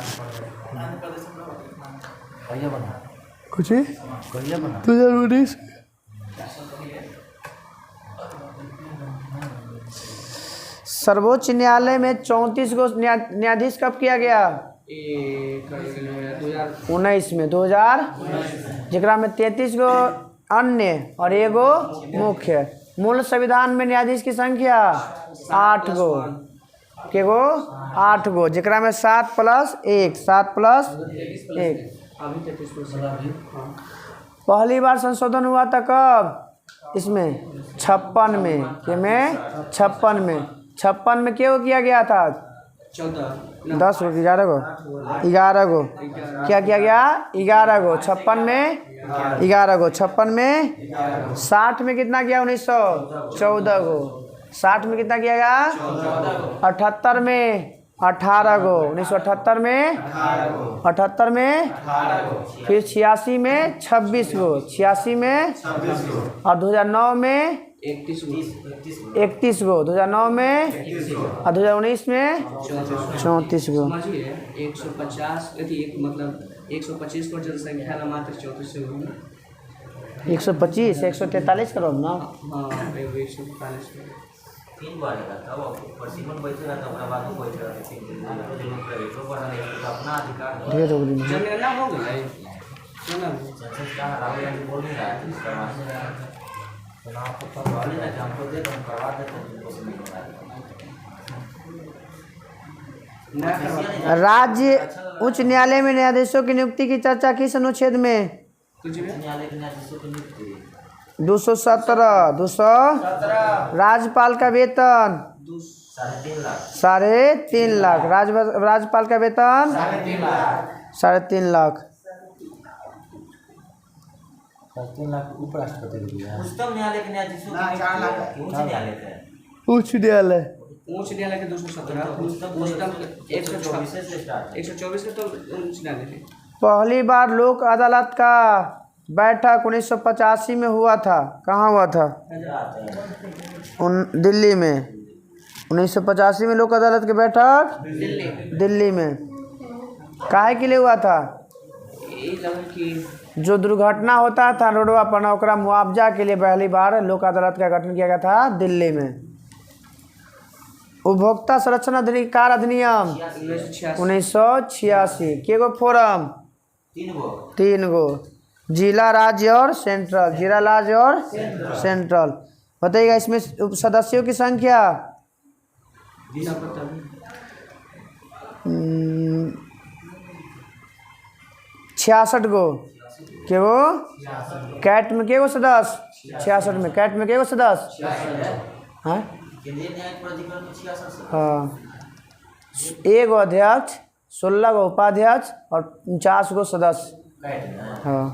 कहिया बना
कुछ
कहिया बना
2019। सर्वोच्च न्यायालय में 34 गो न्यायाधीश कब किया गया? 19 में 2000, जरा में 33 गो अन्य और एगो मुख्य। मूल संविधान में न्यायाधीश की संख्या 8 गो, के गो 8 गो, जरा में 7 + 1, 7 + 1। पहली बार संशोधन हुआ था कब? इसमें 56 में, के में 56 में। 56 में क्यों किया गया था? 10 गो 11 गो 11 गो क्या किया गया? 11 गो। 56 में 11 गो। 56 में 60 में कितना किया? 1914 गो। 60 में कितना किया गया? 78 में 18 गो। 1978 में 78 में, फिर 86 में 26 गो, 86 में, और 2009 में 31 गो, 2009 में, और 2019 में 34 गो।
150 मतलब 125 करोड़ जनसंख्या ना मात्र 34 होगी।
125 143 करोड़ ना?
हाँ 145
तीन बार लगा था वो परसिमन बैठे रहता अपना बाद में बैठ रहा है तो बढ़ा नहीं तो अपना अधिकार
ढेर हो गई।
जनगणना हो गई सुना
सेंसस का राहुल गांधी बोल नहीं रहा है इसका चुनाव को करवाने ना हमको दे हम करवा देते।
राज्य उच्च न्यायालय में न्यायाधीशों की नियुक्ति की चर्चा किस अनुच्छेद में?
न्यायालय के न्यायाधीशों की नियुक्ति
217। 200 राज्यपाल का वेतन 3.5 लाख। राज्यपाल का वेतन 3.5 लाख।
3 लाख उपराष्ट्रपति को दिया।
उच्चतम न्यायालय के न्यायाधीशों की 4 लाख उच्च न्यायालय का
उच्च न्यायालय
उच्च न्यायालय के 217 उच्चतम 124 के तो उच्च न्यायालय के।
पहली बार लोक अदालत का बैठक 1985 में हुआ था। कहाँ हुआ था? दिल्ली में। 1985 में लोक अदालत की बैठक दिल्ली में। काहे के लिए हुआ था? जो दुर्घटना होता था रोडवा पर ओकरा मुआवजा के लिए पहली बार लोक अदालत का गठन किया गया था दिल्ली में। उपभोक्ता संरक्षण अधिकार अधिनियम 1986 के गो फोरम? 3 गो। जिला राज्य और सेंट्रल, जिला राज्य और सेंट्रल। बताइएगा इसमें सदस्यों की संख्या 66 गो। के गो? कैट में के गो सदस्य? 66 में। कैट में के गो सदस्य? हाँ
केंद्रीय न्यायिक प्राधिकरण में 66
हाँ। 1 गो अध्यक्ष, 16 गो उपाध्यक्ष और 49 गो सदस्य। हाँ।